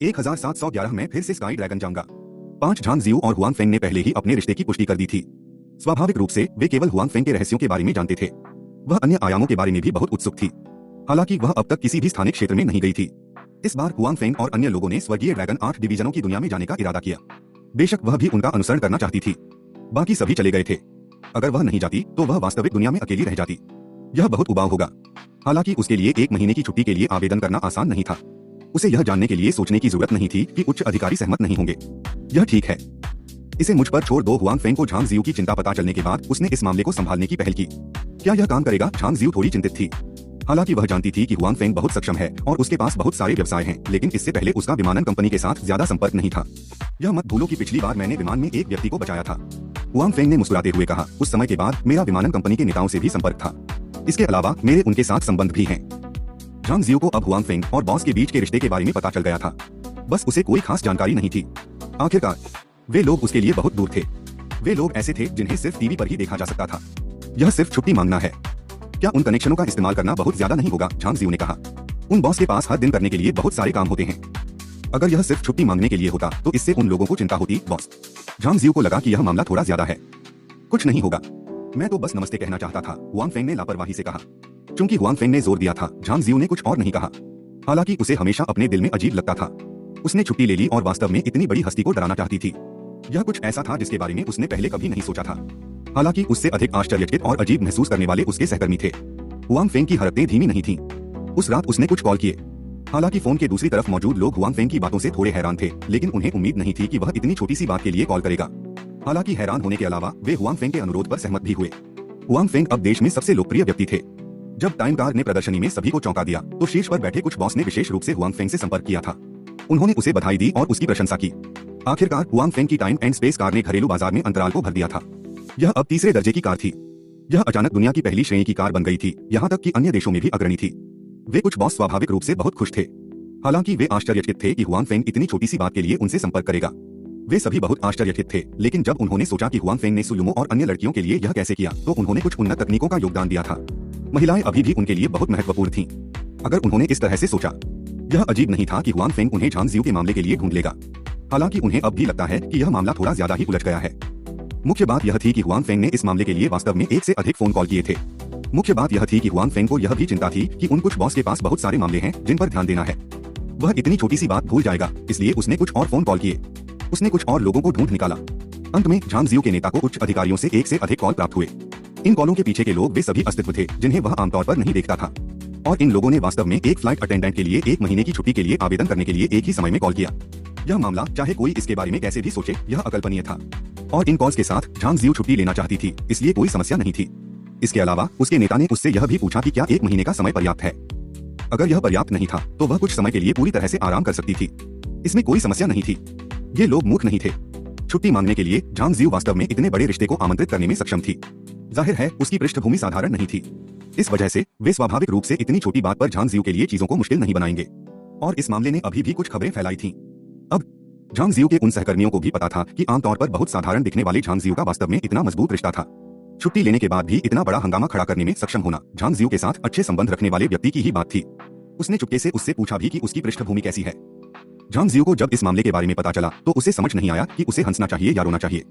1711 में फिर से स्काई ड्रैगन जाऊंगा। 5 झांग जियू और हुआंग फेंग ने पहले ही अपने रिश्ते की पुष्टि कर दी थी। स्वाभाविक रूप से वे केवल हुआंग फेंग के रहस्यों के बारे में जानते थे। वह अन्य आयामों के बारे में भी बहुत उत्सुक थी, हालांकि वह अब तक किसी भी स्थानिक क्षेत्र में नहीं गई थी। इस बार हुआंग फेंग और अन्य लोगों ने स्वर्गीय ड्रैगन 8 डिवीजनों की दुनिया में जाने का इरादा किया। बेशक वह भी उनका अनुसरण करना चाहती थी। बाकी सभी चले गए थे। अगर वह नहीं जाती तो वह वास्तविक दुनिया में अकेली रह जाती। यह बहुत उबाऊ होगा। हालांकि उसके लिए 1 महीने की छुट्टी के लिए आवेदन करना आसान नहीं था। उसे यह जानने के लिए सोचने की जरूरत नहीं थी कि उच्च अधिकारी सहमत नहीं होंगे। यह ठीक है, इसे मुझ पर छोड़ दो। हुआंग फेंग को झांग जियू की चिंता पता चलने के बाद उसने इस मामले को संभालने की पहल की। क्या यह काम करेगा? झांग जियू थोड़ी चिंतित थी। हालांकि वह जानती थी कि हुआंग फेंग बहुत सक्षम है और उसके पास बहुत सारे व्यवसाय हैं, लेकिन इससे पहले उसका विमानन कंपनी के साथ ज्यादा संपर्क नहीं था। यह मत भूलो कि पिछली बार मैंने विमान में एक व्यक्ति को बचाया था, हुआंग फेंग ने मुस्कुराते हुए कहा। उस समय के बाद मेरा विमानन कंपनी के नेताओं से भी संपर्क था। इसके अलावा मेरे उनके साथ संबंध भी हैं। झांग जियू को अब हुआंग फेंग और बॉस के बीच के रिश्ते के बारे में पता चल गया था, बस उसे कोई खास जानकारी नहीं थी। आखिरकार वे लोग उसके लिए बहुत दूर थे। वे लोग ऐसे थे जिन्हें सिर्फ टीवी पर ही देखा जा सकता था। यह सिर्फ छुट्टी मांगना है। क्या उन कनेक्शनों का इस्तेमाल करना बहुत ज्यादा नहीं होगा? झांग जियू ने कहा। उन बॉस के पास हर दिन करने के लिए बहुत सारे काम होते हैं। अगर यह सिर्फ छुट्टी मांगने के लिए होता तो इससे उन लोगों को चिंता होती। बॉस, झांग जियू को लगा कि यह मामला थोड़ा ज्यादा है। कुछ नहीं होगा, मैं तो बस नमस्ते कहना चाहता था, हुआंग फेंग ने लापरवाही से कहा। चूंकि हुआंग फेंग ने जोर दिया था, झांग जियू ने कुछ और नहीं कहा। हालांकि उसे हमेशा अपने दिल में अजीब लगता था। उसने छुट्टी ले ली और वास्तव में इतनी बड़ी हस्ती को डराना चाहती थी। यह कुछ ऐसा था जिसके बारे में उसने पहले कभी नहीं सोचा था। हालांकि उससे अधिक आश्चर्यचकित और अजीब महसूस करने वाले उसके सहकर्मी थे। हुआंग फेंग की हरकतें धीमी नहीं थीं। उस रात उसने कुछ कॉल किए। हालांकि फोन के दूसरी तरफ मौजूद लोग हुआंग फेंग की बातों से थोड़े हैरान थे, लेकिन उन्हें उम्मीद नहीं थी कि वह इतनी छोटी सी बात के लिए कॉल करेगा। हालांकि हैरान होने के अलावा वे हुआंग फेंग के अनुरोध पर सहमत भी हुए। हुआंग फेंग अब देश में सबसे लोकप्रिय व्यक्ति थे। जब टाइम कार ने प्रदर्शनी में सभी को चौंका दिया तो शीर्ष पर बैठे कुछ बॉस ने विशेष रूप से हुआंग फेंग से संपर्क किया था। उन्होंने उसे बधाई दी और उसकी प्रशंसा की। आखिरकार हुआंग फेंग की टाइम एंड स्पेस कार ने घरेलू बाजार में अंतराल को भर दिया था। यह अब तीसरे दर्जे की कार थी। यह अचानक दुनिया की पहली श्रेणी की कार बन गई थी, यहाँ तक कि अन्य देशों में भी अग्रणी थी। वे कुछ बॉस स्वाभाविक रूप से बहुत खुश थे। हालांकि वे आश्चर्यचकित थे कि हुआंग फेंग इतनी छोटी सी बात के लिए उनसे संपर्क करेगा। वे सभी बहुत आश्चर्यचकित थे, लेकिन जब उन्होंने सोचा कि हुआंग फेंग ने सुयुमो और अन्य लड़कियों के लिए यह कैसे किया, तो उन्होंने कुछ उन्नत तकनीकों का योगदान दिया था। महिलाएं अभी भी उनके लिए बहुत महत्वपूर्ण थीं। अगर उन्होंने इस तरह से सोचा, यह अजीब नहीं था कि हुआंग फेंग उन्हें झांग जियू के मामले के लिए ढूंढ लेगा। हालांकि उन्हें अब भी लगता है कि यह मामला थोड़ा ज्यादा ही उलझ गया है। मुख्य बात यह थी कि हुआंग फेंग ने इस मामले के लिए वास्तव में 1 से अधिक फोन कॉल किए थे। मुख्य बात यह थी कि हुआंग फेंग को यह भी चिंता थी कि उन कुछ बॉस के पास बहुत सारे मामले हैं जिन पर ध्यान देना है। वह इतनी छोटी सी बात भूल जाएगा, इसलिए उसने कुछ और फोन कॉल किए। उसने कुछ और लोगों को ढूंढ निकाला। अंत में झांग जियू के नेता को उच्च अधिकारियों से 1 से अधिक कॉल प्राप्त हुए। इन कॉलों के पीछे के लोग वे सभी अस्तित्व थे जिन्हें वह आमतौर पर नहीं देखता था। और इन लोगों ने वास्तव में एक फ्लाइट अटेंडेंट के लिए 1 महीने की छुट्टी के लिए आवेदन करने के लिए एक ही समय में कॉल किया। यह मामला, चाहे कोई इसके बारे में कैसे भी सोचे, यह अकल्पनीय था। और इन कॉल्स के साथ झांग जियू छुट्टी लेना चाहती थी, इसलिए कोई समस्या नहीं थी। इसके अलावा उसके नेता ने उससे यह भी पूछा कि क्या 1 महीने का समय पर्याप्त है। अगर यह पर्याप्त नहीं था तो वह कुछ समय के लिए पूरी तरह से आराम कर सकती थी। इसमें कोई समस्या नहीं थी। ये लोग मूर्ख नहीं थे। छुट्टी मांगने के लिए झांग जियू वास्तव में इतने बड़े रिश्ते को आमंत्रित करने में सक्षम थी। जाहिर है उसकी पृष्ठभूमि साधारण नहीं थी। इस वजह से वे स्वाभाविक रूप से इतनी छोटी बात पर झांग जियू के लिए चीजों को मुश्किल नहीं बनाएंगे। और इस मामले ने अभी भी कुछ खबरें फैलाई थीं। अब झांग जियू के उन सहकर्मियों को भी पता था कि आमतौर पर बहुत साधारण दिखने वाले झांग जियू का वास्तव में इतना मजबूत रिश्ता था। छुट्टी लेने के बाद भी इतना बड़ा हंगामा खड़ा करने में सक्षम होना झांग जियू के साथ अच्छे संबंध रखने वाले व्यक्ति की ही बात थी। उसने चुपके से उससे पूछा भी कि उसकी पृष्ठभूमि कैसी है। झांग जियू को जब इस मामले के बारे में पता चला तो उसे समझ नहीं आया कि उसे हंसना चाहिए या रोना चाहिए।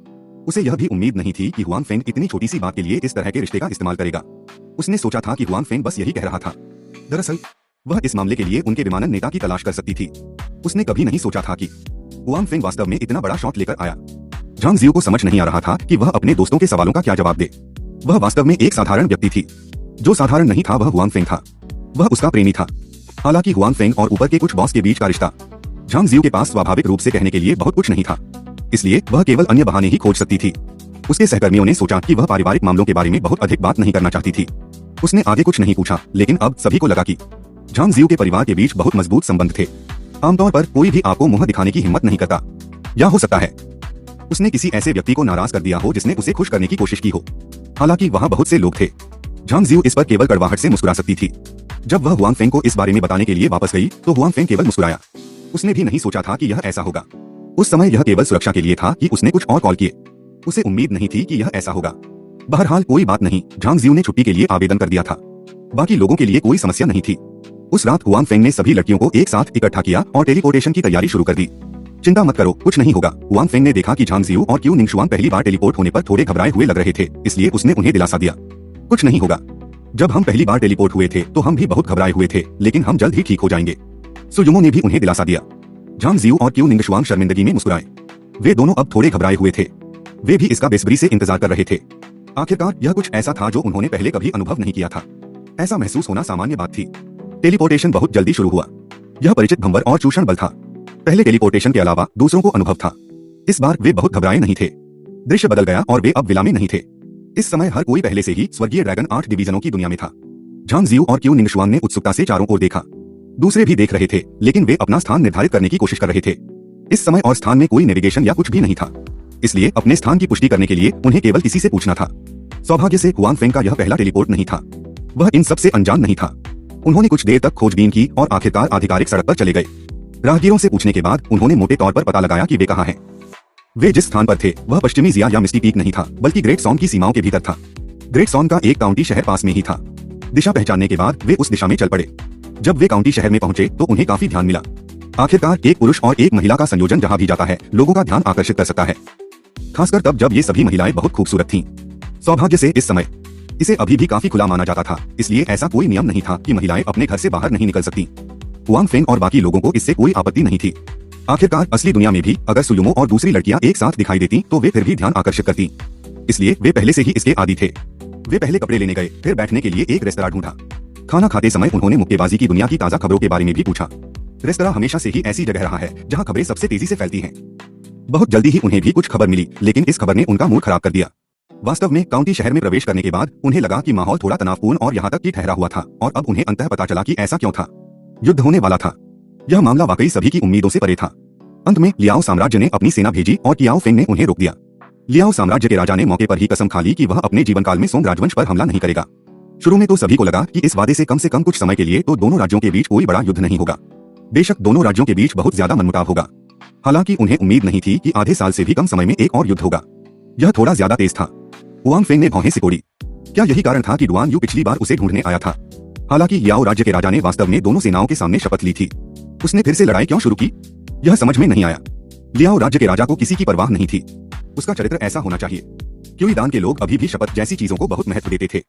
उसे यह भी उम्मीद नहीं थी कि हुआंग फेंग इतनी छोटी सी बात के लिए इस तरह के रिश्ते का इस्तेमाल करेगा। उसने सोचा था कि हुआंग फेंग बस यही कह रहा था। दरअसल वह इस मामले के लिए उनके विमानन नेता की तलाश कर सकती थी। उसने कभी नहीं सोचा था कि हुआंग फेंग वास्तव में इतना बड़ा शॉट लेकर आया। झांग जियू को समझ नहीं आ रहा था कि वह अपने दोस्तों के सवालों का क्या जवाब दे। वह वास्तव में एक साधारण व्यक्ति थी। जो साधारण नहीं था वह हुआंग फेंग था। वह उसका प्रेमी था। हालांकि हुआंग फेंग और ऊपर के कुछ बॉस के बीच का रिश्ता, झांग जियू के पास स्वाभाविक रूप से कहने के लिए बहुत कुछ नहीं था, इसलिए वह केवल अन्य बहाने ही खोज सकती थी। उसके सहकर्मियों ने सोचा कि वह पारिवारिक मामलों के बारे में बहुत अधिक बात नहीं करना चाहती थी। उसने आगे कुछ नहीं पूछा, लेकिन अब सभी को लगा कि झांग जियू के परिवार के बीच बहुत मजबूत संबंध थे। आमतौर पर कोई भी आपको मुंह दिखाने की हिम्मत नहीं करता। या हो सकता है उसने किसी ऐसे व्यक्ति को नाराज कर दिया हो जिसने उसे खुश करने की कोशिश की हो। हालांकि वहाँ बहुत से लोग थे। झांग जियू इस पर केवल कड़वाहट से मुस्कुरा सकती थी। जब वह हुआंग फेंग को इस बारे में बताने के लिए वापस गई तो हुआंग फेंग केवल मुस्कुराया। उसने भी नहीं सोचा था कि यह ऐसा होगा। उस समय यह केवल सुरक्षा के लिए था कि उसने कुछ और कॉल किए। उसे उम्मीद नहीं थी कि यह ऐसा होगा। बहरहाल कोई बात नहीं, झांग जियू ने छुट्टी के लिए आवेदन कर दिया था। बाकी लोगों के लिए कोई समस्या नहीं थी। उस रात हुआंग फेंग ने सभी लड़कियों को एक साथ इकट्ठा किया और टेलीपोर्टेशन की तैयारी शुरू कर दी। चिंता मत करो, कुछ नहीं होगा। हुआंग फेंग ने देखा कि झांग जियू और क्यू निंगशुआन पहली बार टेलीपोर्ट होने पर थोड़े घबराए हुए लग रहे थे, इसलिए उसने उन्हें दिलासा दिया, कुछ नहीं होगा। जब हम पहली बार टेलीपोर्ट हुए थे तो हम भी बहुत घबराए हुए थे, लेकिन हम जल्द ही ठीक हो जाएंगे। सुयुमो ने भी उन्हें दिलासा दिया। झांग जियू और क्यू निंगशुआन शर्मिंदगी में मुस्कुराए। वे दोनों अब थोड़े घबराए हुए थे। वे भी इसका बेसब्री से इंतजार कर रहे थे। आखिरकार यह कुछ ऐसा था जो उन्होंने पहले कभी अनुभव नहीं किया था। ऐसा महसूस होना सामान्य बात थी। टेलीपोर्टेशन बहुत जल्दी शुरू हुआ। यह परिचित भंवर और चूषण बल था। पहले टेलीपोर्टेशन के अलावा दूसरों को अनुभव था। इस बार वे बहुत घबराए नहीं थे। दृश्य बदल गया और वे अब विला में नहीं थे। इस समय हर कोई पहले से ही स्वर्गीय ड्रैगन 8 डिवीजनों की दुनिया में था। झांग जियू और क्यू निंगशुआन ने उत्सुकता से चारों ओर देखा। दूसरे भी देख रहे थे, लेकिन वे अपना स्थान निर्धारित करने की कोशिश कर रहे थे। इस समय और स्थान में कोई नेविगेशन या कुछ भी नहीं था, इसलिए अपने स्थान की पुष्टि करने के लिए उन्हें केवल किसी से पूछना था। सौभाग्य से हुआंग फेंग का यह पहला टेलीपोर्ट नहीं था। वह इन सब से अनजान नहीं था। उन्होंने कुछ देर तक खोजबीन की और आखिरकार आधिकारिक सड़क पर चले गए। राहगीरों से पूछने के बाद उन्होंने मोटे तौर पर पता लगाया कि वे कहाँ हैं। वे जिस स्थान पर थे वह पश्चिमी जिया या मिस्टी पीक नहीं था, बल्कि ग्रेट सॉन की सीमाओं के भीतर था। ग्रेट सॉन का एक काउंटी शहर पास में ही था। दिशा पहचानने के बाद वे उस दिशा में चल पड़े। जब वे काउंटी शहर में पहुंचे तो उन्हें काफी ध्यान मिला। आखिरकार एक पुरुष और एक महिला का संयोजन जहां भी जाता है लोगों का ध्यान आकर्षित कर सकता है, खासकर तब जब ये सभी महिलाएं बहुत खूबसूरत थीं। सौभाग्य से इस समय इसे अभी भी काफी खुला माना जाता था, इसलिए ऐसा कोई नियम नहीं था कि महिलाएं अपने घर से बाहर नहीं निकल सकती। हुआंग फेंग और बाकी लोगों को इससे कोई आपत्ति नहीं थी। आखिरकार असली दुनिया में भी अगर सुयुमो और दूसरी लड़कियां एक साथ दिखाई देती तो वे फिर भी ध्यान आकर्षित करती, इसलिए वे पहले से ही इसके आदी थे। वे पहले कपड़े लेने गए, फिर बैठने के लिए एक रेस्तरां ढूंढा। खाना खाते समय उन्होंने मुक्केबाजी की दुनिया की ताजा खबरों के बारे में भी पूछा। रेस्तरां हमेशा से ही ऐसी जगह रहा है जहां खबरें सबसे तेजी से फैलती हैं। बहुत जल्दी ही उन्हें भी कुछ खबर मिली, लेकिन इस खबर ने उनका मूड खराब कर दिया। वास्तव में काउंटी शहर में प्रवेश करने के बाद उन्हें लगा कि माहौल थोड़ा तनावपूर्ण और यहाँ तक कि ठहरा हुआ था, और अब उन्हें अंततः पता चला कि ऐसा क्यों था। युद्ध होने वाला था। यह मामला वाकई सभी की उम्मीदों से परे था। अंत में लियाओ साम्राज्य ने अपनी सेना भेजी और कियाओ फेंग ने उन्हें रोक दिया। लियाओ साम्राज्य के राजा ने मौके पर ही कसम खा ली कि वह अपने जीवन काल में सोंग राजवंश पर हमला नहीं करेगा। शुरू में तो सभी को लगा कि इस वादे से कम कुछ समय के लिए तो दोनों राज्यों के बीच कोई बड़ा युद्ध नहीं होगा। बेशक दोनों राज्यों के बीच बहुत ज्यादा मनमुटाव होगा। हालांकि उन्हें उम्मीद नहीं थी कि आधे साल से भी कम समय में एक और युद्ध होगा। यह थोड़ा ज्यादा तेज था। हुआंग फेंग ने भौहें सिकोड़ी। क्या यही कारण था कि डुआन यू पिछली बार उसे ढूंढने आया था? हालांकि लियाओ राज्य के राजा ने वास्तव में दोनों सेनाओं के सामने शपथ ली थी। उसने फिर से लड़ाई क्यों शुरू की, यह समझ में नहीं आया। लियाओ राज्य के राजा को किसी की परवाह नहीं थी। उसका चरित्र ऐसा होना चाहिए। क्यूईदान के लोग अभी भी शपथ जैसी चीजों को बहुत महत्व देते थे।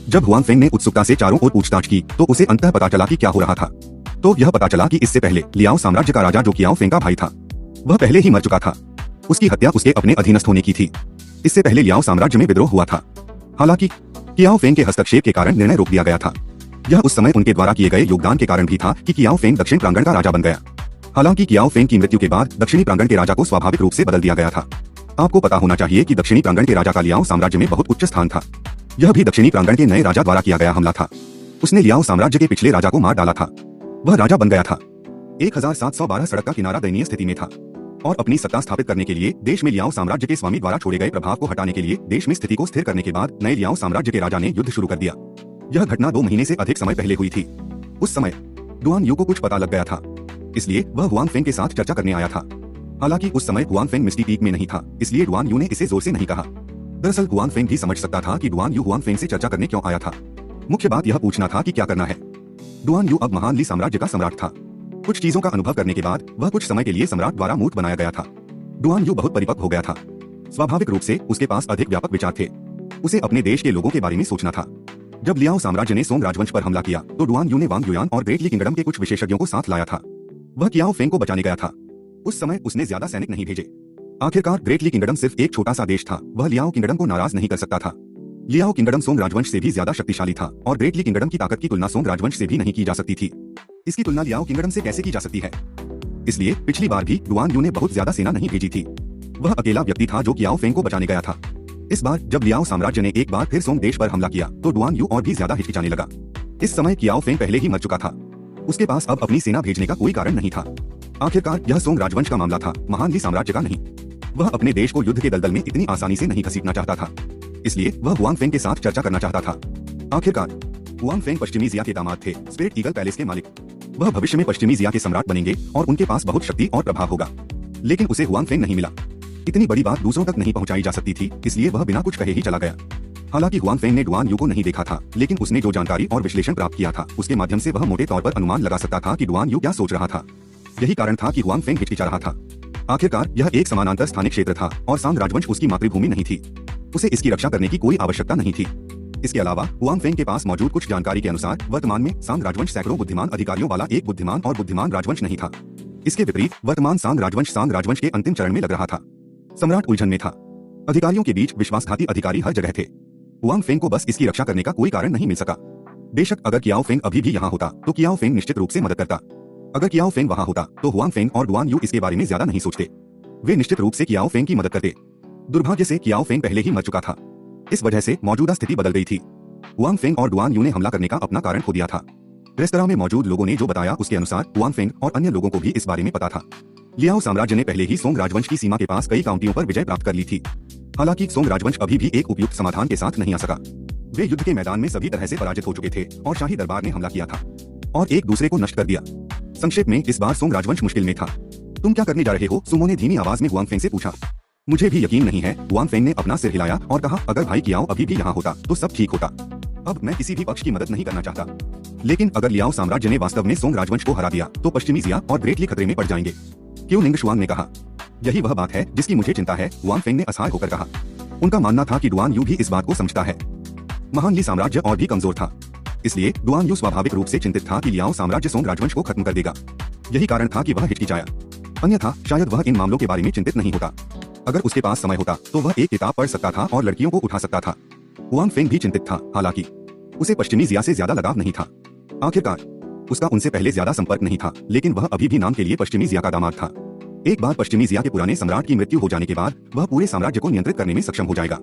जब हुआंग फेंग ने उत्सुकता से चारों ओर पूछताछ की तो उसे अंततः पता चला कि क्या हो रहा था। तो यह पता चला कि इससे पहले लियाओ साम्राज्य का राजा जो कियाओ फेंग का भाई था, वह पहले ही मर चुका था। उसकी हत्या उसके अपने अधीनस्थ होने की थी। इससे पहले लियाओ साम्राज्य में विद्रोह हुआ था। हालांकि कियाओ फेंग के हस्तक्षेप के कारण निर्णय रोक दिया गया था। यह उस समय उनके द्वारा किए गए योगदान के कारण भी था कि कियाओ फेंग दक्षिण प्रांगण का राजा बन गया। हालांकि कियाओ फेंग की मृत्यु के बाद दक्षिणी प्रांगण के राजा को स्वाभाविक रूप से बदल दिया गया था। आपको पता होना चाहिए कि दक्षिणी प्रांगण के राजा का लियाओ साम्राज्य में बहुत उच्च स्थान था। यह भी दक्षिणी प्रांगण के नए राजा द्वारा किया गया हमला था। उसने लियाओ साम्राज्य के पिछले राजा को मार डाला था। वह राजा बन गया था। 1712 सड़क का किनारा दयनीय स्थिति में था, और अपनी सत्ता स्थापित करने के लिए देश में लियाओ साम्राज्य के स्वामी द्वारा छोड़े गए प्रभाव को हटाने के लिए देश में स्थिति को स्थिर करने के बाद नए लियाओ साम्राज्य के राजा ने युद्ध शुरू कर दिया। यह घटना 2 महीने से अधिक समय पहले हुई थी। उस समय डुआन यू को कुछ पता लग गया था, इसलिए वह हुआंग फेंग के साथ चर्चा करने आया था। हालांकि उस समय हुआंग फेंग मिस्टी पीक में नहीं था, इसलिए डुआन यू ने इसे जोर से नहीं कहा। दरअसल हुआंग फेंग भी समझ सकता था कि डुआन यू हुआंग फेंग से चर्चा करने क्यों आया था। मुख्य बात यह पूछना था कि क्या करना है। डुआन यू अब महान ली साम्राज्य का सम्राट था। कुछ चीजों का अनुभव करने के बाद वह कुछ समय के लिए सम्राट द्वारा मूर्त बनाया गया था। डुआन यू बहुत परिपक्व हो गया था। स्वाभाविक रूप से उसके पास अधिक व्यापक विचार थे। उसे अपने देश के लोगों के बारे में सोचना था। जब लियाओ साम्राज्य ने सोंग राजवंश पर हमला किया तो डुआन यू ने वांग युयान और ग्रेट ली किंगडम के कुछ विशेषज्ञों को साथ लाया था। वह कियाओ फेंग को बचाने गया था। उस समय उसने ज्यादा सैनिक नहीं भेजे। आखिरकार ग्रेट ली किंगडम सिर्फ एक छोटा सा देश था। वह लियाओ किंगडम को नाराज नहीं कर सकता था। लियाओ किंगडम सोंग राजवंश से भी ज्यादा शक्तिशाली था, और ग्रेट ली किंगडम की ताकत की तुलना सोंग राजवंश से भी नहीं की जा सकती थी। इसकी तुलना लियाओ किंगडम से कैसे की जा सकती है? इसलिए पिछली बार भी डुआन यू ने बहुत ज्यादा सेना नहीं भेजी थी। वह अकेला व्यक्ति था जो कियाओ फेंग को बचाने गया था। इस बार जब लियाओ साम्राज्य ने एक बार फिर सोंग देश पर हमला किया तो डुआन यू और भी ज्यादा हिचकिचाने लगा। इस समय कियाओ फेंग पहले ही मर चुका था। उसके पास अब अपनी सेना भेजने का कोई कारण नहीं था। आखिरकार यह सोंग राजवंश का मामला था, महान ली साम्राज्य का नहीं। वह अपने देश को युद्ध के दलदल में इतनी आसानी से नहीं घसीटना चाहता था, इसलिए वह हुआंग फेंग के साथ चर्चा करना चाहता था। आखिरकार हुआंग फेंग पश्चिमी जिया के दामाद थे, स्पिरिट ईगल पैलेस के मालिक। वह भविष्य में पश्चिमी जिया के सम्राट बनेंगे और उनके पास बहुत शक्ति और प्रभाव होगा। लेकिन उसे हुआंग फेंग नहीं मिला। इतनी बड़ी बात दूसरों तक नहीं पहुंचाई जा सकती थी, इसलिए वह बिना कुछ कहे ही चला गया। हालांकि हुआन फेंग ने डुआन यू को नहीं देखा था, लेकिन उसने जो जानकारी और विश्लेषण प्राप्त किया था उसके माध्यम से वह मोटे तौर पर अनुमान लगा सकता था कि डुआन यू क्या सोच रहा था। यही कारण था कि हुआन फेंग हिचकिचा रहा था। आखिरकार यह एक समानांतर स्थानिक क्षेत्र था और सांग राजवंश उसकी मातृभूमि नहीं थी। उसे इसकी रक्षा करने की कोई आवश्यकता नहीं थी। इसके अलावा हुआन फेंग के पास मौजूद कुछ जानकारी के अनुसार वर्तमान में सांग राजवंश सैकड़ों बुद्धिमान अधिकारियों वाला एक बुद्धिमान राजवंश नहीं था। इसके विपरीत वर्तमान सांग राजवंश के अंतिम चरण में लग रहा था। सम्राट उलझन में था। अधिकारियों के बीच विश्वासघाती अधिकारी हर जगह थे। हुआन फेंग को बस इसकी रक्षा करने का कोई कारण नहीं मिल सका। बेशक अगर कियाओ फेंग अभी भी यहाँ होता तो कियाओ फेंग निश्चित रूप से मदद करता। अगर कियाओ फेंग वहाँ होता तो हुआन फेंग और डुआन यू इसके बारे में ज्यादा नहीं सोचते। वे निश्चित रूप से कियाओ फेंग की मदद करते। दुर्भाग्य से कियाओ फेंग पहले ही मर चुका था। इस वजह से मौजूदा स्थिति बदल गई थी। हुआन फेंग और डुआन यू ने हमला करने का अपना कारण खो दिया था। रेस्तरां में मौजूद लोगों ने जो बताया उसके अनुसार हुआन फेंग और अन्य लोगों को भी इस बारे में पता था। लियाओ साम्राज्य ने पहले ही सोंग राजवंश की सीमा के पास कई काउंटियों पर विजय प्राप्त कर ली थी। हालांकि सोंग राजवंश अभी भी एक उपयुक्त समाधान के साथ नहीं आ सका। वे युद्ध के मैदान में सभी तरह से पराजित हो चुके थे और शाही दरबार ने हमला किया था और एक दूसरे को नष्ट कर दिया। संक्षेप में इस बार सोंग राजवंश मुश्किल में था। तुम क्या करने जा रहे हो? सुमो ने धीमी आवाज में हुआन फेंग से पूछा। मुझे भी यकीन नहीं है, हुआन फेंग ने अपना सिर हिलाया और कहा, अगर भाई कियाओ अभी भी यहाँ होता तो सब ठीक होता। अब मैं किसी भी पक्ष की मदद नहीं करना चाहता, लेकिन अगर लियाओ साम्राज्य ने वास्तव में सोंग राजवंश को हरा दिया तो पश्चिमी जिया और ग्रेट ली खतरे में पड़ जाएंगे। क्यों? निंगशुआंग ने कहा। यही वह बात है जिसकी मुझे चिंता है, हुआन फेंग ने असहाय होकर कहा। उनका मानना था कि डुआन यू भी इस बात को समझता है। महान ली साम्राज्य और भी कमजोर था, इसलिए डुआन यू स्वाभाविक रूप से चिंतित था कि लियाओ साम्राज्य सोंग राजवंश को खत्म कर देगा। यही कारण था कि वह हिचकिचाया। अन्यथा शायद वह इन मामलों के बारे में चिंतित नहीं होता। अगर उसके पास समय होता तो वह एक किताब पढ़ सकता था और लड़कियों को उठा सकता था। हुआन फेंग भी चिंतित था। हालांकि उसे पश्चिमी जिया से ज्यादा लगाव नहीं था। आखिरकार उसका उनसे पहले ज्यादा संपर्क नहीं था, लेकिन वह अभी भी नाम के लिए पश्चिमी जिया का दामाद था। एक बार पश्चिमी जिया के पुराने सम्राट की मृत्यु हो जाने के बाद वह पूरे साम्राज्य को नियंत्रित करने में सक्षम हो जाएगा।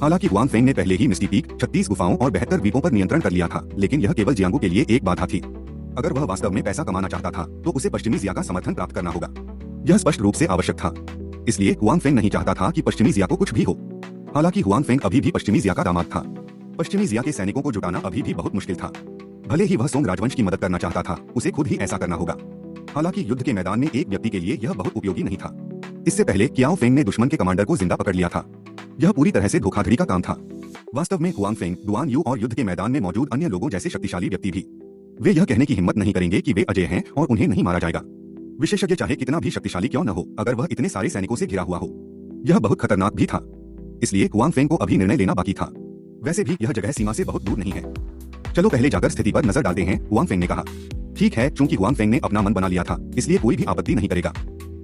हालांकि हुआन फेंग ने पहले ही मिस्टी पीक, 36 गुफाओं और 72 द्वीपों पर नियंत्रण कर लिया था, लेकिन यह केवल जियांगू के लिए एक बाधा थी। अगर वह वास्तव में पैसा कमाना चाहता था तो उसे पश्चिमी जिया का समर्थन प्राप्त करना होगा। यह स्पष्ट रूप से आवश्यक था। इसलिए हुआन फेंग नहीं चाहता था कि पश्चिमी जिया को कुछ भी हो। हालांकि हुआन फेंग अभी भी पश्चिमी जिया का दामाद था। पश्चिमी जिया के सैनिकों को जुटाना अभी भी बहुत मुश्किल था। भले ही वह सोंग राजवंश की मदद करना चाहता था, उसे खुद ही ऐसा करना होगा। हालांकि युद्ध के मैदान में एक व्यक्ति के लिए यह बहुत उपयोगी नहीं था। इससे पहले कियाओ फेंग ने दुश्मन के कमांडर को जिंदा पकड़ लिया था। यह पूरी तरह से धोखाधड़ी का काम था। वास्तव में हुआन फेंग, डुआन यू और युद्ध के मैदान में मौजूद अन्य लोगों जैसे शक्तिशाली व्यक्ति भी वे यह कहने की हिम्मत नहीं करेंगे कि वे अजय हैं और उन्हें नहीं मारा जाएगा। विशेषज्ञ चाहे कितना भी शक्तिशाली क्यों न हो, अगर वह इतने सारे सैनिकों से घिरा हुआ हो, यह बहुत खतरनाक भी था। इसलिए हुआन फेंग को अभी निर्णय लेना बाकी था। वैसे भी यह जगह सीमा से बहुत दूर नहीं है। चलो पहले जाकर स्थिति पर नजर डालते हैं, हुआन फेंग ने कहा। ठीक है, चूंकि हुआन फेंग ने अपना मन बना लिया था, इसलिए कोई भी आपत्ति नहीं करेगा।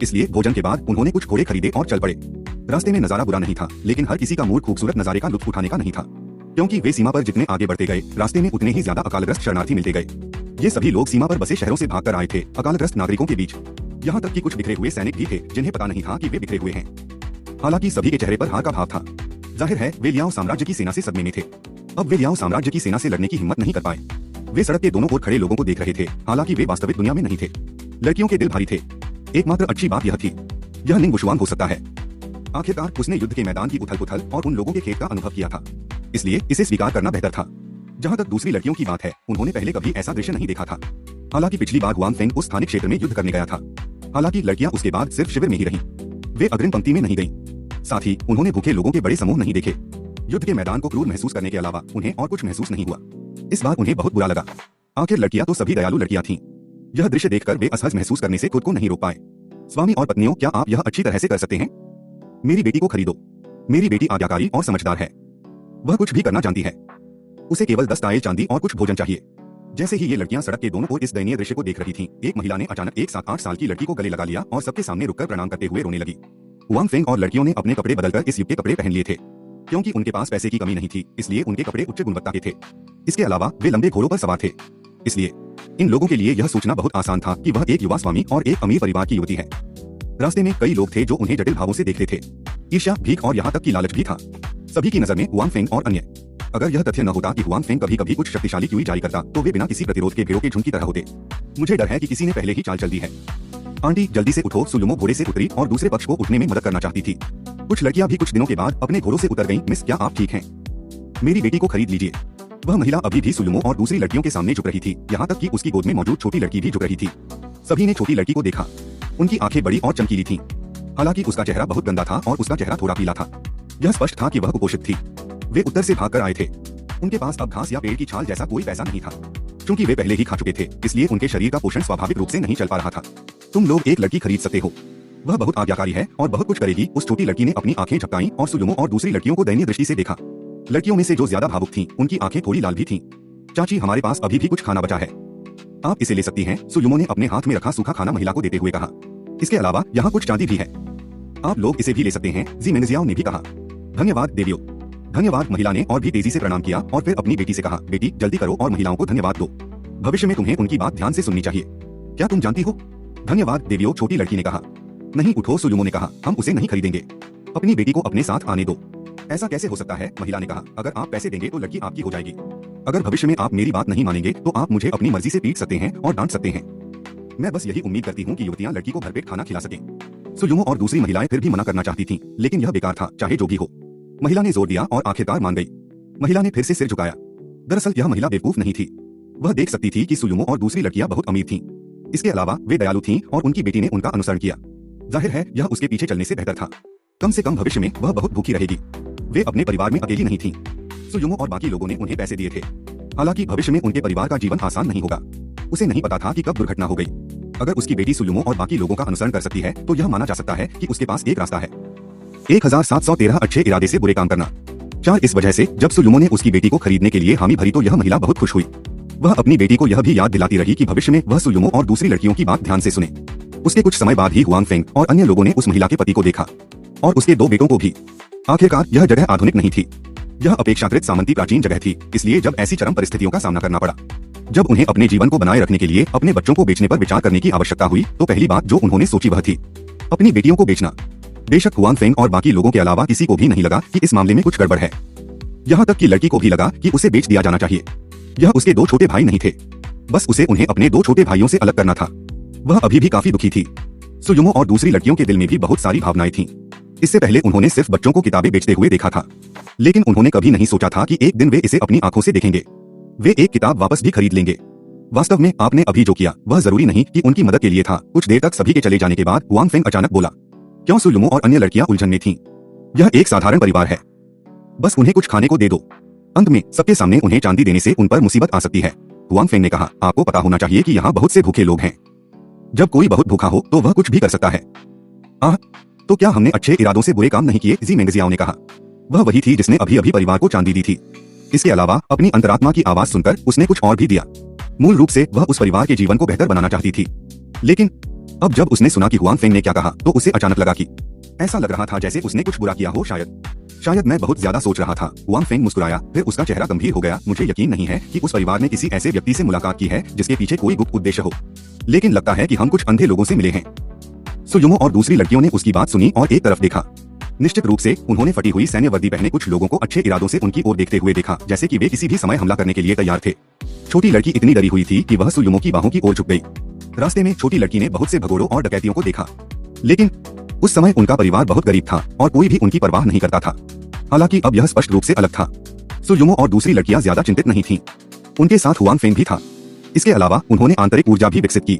इसलिए भोजन के बाद उन्होंने कुछ घोड़े खरीदे और चल पड़े। रास्ते में नजारा बुरा नहीं था, लेकिन हर किसी का मूड खूबसूरत नजारे का लुत्फ उठाने का नहीं था, क्योंकि वे सीमा पर जितने आगे बढ़ते गए, रास्ते में उतने ही ज्यादा अकालग्रस्त शरणार्थी मिलते गए। ये सभी लोग सीमा पर बसे शहरों से भागकर आए थे, अकालग्रस्त नागरिकों के बीच। यहाँ तक कि कुछ बिखरे हुए सैनिक भी थे जिन्हें पता नहीं था कि वे बिखरे हुए हैं। हालांकि सभी के चेहरे पर हार का भाव था। जाहिर है वे लियाओ साम्राज्य की सेना से सदमे में थे। अब वे लियाओ साम्राज्य की सेना से लड़ने की हिम्मत नहीं कर पाए। वे सड़क के दोनों ओर खड़े लोगों को देख रहे थे, हालांकि वे वास्तविक दुनिया में नहीं थे। लड़कियों के दिल भारी थे। एकमात्र अच्छी बात यह थी, यह निंगशुआंग हो सकता है। आखिरकार उसने युद्ध के मैदान की उथल-पुथल और उन लोगों के खेत का अनुभव किया था, इसलिए इसे स्वीकार करना बेहतर था। जहाँ तक दूसरी लड़कियों की बात है, उन्होंने पहले कभी ऐसा दृश्य नहीं देखा था। हालांकि पिछली बार हुआन फेंग उस स्थानिक क्षेत्र में युद्ध करने गया था। हालांकि लड़कियां उसके बाद सिर्फ शिविर में ही रहीं। वे अग्रिम पंक्ति में नहीं गईं। साथ ही उन्होंने भूखे लोगों के बड़े समूह नहीं देखे। युद्ध के मैदान को क्रूर महसूस करने के अलावा उन्हें और कुछ महसूस नहीं हुआ। इस बार उन्हें बहुत बुरा लगा। आखिर लड़कियां तो सभी दयालु लड़कियां थीं। यह दृश्य देखकर वे असहज महसूस करने से खुद को नहीं रोक पाए। स्वामी और पत्नियों, क्या आप यह अच्छी तरह से कर सकते हैं? मेरी बेटी को खरीदो। मेरी बेटी आज्ञाकारी और समझदार है। वह कुछ भी करना जानती है। उसे केवल 10 ताये चांदी और कुछ भोजन चाहिए। जैसे ही ये लड़कियां सड़क के दोनों ओर इस दयनीय दृश्य को देख रही थीं, एक महिला ने अचानक एक 7-8 साल की लड़की को गले लगा लिया और सबके सामने रुककर प्रणाम करते हुए रोने लगी। हुआन फेंग और लड़कियों ने अपने कपड़े बदलकर इस युग के कपड़े पहन लिए थे। क्योंकि उनके पास पैसे की कमी नहीं थी, इसलिए उनके कपड़े उच्च गुणवत्ता के थे। इसके अलावा वे लंबे घोड़ों पर सवार थे। इसलिए इन लोगों के लिए यह सोचना बहुत आसान था कि वह एक युवा स्वामी और एक अमीर परिवार की युवती है। रास्ते में कई लोग थे जो उन्हें जटिल भावों से देख रहे थे। ईर्ष्या, भीख और यहाँ तक कि लालच भी था। सभी की नजर में हुआन फेंग और अन्य। अगर यह तथ्य न होता कि हुआन फेंग कभी-कभी कुछ शक्तिशाली क्यूई जारी करता, तो वे बिना किसी प्रतिरोध के भेड़ों के झुंड की तरह होते। मुझे डर है कि किसी ने पहले ही चाल चल दी है। आंटी, जल्दी से उठो। सुलुमो घोड़े से उतरी और दूसरे पक्ष को उठने में मदद करना चाहती थी। कुछ लड़कियां भी कुछ दिनों के बाद अपने घोड़ों से उतर गईं। मिस, क्या आप ठीक हैं? मेरी बेटी को खरीद लीजिए। वह महिला अभी भी सुलुमो और दूसरी लड़कियों के सामने झुक रही थी, यहाँ तक कि उसकी गोद में मौजूद छोटी लड़की भी झुक रही थी। सभी ने छोटी लड़की को देखा। उनकी आंखें बड़ी और चमकीली थीं। हालांकि उसका चेहरा बहुत गंदा था और उसका चेहरा थोड़ा पीला था। यह स्पष्ट था कि वह कुपोषित थी। वे उत्तर से भागकर आए थे। उनके पास अब घास या पेड़ की छाल जैसा कोई पैसा नहीं था। क्योंकि वे पहले ही खा चुके थे, इसलिए उनके शरीर का पोषण स्वाभाविक रूप से नहीं चल पा रहा था। तुम लोग एक लड़की खरीद सकते हो, वह बहुत आज्ञाकारी है और बहुत कुछ करेगी। उस छोटी लड़की ने अपनी आंखें झपकाईं और सुजुमो और दूसरी लड़कियों को दयनीय दृष्टि से देखा। लड़कियों में से जो ज्यादा भावुक थीं, उनकी आंखें थोड़ी लाल भी थीं। चाची, हमारे पास अभी भी कुछ खाना बचा है, आप इसे ले सकती हैं, सुजुमो ने अपने हाथ में रखा सूखा खाना महिला को देते हुए कहा। इसके अलावा यहाँ कुछ चांदी भी है, आप लोग इसे भी ले सकते हैं, जी मेंगजियाओ ने भी कहा। धन्यवाद देवियो। धन्यवाद, महिला ने और भी तेजी से प्रणाम किया और फिर अपनी बेटी से कहा, बेटी जल्दी करो और महिलाओं को धन्यवाद दो, भविष्य में तुम्हें उनकी बात ध्यान से सुननी चाहिए। क्या तुम जानती हो? धन्यवाद देवियो, छोटी लड़की ने कहा। नहीं उठो, सुजुमो ने कहा, हम उसे नहीं खरीदेंगे, अपनी बेटी को अपने साथ आने दो। ऐसा कैसे हो सकता है? महिला ने कहा, अगर आप पैसे देंगे तो लड़की आपकी हो जाएगी। अगर भविष्य में आप मेरी बात नहीं मानेंगे तो आप मुझे अपनी मर्जी से पीट सकते हैं और डांट सकते हैं। मैं बस यही उम्मीद करती हूँ कि युवतियां लड़की को भरपेट खाना खिला सकें। सुजुमो और दूसरी महिलाएं फिर भी मना करना चाहती थीं, लेकिन यह बेकार था, चाहे जो भी हो। महिला ने जोर दिया और आखिरकार मान गई। महिला ने फिर से सिर झुकाया। दरअसल यह महिला बेवकूफ नहीं थी, वह देख सकती थी कि सुजुमो और दूसरी लड़कियां बहुत अमीर थीं। इसके अलावा वे दयालु थीं और उनकी बेटी ने उनका अनुसरण किया। जाहिर है यह उसके पीछे चलने से बेहतर था। कम से कम भविष्य में वह बहुत भूखी रहेगी। वे अपने परिवार में अकेली नहीं थीं। सुजुमो और बाकी लोगों ने उन्हें पैसे दिए थे। हालांकि भविष्य में उनके परिवार का जीवन आसान नहीं होगा। उसे नहीं पता था कि कब दुर्घटना हो गई। अगर उसकी बेटी सुजुमो और बाकी लोगों का अनुसरण कर सकती है तो यह माना जा सकता है कि उसके पास एक रास्ता है। 1713 अच्छे इरादे से बुरे काम करना। 4 इस वजह से जब सुजुमो ने उसकी बेटी को खरीदने के लिए हामी भरी तो यह महिला बहुत खुश हुई। वह अपनी बेटी को यह भी याद दिलाती रही कि भविष्य में वह सुजुमो और दूसरी लड़कियों की बात ध्यान से सुने। उसके कुछ समय बाद ही हुआंग फेंग और अन्य लोगों ने उस महिला के पति को देखा और उसके 2 बेटों को भी। आखिरकार यह जगह आधुनिक नहीं थी, यह अपेक्षाकृत सामंती प्राचीन जगह थी। इसलिए जब ऐसी चरम परिस्थितियों का सामना करना पड़ा, जब उन्हें अपने जीवन को बनाए रखने के लिए अपने बच्चों को बेचने पर विचार करने की आवश्यकता हुई, तो पहली बात जो उन्होंने सोची वह थी अपनी बेटियों को बेचना। बेशक हुआंग फेंग और बाकी लोगों के अलावा किसी को भी नहीं लगा कि इस मामले में कुछ गड़बड़ है। यहाँ तक कि लड़की को भी लगा कि उसे बेच दिया जाना चाहिए। यह उसके 2 छोटे भाई नहीं थे, बस उसे उन्हें अपने 2 छोटे भाइयों से अलग करना था। वह अभी भी काफी दुखी थी। सुजुमो और दूसरी लड़कियों के दिल में भी बहुत सारी भावनाएं थीं। इससे पहले उन्होंने सिर्फ बच्चों को किताबें बेचते हुए देखा था, लेकिन उन्होंने कभी नहीं सोचा था कि एक दिन वे इसे अपनी आंखों से देखेंगे। वे एक किताब वापस भी खरीद लेंगे। वास्तव में आपने अभी जो किया वह जरूरी नहीं कि उनकी मदद के लिए था। कुछ देर तक सभी के चले जाने के बाद हुआंग फेंग अचानक बोला, क्यों? सुजुमो और अन्य लड़कियां उलझन में थीं। यह एक साधारण परिवार है, बस उन्हें कुछ खाने को दे दो। अंत में सबके सामने उन्हें चांदी देने से उन पर मुसीबत आ सकती है। हुआंग फेंग ने कहा, आपको पता होना चाहिए कि यहाँ बहुत से भूखे लोग हैं। जब कोई बहुत भूखा हो तो वह कुछ भी कर सकता है। तो क्या हमने अच्छे इरादों से बुरे काम नहीं किए? जी मेंगजियाओ ने कहा। वह वही थी जिसने अभी अभी परिवार को चांदी दी थी। इसके अलावा अपनी अंतरात्मा की आवाज सुनकर उसने कुछ और भी दिया। मूल रूप से वह उस परिवार के जीवन को बेहतर बनाना चाहती थी। लेकिन अब जब उसने सुना कि हुआंग फेंग ने क्या कहा तो उसे अचानक लगा कि ऐसा लग रहा था जैसे उसने कुछ बुरा किया हो। शायद मैं बहुत ज्यादा सोच रहा था। हुआंग फेंग मुस्कुराया, फिर उसका चेहरा गंभीर हो गया। मुझे यकीन नहीं है कि उस परिवार ने किसी ऐसे व्यक्ति से मुलाकात की है जिसके पीछे कोई गुप्त उद्देश्य हो, लेकिन लगता है कि हम कुछ अंधे लोगों से मिले हैं। सुजुमो और दूसरी लड़कियों ने उसकी बात सुनी और एक तरफ देखा। निश्चित रूप से उन्होंने फटी हुई सैन्य वर्दी पहने कुछ लोगों को अच्छे इरादों से उनकी ओर देखते हुए देखा, जैसे कि वे किसी भी समय हमला करने के लिए तैयार थे। छोटी लड़की इतनी डरी हुई थी कि वह सुजुमो की बाहों की ओर झुक गई। रास्ते में छोटी लड़की ने बहुत से भगोड़ों और डकैतियों को देखा, लेकिन उस समय उनका परिवार बहुत गरीब था और कोई भी उनकी परवाह नहीं करता था। हालांकि अब यह स्पष्ट रूप से अलग था। सुजुमो और दूसरी लड़कियां ज्यादा चिंतित नहीं थीं। उनके साथ हुआंग फेंग भी था। इसके अलावा उन्होंने आंतरिक ऊर्जा भी विकसित की।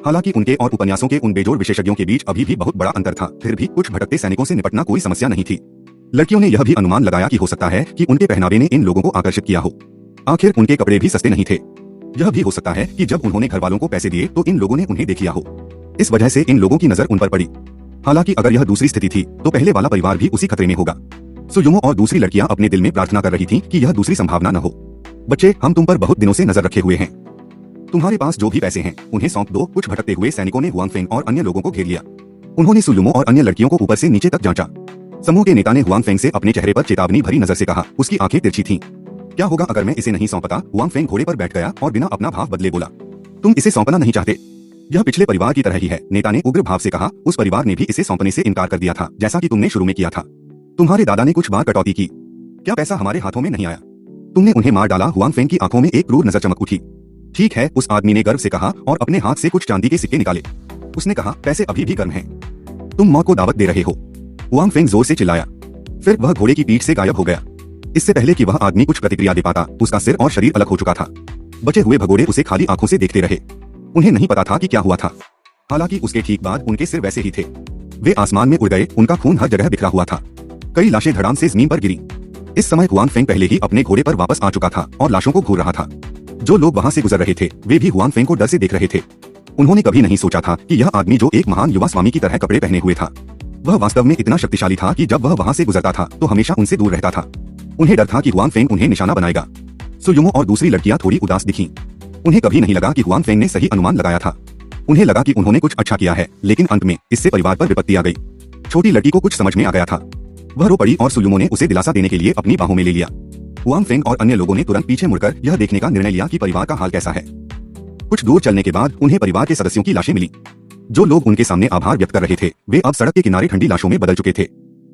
हालांकि उनके और उपन्यासों के उन बेजोड़ विशेषज्ञों के बीच अभी भी बहुत बड़ा अंतर था, फिर भी कुछ भटकते सैनिकों से निपटना कोई समस्या नहीं थी। लड़कियों ने यह भी अनुमान लगाया कि हो सकता है कि उनके पहनावे ने इन लोगों को आकर्षित किया हो। आखिर उनके कपड़े भी सस्ते नहीं थे। यह भी हो सकता है कि जब उन्होंने घर वालों को पैसे दिए तो इन लोगों ने उन्हें देख लिया हो, इस वजह से इन लोगों की नजर उन पर पड़ी। हालांकि अगर यह दूसरी स्थिति थी तो पहले वाला परिवार भी उसी खतरे में होगा। सुजुमो और दूसरी लड़कियां अपने दिल में प्रार्थना कर रही थीं कि यह दूसरी संभावना न हो। बच्चे, हम तुम पर बहुत दिनों से नजर रखे हुए हैं। तुम्हारे पास जो भी पैसे हैं उन्हें सौंप दो। कुछ भटकते हुए सैनिकों ने हुआंग फेंग और अन्य लोगों को घेर लिया। उन्होंने सुजुमो और अन्य लड़कियों को ऊपर से नीचे तक जांचा। समूह के नेता ने हुआंग फेंग से अपने चेहरे पर चेतावनी भरी नजर से कहा। उसकी आंखें तिरछी थीं। क्या होगा अगर मैं इसे नहीं सौंपता? हुआंग फेंग घोड़े पर बैठ गया और बिना अपना भाव बदले बोला, तुम इसे सौंपना नहीं चाहते? यह पिछले परिवार की तरह ही है, नेता ने उग्र भाव से कहा। उस परिवार ने भी इसे सौंपने से इनकार कर दिया था, जैसा कि तुमने शुरू में किया था। तुम्हारे दादा ने कुछ बार कटौती की, क्या पैसा हमारे हाथों में नहीं आया? तुमने उन्हें मार डाला। हुआंग फेंग की आंखों में एक क्रूर नजर चमक उठी। ठीक है, उस आदमी ने गर्व से कहा और अपने हाथ से कुछ चांदी के सिक्के निकाले। उसने कहा, पैसे अभी भी गर्म हैं। तुम मौत को दावत दे रहे हो। हुआंग फेंग जोर से चिल्लाया। फिर वह घोड़े की पीठ से गायब हो गया। इससे पहले कि वह आदमी कुछ प्रतिक्रिया दे पाता, उसका सिर और शरीर अलग हो चुका था। बचे हुए भगोड़े उसे खाली आंखों से देखते रहे। उन्हें नहीं पता था कि क्या हुआ था। हालांकि उसके ठीक बाद उनके सिर वैसे ही थे। वे आसमान में उड़ गए। उनका खून हर जगह बिखरा हुआ था। कई लाशें धड़ाम से जमीन पर गिरी। इस समय हुआन फेंग पहले ही अपने घोड़े पर वापस आ चुका था और लाशों को घूर रहा था। जो लोग वहां से गुजर रहे थे वे भी हुआन फेंग को डर से देख रहे थे। उन्होंने कभी नहीं सोचा था कि यह आदमी जो एक महान युवा स्वामी की तरह कपड़े पहने हुए था, वह वास्तव में इतना शक्तिशाली था कि जब वह वहां से गुजरता था तो हमेशा उनसे दूर रहता था। उन्हें डर था कि हुआन फेंग उन्हें निशाना बनाएगा। सुयुमो और दूसरी लड़कियां थोड़ी उदास दिखीं। उन्हें कभी नहीं लगा कि हुआन फेंग ने सही अनुमान लगाया था। उन्हें लगा कि उन्होंने कुछ अच्छा किया है, लेकिन अंत में इससे परिवार पर विपत्ति आ गई। छोटी लड़की को कुछ समझ में आ गया था। वह रो पड़ी और सुयुमो ने उसे दिलासा देने के लिए अपनी बाहों में ले लिया। हुआन फेंग और अन्य लोगों ने तुरंत पीछे मुड़कर यह देखने का निर्णय लिया कि परिवार का हाल कैसा है। कुछ दूर चलने के बाद उन्हें परिवार के सदस्यों की लाशें मिली। जो लोग उनके सामने आभार व्यक्त कर रहे थे वे अब सड़क के किनारे ठंडी लाशों में बदल चुके थे।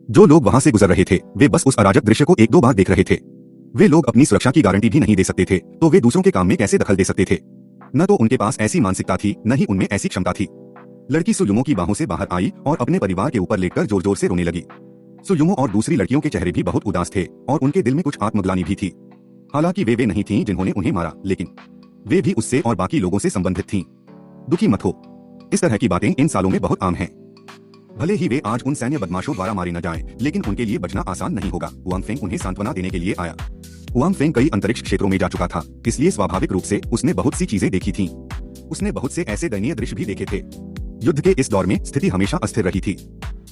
जो लोग वहां से गुजर रहे थे वे बस उस अराजक दृश्य को एक दो बार देख रहे थे। वे लोग अपनी सुरक्षा की गारंटी भी नहीं दे सकते थे, तो वे दूसरों के काम में कैसे दखल दे सकते थे। न तो उनके पास ऐसी मानसिकता थी, न ही उनमें ऐसी क्षमता थी। लड़की सुयुमो की बाहों से बाहर आई और अपने परिवार के ऊपर लेटकर जोर जोर से रोने लगी। सुयुमो और दूसरी लड़कियों के चेहरे भी बहुत उदास थे और उनके दिल में कुछ आत्मग्लानि भी थी। हालांकि वे नहीं थीं जिन्होंने उन्हें मारा, लेकिन वे भी उससे और बाकी लोगों से संबंधित थीं। दुखी मत हो, इस तरह की बातें इन सालों में बहुत आम हैं। भले ही वे आज उन सैन्य बदमाशों द्वारा मारे न जाएं, लेकिन उनके लिए बचना आसान नहीं होगा। हुआन फेंग उन्हें सांत्वना देने के लिए आया। हुआन फेंग कई अंतरिक्ष क्षेत्रों में जा चुका था, इसलिए स्वाभाविक रूप से उसने बहुत सी चीजें देखी थीं। उसने बहुत से ऐसे दयनीय दृश्य भी देखे थे। युद्ध के इस दौर में स्थिति हमेशा अस्थिर रही थी।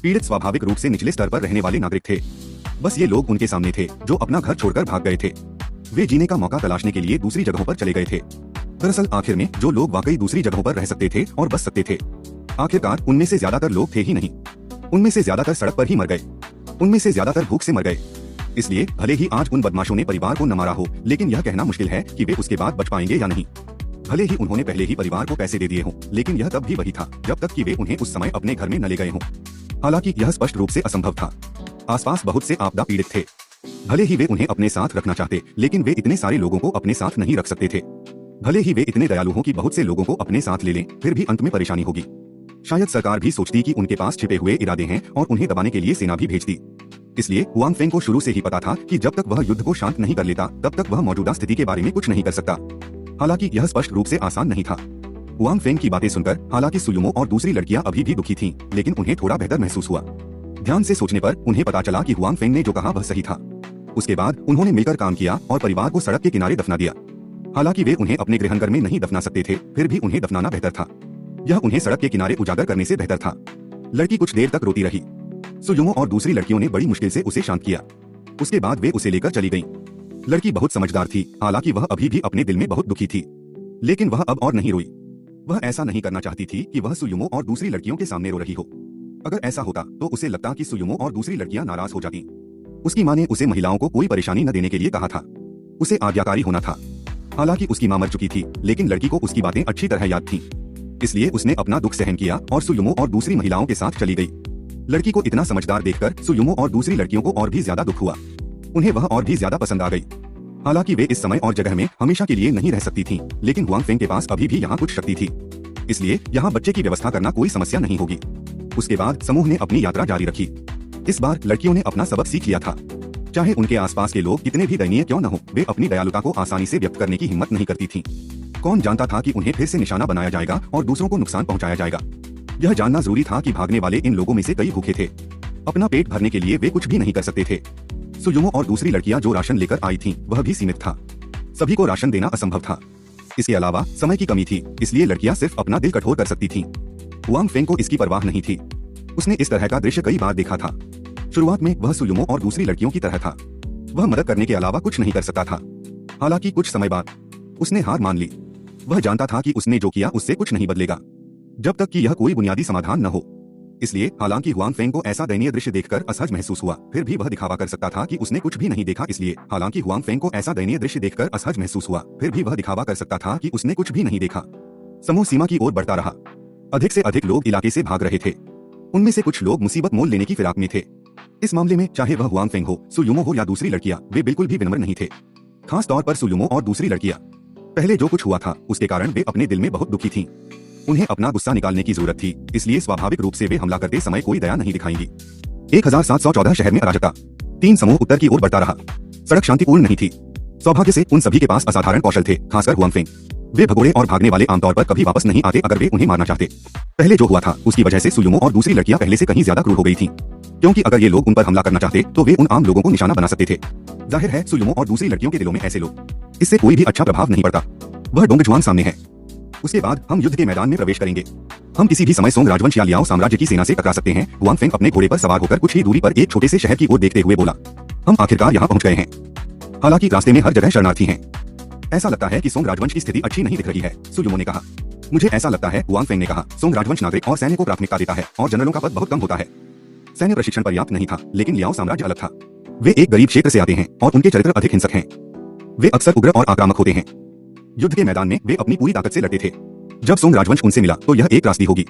पीड़ित स्वाभाविक रूप से निचले स्तर पर रहने वाले नागरिक थे। बस ये लोग उनके सामने थे जो अपना घर छोड़कर भाग गए थे। वे जीने का मौका तलाशने के लिए दूसरी जगहों पर चले गए थे। दरअसल आखिर में जो लोग वाकई दूसरी जगहों पर रह सकते थे और बच सकते थे, आखिरकार उनमें से ज्यादातर लोग थे ही नहीं। उनमें से ज्यादातर सड़क पर ही मर गए। उनमें से ज्यादातर भूख से मर गए। इसलिए भले ही आज उन बदमाशों ने परिवार को न मारा हो, लेकिन यह कहना मुश्किल है कि वे उसके बाद बच पाएंगे या नहीं। भले ही उन्होंने पहले ही परिवार को पैसे दे दिए हों, लेकिन यह तब भी वही था जब तक कि वे उन्हें उस समय अपने घर में न ले गए हों। हालांकि यह स्पष्ट रूप से असंभव था। आसपास बहुत से आपदा पीड़ित थे। भले ही वे उन्हें अपने साथ रखना चाहते, लेकिन वे इतने सारे लोगों को अपने साथ नहीं रख सकते थे। भले ही वे इतने दयालु हों कि बहुत से लोगों को अपने साथ ले लें, फिर भी अंत में परेशानी होगी। शायद सरकार भी सोचती कि उनके पास छिपे हुए इरादे हैं और उन्हें दबाने के लिए सेना भी भेजती। इसलिए हुआन फेंग को शुरू से ही पता था कि जब तक वह युद्ध को शांत नहीं कर लेता, तब तक वह मौजूदा स्थिति के बारे में कुछ नहीं कर सकता। हालांकि यह स्पष्ट रूप से आसान नहीं था। हुआन फेंग की बातें सुनकर हालांकि सुयुमो और दूसरी लड़कियां अभी भी दुखी थीं, लेकिन उन्हें थोड़ा बेहतर महसूस हुआ। ध्यान से सोचने पर उन्हें पता चला कि हुआन फेंग ने जो कहा वह सही था। उसके बाद उन्होंने मिलकर काम किया और परिवार को सड़क के किनारे दफना दिया। हालांकि वे उन्हें अपने गृहनगर में नहीं दफना सकते थे, फिर भी उन्हें दफनाना बेहतर था। यह उन्हें सड़क के किनारे उजागर करने से बेहतर था। लड़की कुछ देर तक रोती रही। सुयुमो और दूसरी लड़कियों ने बड़ी मुश्किल से उसे शांत किया। उसके बाद वे उसे लेकर चली गईं। लड़की बहुत समझदार थी, हालांकि वह अभी भी अपने दिल में बहुत दुखी थी, लेकिन वह अब और नहीं रोई। वह ऐसा नहीं करना चाहती थी कि वह सुयुमो और दूसरी लड़कियों के सामने रो रही हो। अगर ऐसा होता तो उसे लगता कि सुयुमो और दूसरी लड़कियां नाराज हो जाती। उसकी माँ ने उसे महिलाओं को कोई परेशानी न देने के लिए कहा था। उसे आज्ञाकारी होना था। हालांकि उसकी माँ मर चुकी थी, लेकिन लड़की को उसकी बातें अच्छी तरह याद थीं। इसलिए उसने अपना दुख सहन किया और सुयुमो और दूसरी महिलाओं के साथ चली गई। लड़की को इतना समझदार देखकर सुयुमो और दूसरी लड़कियों को और भी ज्यादा दुख हुआ। उन्हें वह और भी ज्यादा पसंद आ गई। हालांकि वे इस समय और जगह में हमेशा के लिए नहीं रह सकती थीं, लेकिन हुआन फेंग के पास अभी भी यहाँ कुछ शक्ति थी। इसलिए यहाँ बच्चे की व्यवस्था करना कोई समस्या नहीं होगी। उसके बाद समूह ने अपनी यात्रा जारी रखी। इस बार लड़कियों ने अपना सबक सीख लिया था। चाहे उनके आसपास के लोग कितने भी दयनीय क्यों न हो, वे अपनी दयालुता को आसानी से व्यक्त करने की हिम्मत नहीं करती थीं। कौन जानता था कि उन्हें फिर से निशाना बनाया जाएगा और दूसरों को नुकसान पहुंचाया जाएगा। यह जानना जरूरी था कि भागने वाले इन लोगों में से कई भूखे थे। अपना पेट भरने के लिए वे कुछ भी नहीं कर सकते थे। सुयुमो और दूसरी लड़कियां जो राशन लेकर आई थीं, वह भी सीमित था। सभी को राशन देना असंभव था। इसके अलावा समय की कमी थी, इसलिए लड़कियां सिर्फ अपना दिल कठोर कर सकती थीं। हुआन फेंग को इसकी परवाह नहीं थी। उसने इस तरह का दृश्य कई बार देखा था। शुरुआत में वह सुयुमो और दूसरी लड़कियों की तरह था। वह मदद करने के अलावा कुछ नहीं कर सकता था। हालांकि कुछ समय बाद उसने हार मान ली। वह जानता था कि उसने जो किया उससे कुछ नहीं बदलेगा, जब तक कि यह कोई बुनियादी समाधान न हो। इसलिए हालांकि हुआन फेंग को ऐसा दयनीय दृश्य देखकर असहज महसूस हुआ, फिर भी वह दिखावा कर सकता था कि उसने कुछ भी नहीं देखा। इसलिए हालांकि हुआन फेंग को ऐसा दयनीय दृश्य देखकर असहज महसूस हुआ, फिर भी वह दिखावा कर सकता था कि उसने कुछ भी नहीं देखा। समूह सीमा की ओर बढ़ता रहा। अधिक से अधिक लोग इलाके से भाग रहे थे। उनमें से कुछ लोग मुसीबत मोल लेने की फिराक में थे। इस मामले में चाहे वह हुआन फेंग हो, सुयुमो हो या दूसरी लड़कियां, वे बिल्कुल भी विनम्र नहीं थे। खास तौर पर सुयुमो और दूसरी लड़कियां। पहले जो कुछ हुआ था उसके कारण वे अपने दिल में बहुत दुखी थीं। उन्हें अपना गुस्सा निकालने की जरूरत थी, इसलिए स्वाभाविक रूप से वे हमला करते समय कोई दया नहीं दिखाएंगी। 1714 शहर में अराजकता। 3 समूह उत्तर की ओर बढ़ता रहा। सड़क शांतिपूर्ण नहीं थी। सौभाग्य से उन सभी के पास असाधारण कौशल थे, खासकर हुआन फेंग। वे भगोड़े और भागने वाले आमतौर पर कभी वापस नहीं आते अगर वे उन्हें मारना चाहते। पहले जो हुआ था उसकी वजह से सुयुमो और दूसरी लड़कियां पहले से कहीं ज्यादा क्रूर हो गई थीं। क्योंकि अगर ये लोग उन पर हमला करना चाहते तो वे उन आम लोगों को निशाना बना सकते थे। जाहिर है सुयुमो और दूसरी लड़कियों के दिलों में ऐसे लोग, इससे कोई भी अच्छा प्रभाव नहीं पड़ता। वह डोंगजुआन सामने है। उसके बाद हम युद्ध के मैदान में प्रवेश करेंगे। हम किसी भी समय सोंग राजवंश या लियाओ साम्राज्य की सेना से टकरा सकते हैं। हुआंग फेंग अपने घोड़े पर सवार होकर कुछ ही दूरी पर एक छोटे से शहर की ओर देखते हुए बोला, हम आखिरकार यहाँ पहुंच गए हैं। हालांकि रास्ते में हर जगह शरणार्थी हैं। ऐसा लगता है कि सोंग राजवंश की स्थिति अच्छी नहीं दिख रही है, सुयुमो ने कहा। मुझे ऐसा लगता है, हुआंग फेंग ने कहा, सोंग राजवंश नागरिक और सैन्य को प्राथमिकता देता है और जनरलों का पद बहुत कम होता है। सैन्य प्रशिक्षण पर्याप्त नहीं था, लेकिन लियाओ साम्राज्य अलग था। वे एक गरीब क्षेत्र से आते हैं और उनके चरित्र अधिक हिंसक हैं। वे अक्सर उग्र और आक्रामक होते हैं। युद्ध के मैदान में वे अपनी पूरी ताकत से लड़ते थे। जब सोंग राजवंश उनसे मिला तो यह एक त्रासदी होगी।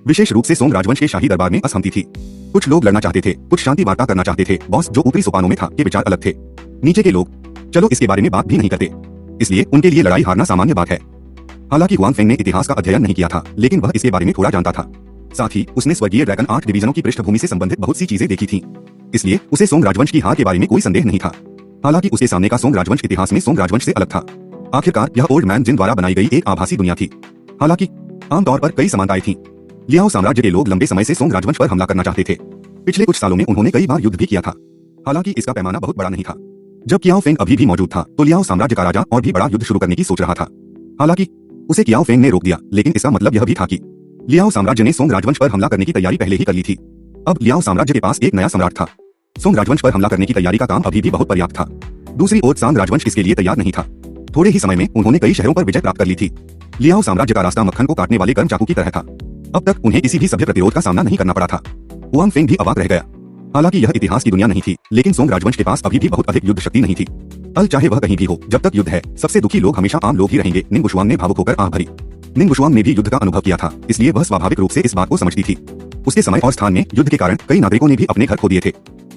विशेष रूप से सोंग राजवंश के शाही दरबार में असहमति थी। कुछ लोग लड़ना चाहते थे, कुछ शांति वार्ता करना चाहते थे। बॉस जो ऊपरी सोपानों में था के विचार अलग थे। नीचे के लोग चलो इसके बारे में बात भी नहीं करते, इसलिए उनके लिए लड़ाई हारना सामान्य बात है। हालांकि हुआंग फेंग ने इतिहास का अध्ययन नहीं किया था, लेकिन वह इसके बारे में थोड़ा जानता था। साथ ही उसने स्वर्गीय ड्रैगन 8 डिवीजनों की पृष्ठभूमि से संबंधित बहुत सी चीजें देखी थीं। इसलिए उसे सोंग राजवंश की हार के बारे में कोई संदेह नहीं था। हालांकि उसके सामने का सोंग राजवंश इतिहास में सोंग राजवंश से अलग था। आखिरकार यह ओल्ड मैन जिन द्वारा बनाई गई एक आभासी दुनिया थी। हालांकि आमतौर पर कई समानताएं थीं। लियाओ साम्राज्य के लोग लंबे समय से सोंग राजवंश पर हमला करना चाहते थे। पिछले कुछ सालों में उन्होंने कई बार युद्ध भी किया था। हालांकि इसका पैमाना बहुत बड़ा नहीं था। जब कियाओ फेंग अभी भी मौजूद था तो लियाओ साम्राज्य का राजा और भी बड़ा युद्ध शुरू करने की सोच रहा था। हालांकि उसे कियाओ फेंग ने रोक दिया, लेकिन इसका मतलब यह भी था कि लियाओ साम्राज्य ने सोंग राजवंश पर हमला करने की तैयारी पहले ही कर ली थी। अब लियाओ साम्राज्य के पास एक नया सम्राट था। सोंग राजवंश पर हमला करने की तैयारी का काम अभी भी बहुत पर्याप्त था। दूसरी ओर सांग राजवंश इसके लिए तैयार नहीं था। थोड़े ही समय में उन्होंने कई शहरों पर विजय प्राप्त कर ली थी। लियाओ साम्राज्य का रास्ता मक्खन को काटने वाले गर्म चाकू की तरह था। अब तक उन्हें किसी भी सभ्य प्रतिरोध का सामना नहीं करना पड़ा था। हुआंग फेंग भी अवाक रह गया। हालांकि यह इतिहास की दुनिया नहीं थी, लेकिन सोंग राजवंश के पास अभी भी बहुत अधिक युद्ध शक्ति नहीं थी। अल चाहे वह कहीं भी हो, जब तक युद्ध है सबसे दुखी लोग हमेशा आम लोग ही रहेंगे। निंग वुशुआंग ने भावुक होकर आह भरी। निंग वुशुआंग ने भी युद्ध का अनुभव किया था, इसलिए वह स्वाभाविक रूप से इस बात को समझती थी। उसके समय और स्थान में युद्ध के कारण कई नागरिकों ने भी अपने घर खो दिए थे।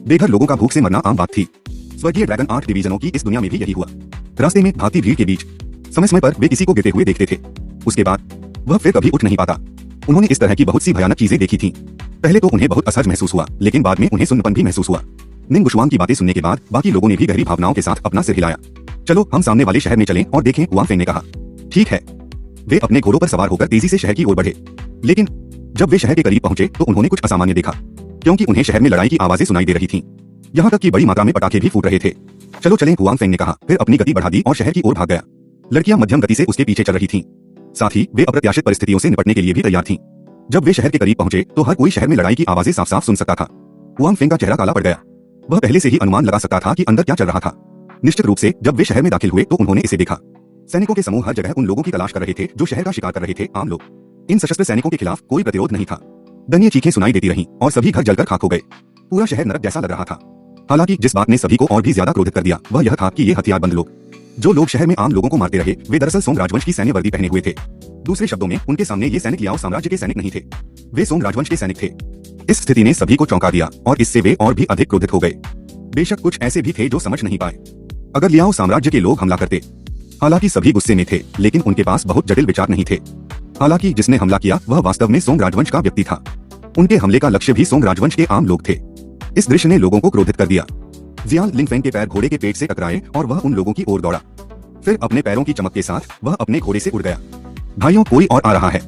बेघर लोगों का भूख से मरना आम बात थी। स्वर्गीय ड्रैगन 8 डिवीजनों की इस दुनिया में भी यही हुआ। रास्ते में भागती भीड़ के बीच समय समय पर वे किसी को गिरते हुए देखते थे। उसके बाद वह फिर कभी उठ नहीं पाता। उन्होंने इस तरह की बहुत सी भयानक चीजें देखी थीं। पहले तो उन्हें बहुत असहज महसूस हुआ, लेकिन बाद में उन्हें सुन्नपन भी महसूस हुआ। निंग वुशुआंग की बातें सुनने के बाद बाकी लोगों ने भी गहरी भावनाओं के साथ अपना सिर हिलाया। चलो हम सामने वाले शहर में चलें और देखें, हुआंग फेंग ने कहा। ठीक है। वे अपने घोड़ों पर सवार होकर तेजी से शहर की ओर बढ़े। लेकिन जब वे शहर के करीब पहुंचे तो उन्होंने कुछ असामान्य देखा, क्योंकि उन्हें शहर में लड़ाई की आवाजें सुनाई दे रही थीं। यहाँ तक कि बड़ी मात्रा में पटाखे भी फूट रहे थे। चलो चलें, हुआंग फेंग ने कहा, फिर अपनी गति बढ़ा दी और शहर की ओर भाग गया। लड़कियां मध्यम गति से उसके पीछे चल रही थीं। साथ ही वे अप्रत्याशित परिस्थितियों से निपटने के लिए भी तैयार थीं। जब वे शहर के करीब पहुंचे तो हर कोई शहर में लड़ाई की आवाजें साफ साफ सुन सकता था। हुआंग फेंग का चेहरा काला पड़ गया। वह पहले से ही अनुमान लगा सकता था कि अंदर क्या चल रहा था। निश्चित रूप से जब वे शहर में दाखिल हुए तो उन्होंने इसे देखा। सैनिकों के समूह हर जगह उन लोगों की तलाश कर रहे थे जो शहर का शिकार कर रहे थे। आम लोग। इन सशस्त्र सैनिकों के खिलाफ कोई प्रतिरोध नहीं था। दयनीय चीखें सुनाई देती रहीं और सभी घर जलकर खाक हो गए। पूरा शहर नरक जैसा लग रहा था। हालांकि जिस बात ने सभी को और भी ज्यादा क्रोधित कर दिया वह यह था कि ये हथियारबंद लोग, जो लोग शहर में आम लोगों को मारते रहे, वे दरअसल सोंग राजवंश की सैन्य वर्दी पहने हुए थे। दूसरे शब्दों में उनके सामने ये सैनिक लियाओ साम्राज्य के सैनिक नहीं थे, वे सोंग राजवंश के सैनिक थे। इस स्थिति ने सभी को चौंका दिया और इससे वे और भी अधिक क्रोधित हो गए। बेशक कुछ ऐसे भी थे जो समझ नहीं पाए अगर लियाओ साम्राज्य के लोग हमला करते। हालांकि सभी गुस्से में थे, लेकिन उनके पास बहुत जटिल विचार नहीं थे। हालांकि जिसने हमला किया वह वास्तव में सोंग राजवंश का व्यक्ति था। उनके हमले का लक्ष्य भी सोंग राजवंश के आम लोग थे। इस दृश्य ने लोगों को क्रोधित कर दिया। जियान लिंगफेंग के पैर घोड़े के पेट से टकराए और वह उन लोगों की ओर दौड़ा। फिर अपने पैरों की चमक के साथ वह अपने घोड़े से उड़ गया। भाइयों, कोई और आ रहा है,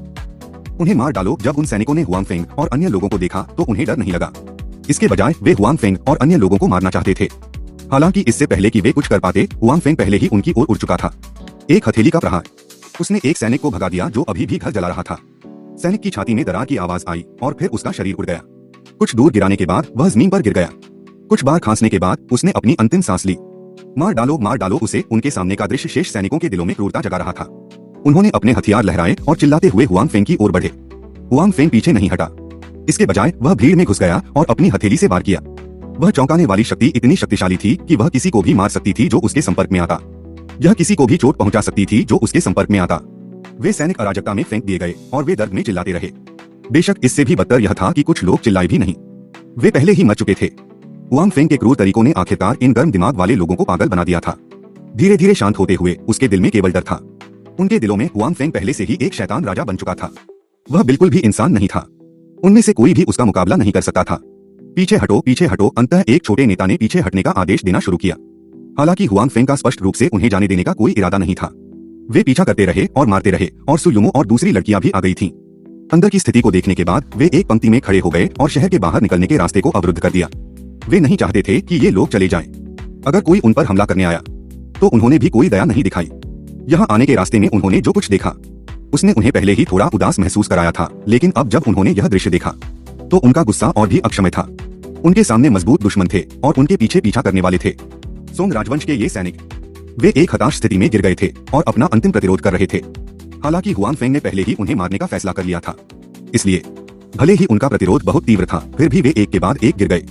उन्हें मार डालो। जब उन सैनिकों ने हुआंग फेंग और अन्य लोगों को देखा तो उन्हें डर नहीं लगा। इसके बजाय वे हुआंग फेंग और अन्य लोगों को मारना चाहते थे। हालांकि इससे पहले कि वे कुछ कर पाते, हुआंग फेंग पहले ही उनकी ओर उड़ चुका था। एक हथेली का प्रहार, उसने एक सैनिक को भगा दिया जो अभी भी घर जला रहा था। सैनिक की छाती में दरार की आवाज आई और फिर उसका शरीर उड़ गया। कुछ दूर गिराने के बाद वह जमीन पर गिर गया। कुछ बार खांसने के बाद उसने अपनी अंतिम सांस ली। मार डालो उसे। उनके सामने का दृश्य शेष सैनिकों के दिलों में क्रूरता जगा रहा था। उन्होंने अपने हथियार लहराए और चिल्लाते हुए हुआंग फेंग की ओर बढ़े। हुआंग फेंग पीछे नहीं हटा। इसके बजाय वह भीड़ में घुस गया और अपनी हथेली से वार किया। वह चौंकाने वाली शक्ति इतनी शक्तिशाली थी कि वह किसी को भी मार सकती थी जो उसके संपर्क में आता। यह किसी को भी चोट पहुंचा सकती थी जो उसके संपर्क में आता। वे सैनिक अराजकता में फेंक दिए गए और वे दर्द में चिल्लाते रहे। बेशक इससे भी बदतर यह था कि कुछ लोग चिल्लाए भी नहीं, वे पहले ही मर चुके थे। हुआंग फेंग के क्रूर तरीकों ने आखिरकार इन गर्म दिमाग वाले लोगों को पागल बना दिया था। धीरे धीरे शांत होते हुए उसके दिल में केवल डर था। उनके दिलों में हुआंग फेंग पहले से ही एक शैतान राजा बन चुका था। वह बिल्कुल भी इंसान नहीं था। उनमें से कोई भी उसका मुकाबला नहीं कर सकता था। पीछे हटो। अंततः एक छोटे नेता ने पीछे हटने का आदेश देना शुरू किया। हालांकि हुआंग फेंग का स्पष्ट रूप से उन्हें जाने देने का कोई इरादा नहीं था। वे पीछा करते रहे और मारते रहे और सुयुमो और दूसरी लड़कियां भी आ गई थीं। अंदर की स्थिति को देखने के बाद वे एक पंक्ति में खड़े हो गए और शहर के बाहर निकलने के रास्ते को अवरुद्ध कर दिया। वे नहीं चाहते थे कि ये लोग चले जाएं। अगर कोई उन पर हमला करने आया तो उन्होंने भी कोई दया नहीं दिखाई। यहाँ आने के रास्ते में उन्होंने जो कुछ देखा उसने उन्हें पहले ही थोड़ा उदास महसूस कराया था, लेकिन अब जब उन्होंने यह दृश्य देखा तो उनका गुस्सा और भी अक्षम्य था। उनके सामने मजबूत दुश्मन थे और उनके पीछे पीछा करने वाले थे। सोंग राजवंश के ये सैनिक वे एक हताश स्थिति में गिर गए थे और अपना अंतिम प्रतिरोध कर रहे थे। हालांकि हुआन फेंग ने पहले ही उन्हें मारने का फैसला कर लिया था, इसलिए भले ही उनका प्रतिरोध बहुत तीव्र था, फिर भी वे एक के बाद एक गिर गए।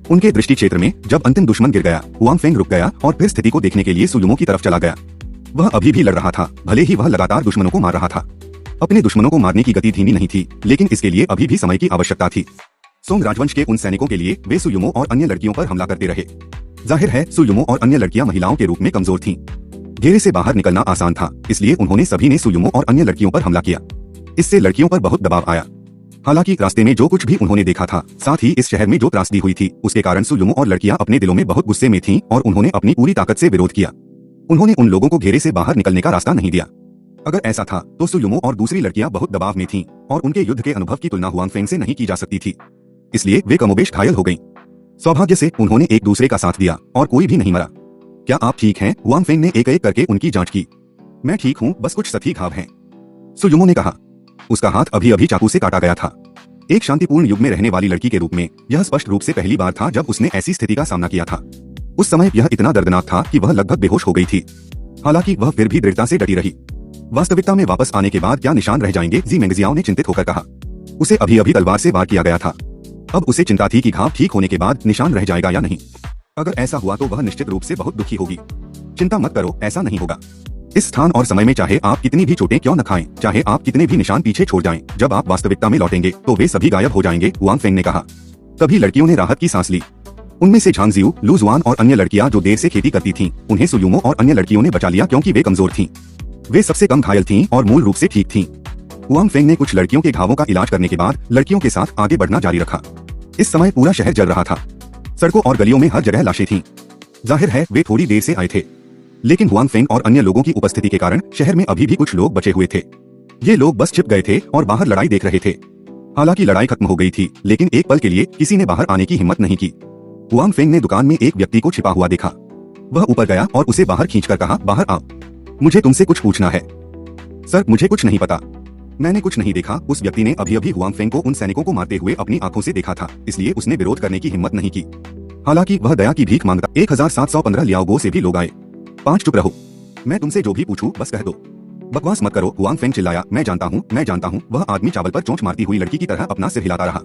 उनके दृष्टि क्षेत्र में जब अंतिम दुश्मन गिर गया, हुआन फेंग रुक गया और फिर स्थिति को देखने के लिए सुयुमो की तरफ चला गया। वह अभी भी लड़ रहा था, भले ही वह लगातार दुश्मनों को मार रहा था। अपने दुश्मनों को मारने की गति धीमी नहीं थी, लेकिन इसके लिए अभी भी समय की आवश्यकता थी। सोंग राजवंश के उन सैनिकों के लिए वे सुयुमो और अन्य लड़कियों पर हमला करते रहे। जाहिर है सुयुमो और अन्य लड़कियां महिलाओं के रूप में कमजोर थीं। घेरे से बाहर निकलना आसान था, इसलिए उन्होंने सभी ने सुयुमो और अन्य लड़कियों पर हमला किया। इससे लड़कियों पर बहुत दबाव आया। हालांकि रास्ते में जो कुछ भी उन्होंने देखा था, साथ ही इस शहर में जो त्रासदी हुई थी, उसके कारण सुयुमो और लड़कियां अपने दिलों में बहुत गुस्से में थीं और उन्होंने अपनी पूरी ताकत से विरोध किया। उन्होंने उन लोगों को घेरे से बाहर निकलने का रास्ता नहीं दिया। अगर ऐसा था तो सुयुमो और दूसरी लड़कियां बहुत दबाव में थीं और उनके युद्ध के अनुभव की तुलना हुआन फेंग से नहीं की जा सकती थी, इसलिए वे कमोबेश घायल हो गईं। सौभाग्य से उन्होंने एक दूसरे का साथ दिया और कोई भी नहीं मरा। क्या आप ठीक हैं? हुआन फेंग ने एक एक करके उनकी जांच की। मैं ठीक हूँ, बस कुछ सतही घाव हैं, सुयुमो ने कहा। उसका हाथ अभी अभी चाकू से काटा गया था। एक शांतिपूर्ण युग में रहने वाली लड़की के रूप में यह स्पष्ट रूप से पहली बार था जब उसने ऐसी स्थिति का सामना किया था। उस समय यह इतना दर्दनाक था कि वह लगभग बेहोश हो गई थी। हालांकि वह फिर भी दृढ़ता से डटी रही। वास्तविकता में वापस आने के बाद क्या निशान रह जाएंगे? जी मेंगजियाओ ने चिंतित होकर कहा। उसे अभी अभी तलवार से वार किया गया था। अब उसे चिंता थी कि घाव ठीक होने के बाद निशान रह जाएगा या नहीं। अगर ऐसा हुआ तो वह निश्चित रूप से बहुत दुखी होगी। चिंता मत करो, ऐसा नहीं होगा। इस स्थान और समय में चाहे आप कितनी भी चोटें क्यों न खाएं, चाहे आप कितने भी निशान पीछे छोड़ जाएं, जब आप वास्तविकता में लौटेंगे तो वे सभी गायब हो जाएंगे, हुआन फेंग ने कहा। तभी लड़कियों ने राहत की सांस ली। उनमें से झांगजियू, लू जुआन और अन्य लड़कियां जो देर से खेती करती थीं, उन्हें सुयुमो और अन्य लड़कियों ने बचा लिया क्योंकि वे कमजोर थीं। वे सबसे कम घायल थीं और मूल रूप से ठीक थीं। हुआन फेंग ने कुछ लड़कियों के घावों का इलाज करने के बाद लड़कियों के साथ आगे बढ़ना जारी रखा। इस समय पूरा शहर जल रहा था। सड़कों और गलियों में हर जगह लाशें थीं। जाहिर है वे थोड़ी देर से आए थे, लेकिन हुआन फेंग और अन्य लोगों की उपस्थिति के कारण शहर में अभी भी कुछ लोग बचे हुए थे। ये लोग बस छिप गए थे और बाहर लड़ाई देख रहे थे। हालांकि लड़ाई खत्म हो गई थी, लेकिन एक पल के लिए किसी ने बाहर आने की हिम्मत नहीं की। हुआन फेंग ने दुकान में एक व्यक्ति को छिपा हुआ देखा। वह ऊपर गया और उसे बाहर खींचकर कहा, बाहर आओ, मुझे तुमसे कुछ पूछना है। सर, मुझे कुछ नहीं पता, मैंने कुछ नहीं देखा। उस व्यक्ति ने अभी अभी हुआन फेंग को उन सैनिकों को मारते हुए अपनी आंखों से देखा था, इसलिए उसने विरोध करने की हिम्मत नहीं की। हालांकि वह दया की भीख मांगता। 1715 लियाओगो से भी लोग आए। 5 चुप रहो, मैं तुमसे जो भी पूछूं बस कह दो, बकवास मत करो, हुआन फेंग चिल्लाया। मैं जानता हूँ, मैं जानता हूँ। वह आदमी चावल पर चोंच मारती हुई लड़की की तरह अपना सिर हिलाता रहा।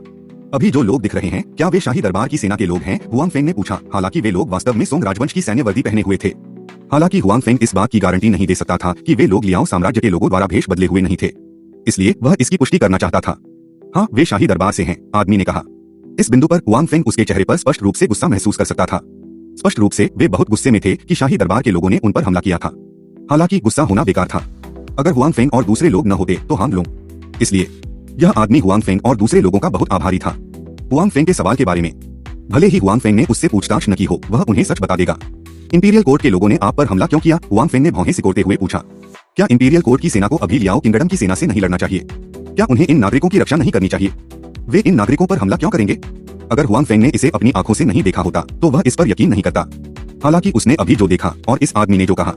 अभी जो लोग दिख रहे हैं, क्या वे शाही दरबार की सेना के लोग हैं? हुआन फेंग ने पूछा। हालांकि वे लोग वास्तव में सोंग राजवंश की सैन्य वर्दी पहने हुए थे। हालांकि हुआन फेंग इस बात की गारंटी नहीं दे सकता था कि वे लोग लियाओ साम्राज्य के लोगों द्वारा भेष बदले हुए नहीं थे, इसलिए वह इसकी पुष्टि करना चाहता था। हाँ, वे शाही दरबार से हैं, आदमी ने कहा। इस बिंदु पर हुआन फेंग उसके चेहरे पर स्पष्ट रूप से गुस्सा महसूस कर सकता था। स्पष्ट रूप से वे बहुत गुस्से में थे कि शाही दरबार के लोगों ने उन पर हमला किया था। हालांकि गुस्सा होना बेकार था। अगर हुआन फेंग और दूसरे लोग न होते तो हांग लुंग। इसलिए यह आदमी हुआन फेंग और दूसरे लोगों का बहुत आभारी था। हुआन फेंग के सवाल के बारे में भले ही हुआन फेंग ने उससे पूछताछ न की हो, वह उन्हें सच बता देगा। इंपीरियल कोर्ट के लोगों ने आप पर हमला क्यों किया? हुआन फेंग ने भौहें सिकोड़ते हुए पूछा। क्या इंपीरियल कोर्ट की सेना को अभी लियाओ किंगडम की सेना से नहीं लड़ना चाहिए? क्या उन्हें इन नागरिकों की रक्षा नहीं करनी चाहिए? वे इन नागरिकों पर हमला क्यों करेंगे? अगर हुआन फेंग ने इसे अपनी आंखों से नहीं देखा होता तो वह इस पर यकीन नहीं करता। हालांकि उसने अभी जो देखा और इस आदमी ने जो कहा,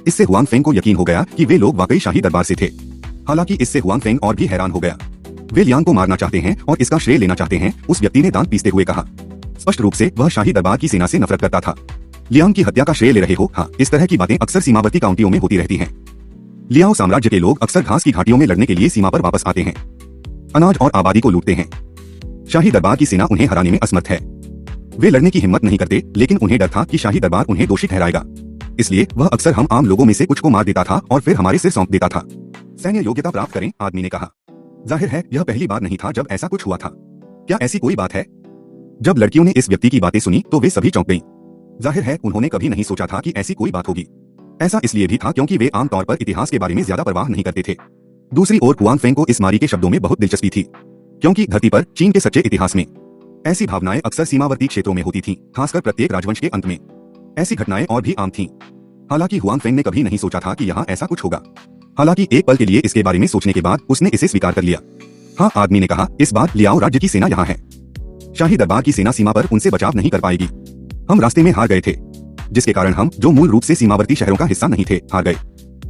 इससे हुआन फेंग को यकीन हो गया कि वे लोग वाकई शाही दरबार से थे। हालांकि इससे हुआन फेंग और भी हैरान हो गया। वे लियांग को मारना चाहते हैं और इसका श्रेय लेना चाहते हैं, उस व्यक्ति ने दांत पीसते हुए कहा। स्पष्ट रूप से वह शाही दरबार की सेना से नफरत करता था। लियांग की हत्या का श्रेय ले रहे हो? हाँ, इस तरह की बातें अक्सर सीमावर्ती काउंटियों में होती रहती हैं। लियाओ साम्राज्य के लोग अक्सर घास की घाटियों में लड़ने के लिए सीमा पर वापस आते हैं, अनाज और आबादी को लूटते हैं। शाही दरबार की सेना उन्हें हराने में असमर्थ है। वे लड़ने की हिम्मत नहीं करते, लेकिन उन्हें डर था कि शाही दरबार उन्हें दोषी ठहराएगा, इसलिए वह अक्सर हम आम लोगों में से कुछ को मार देता था और फिर हमारे सिर सौंप देता था। सैन्य योग्यता प्राप्त करें, आदमी ने कहा। जाहिर है यह पहली बार नहीं था जब ऐसा कुछ हुआ था। क्या ऐसी कोई बात है? जब लड़कियों ने इस व्यक्ति की बातें सुनी तो वे सभी चौंक गईं। जाहिर है उन्होंने कभी नहीं सोचा था कि ऐसी कोई बात होगी। ऐसा इसलिए भी था क्योंकि वे आमतौर पर इतिहास के बारे में ज्यादा परवाह नहीं करते थे। दूसरी ओर हुआन फेंग को इस मारी के शब्दों में बहुत दिलचस्पी थी, क्योंकि धरती पर चीन के सच्चे इतिहास में ऐसी भावनाएं अक्सर सीमावर्ती क्षेत्रों में होती थीं, खासकर प्रत्येक राजवंश के अंत में ऐसी घटनाएं और भी आम थीं। हालांकि हुआन फेंग ने कभी नहीं सोचा था कि यहाँ ऐसा कुछ होगा। हालांकि एक पल के लिए इसके बारे में सोचने के बाद उसने इसे स्वीकार कर लिया। हाँ, आदमी ने कहा, इस बार लियाओ राज्य की सेना यहाँ है। शाही दरबार की सेना सीमा पर उनसे बचाव नहीं कर पाएगी। हम रास्ते में हार गए थे, जिसके कारण हम, जो मूल रूप से सीमावर्ती शहरों का हिस्सा नहीं थे, हार गए।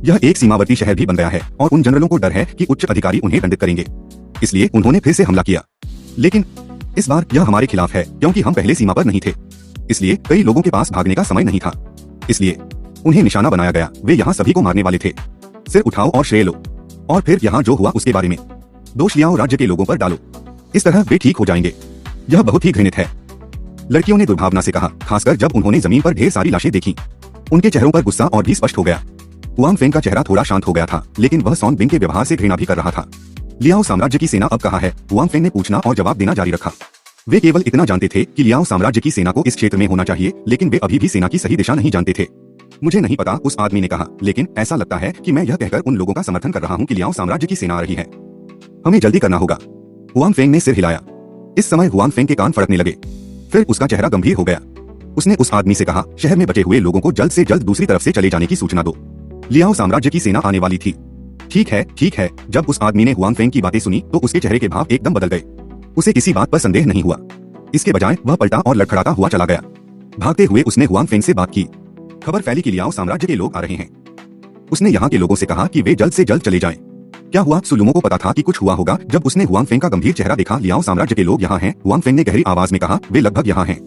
यह एक सीमावर्ती शहर भी बन गया है और उन जनरलों को डर है कि उच्च अधिकारी उन्हें दंडित करेंगे, इसलिए उन्होंने फिर से हमला किया। लेकिन इस बार यह हमारे खिलाफ है, क्योंकि हम पहले सीमा पर नहीं थे, इसलिए कई लोगों के पास भागने का समय नहीं था, इसलिए उन्हें निशाना बनाया गया। वे यहाँ सभी को मारने वाले थे। सिर उठाओ और श्रेय लो, और फिर यहाँ जो हुआ उसके बारे में दोष लियाओ राज्य के लोगों पर डालो। इस तरह वे ठीक हो जाएंगे। यह बहुत ही घृणित है, लड़कियों ने दुर्भावना से कहा, खासकर जब उन्होंने जमीन पर ढेर सारी लाशें देखी। उनके चेहरों पर गुस्सा और भी स्पष्ट हो गया। हुआंग फेंग का चेहरा थोड़ा शांत हो गया था, लेकिन वह सॉन्ग बिंग के व्यवहार से घृणा भी कर रहा था। लियाओ साम्राज्य की सेना अब कहाँ है? हुआंग फेंग ने पूछना और जवाब देना जारी रखा। वे केवल इतना जानते थे कि लियाओ साम्राज्य की सेना को इस क्षेत्र में होना चाहिए, लेकिन वे अभी भी सेना की सही दिशा नहीं जानते थे। मुझे नहीं पता, उस आदमी ने कहा, लेकिन ऐसा लगता है कि मैं यह कहकर उन लोगों का समर्थन कर रहा हूँ कि लियाओ साम्राज्य की सेना आ रही है। हमें जल्दी करना होगा। हुआंग फेंग ने सिर हिलाया। इस समय हुआंग फेंग के कान फड़कने लगे। फिर उसका चेहरा गंभीर हो गया। उसने उस आदमी से कहा, शहर में बचे हुए लोगों को जल्द से जल्द दूसरी तरफ से चले जाने की सूचना दो। लियाओ साम्राज्य की सेना आने वाली थी। ठीक है, ठीक है। जब उस आदमी ने हुआंग फेंग की बातें सुनी तो उसके चेहरे के भाव एकदम बदल गए। उसे किसी बात पर संदेह नहीं हुआ। इसके बजाय वह पलटा और लड़खड़ाता हुआ चला गया। भागते हुए उसने हुआंग फेंग से बात की। खबर फैली कि लियाओ साम्राज्य के लोग आ रहे हैं। उसने यहाँ के लोगों से कहा कि वे जल्द से जल्द चले जाएं। क्या हुआ? सुलुमो को पता था कि कुछ हुआ होगा जब उसने हुआंग फेंग का गंभीर चेहरा देखा। लियाओ साम्राज्य के लोग यहाँ हैं, हुआंग फेंग ने गहरी आवाज में कहा, वे लगभग यहाँ हैं।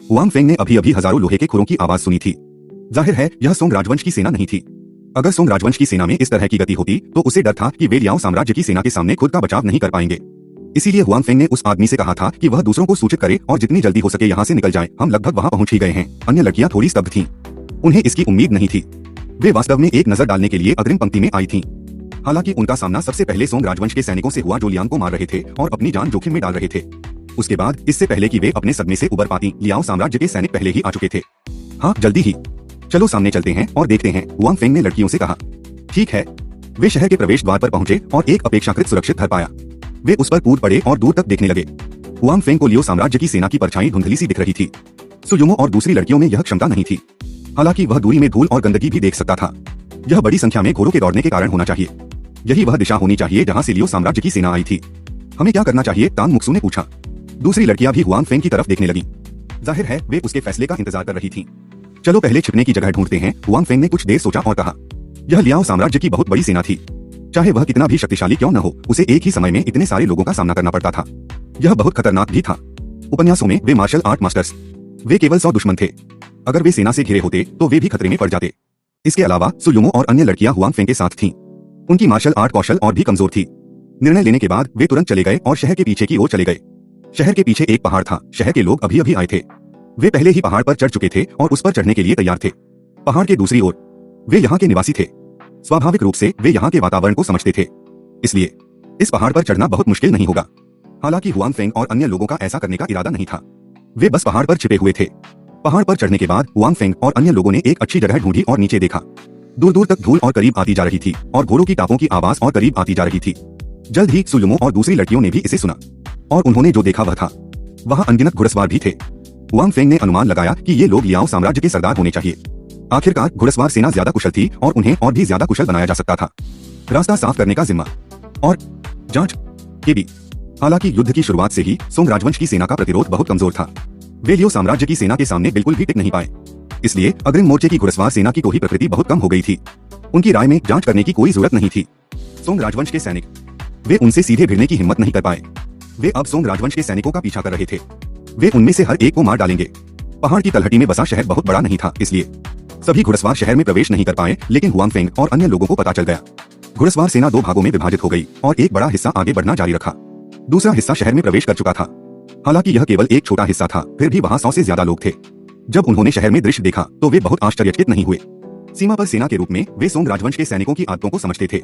हुआंग फेंग ने अभी अभी हजारों लोहे के खुरों की आवाज सुनी थी। जाहिर है यह सोंग राजवंश की सेना नहीं थी। अगर सोंग राजवंश की सेना में इस तरह की गति होती तो उसे डर था कि वे लियाओ साम्राज्य की सेना के सामने खुद का बचाव नहीं कर पाएंगे। इसीलिए हुआंग फेंग ने उस आदमी से कहा था कि वह दूसरों को सूचित करे और जितनी जल्दी हो सके यहाँ से निकल जाए। हम लगभग वहाँ पहुँच ही गए हैं। अन्य लड़कियां थोड़ी स्तब्ध थीं। उन्हें इसकी उम्मीद नहीं थी। वे वास्तव में एक नजर डालने के लिए अग्रिम पंक्ति में आई थीं। हालांकि उनका सामना सबसे पहले सोंग राजवंश के सैनिकों से हुआ जो लियांग को मार रहे थे और अपनी जान जोखिम में डाल रहे थे। उसके बाद, इससे पहले कि वे अपने सदमे से उबर पाती, लियाओ साम्राज्य के सैनिक पहले ही आ चुके थे। हाँ, जल्दी ही। चलो सामने चलते हैं और देखते हैं, हुआंग फेंग ने लड़कियों से कहा। ठीक है। वे शहर के प्रवेश द्वार पर पहुंचे और एक अपेक्षाकृत सुरक्षित घर पाया। वे उस पर कूद पड़े और दूर तक देखने लगे। हुआंग फेंग को लियो साम्राज्य की सेना की परछाई धुंधली सी दिख रही थी। सुयुमो और दूसरी लड़कियों में यह क्षमता नहीं थी। हालांकि वह दूरी में धूल और गंदगी भी देख सकता था। यह बड़ी संख्या में घोड़ों के दौड़ने के कारण होना चाहिए। यही वह दिशा होनी चाहिए जहां से लियो साम्राज्य की सेना आई थी। हमें क्या करना चाहिए? तांग मुक्सू ने पूछा। दूसरी लड़कियां भी हुआंग फेंग की तरफ देखने लगीं। जाहिर है वे उसके फैसले का इंतजार कर रही थीं। चलो पहले छिपने की जगह ढूंढते हैं। हुआंग फेंग ने कुछ देर सोचा और कहा, यह लियाओ साम्राज्य की बहुत बड़ी सेना थी। चाहे वह कितना भी शक्तिशाली क्यों न हो, उसे एक ही समय में इतने सारे लोगों का सामना करना पड़ता था। यह बहुत खतरनाक भी था। उपन्यासों में वे मार्शल आर्ट मास्टर्स, वे केवल 100 दुश्मन थे। अगर वे सेना से घिरे होते तो वे भी खतरे में पड़ जाते। इसके अलावा सुयुमो और अन्य लड़कियां हुआंग फेंग के साथ थीं। उनकी मार्शल आर्ट कौशल और भी कमजोर थी। निर्णय लेने के बाद वे तुरंत चले गए और शहर के पीछे की ओर चले गए। शहर के पीछे एक पहाड़ था। शहर के लोग अभी अभी आए थे। वे पहले ही पहाड़ पर चढ़ चुके थे और उस पर चढ़ने के लिए तैयार थे। पहाड़ के दूसरी ओर वे यहाँ के निवासी थे। स्वाभाविक रूप से वे यहाँ के वातावरण को समझते थे, इसलिए इस पहाड़ पर चढ़ना बहुत मुश्किल नहीं होगा। हालांकि हुआंग फेंग और अन्य लोगों का ऐसा करने का इरादा नहीं था। वे बस पहाड़ पर छिपे हुए थे। पहाड़ पर चढ़ने के बाद हुआंग फेंग और अन्य लोगों ने एक अच्छी जगह ढूंढी और नीचे देखा। दूर दूर तक धूल और करीब आती जा रही थी और घोड़ों की टापों की आवाज और करीब आती जा रही थी। जल्द ही सुयुमो और दूसरी लड़कियों ने भी इसे सुना और उन्होंने जो देखा वह था, वहाँ अनगिनत घुड़सवार भी थे। हुआंग फेंग ने अनुमान लगाया कि ये लोग लियाओ साम्राज्य के सरदार होने चाहिए। आखिरकार घुड़सवार सेना ज्यादा कुशल थी और उन्हें और भी ज्यादा कुशल बनाया जा सकता था। रास्ता साफ करने का जिम्मा और जांच के भी। हालांकि युद्ध की शुरुआत से ही सोंग राजवंश की सेना का प्रतिरोध बहुत कमजोर था। वे लियो साम्राज्य की सेना के सामने बिल्कुल भी टिक नहीं पाए। इसलिए अग्रिम मोर्चे की घुड़सवार सेना की कोई प्रकृति बहुत कम हो गई थी। उनकी राय में जांच करने की कोई जरूरत नहीं थी। सोंग राजवंश के सैनिक, वे उनसे सीधे भिड़ने की हिम्मत नहीं कर पाए। वे अब सोंग राजवंश के सैनिकों का पीछा कर रहे थे। वे उनमें से हर एक को मार डालेंगे। पहाड़ की तलहटी में बसा शहर बहुत बड़ा नहीं था, इसलिए सभी घुड़सवार शहर में प्रवेश नहीं कर पाए। लेकिन हुआंग फेंग और अन्य लोगों को पता चल गया। घुड़सवार सेना दो भागों में विभाजित हो गई और एक बड़ा हिस्सा आगे बढ़ना जारी रखा। दूसरा हिस्सा शहर में प्रवेश कर चुका था। हालांकि यह केवल एक छोटा हिस्सा था, फिर भी वहाँ 100 से ज्यादा लोग थे। जब उन्होंने शहर में दृश्य देखा तो वे बहुत आश्चर्यचकित नहीं हुए। सीमा पर सेना के रूप में वे सोंग राजवंश के सैनिकों की आदतों को समझते थे।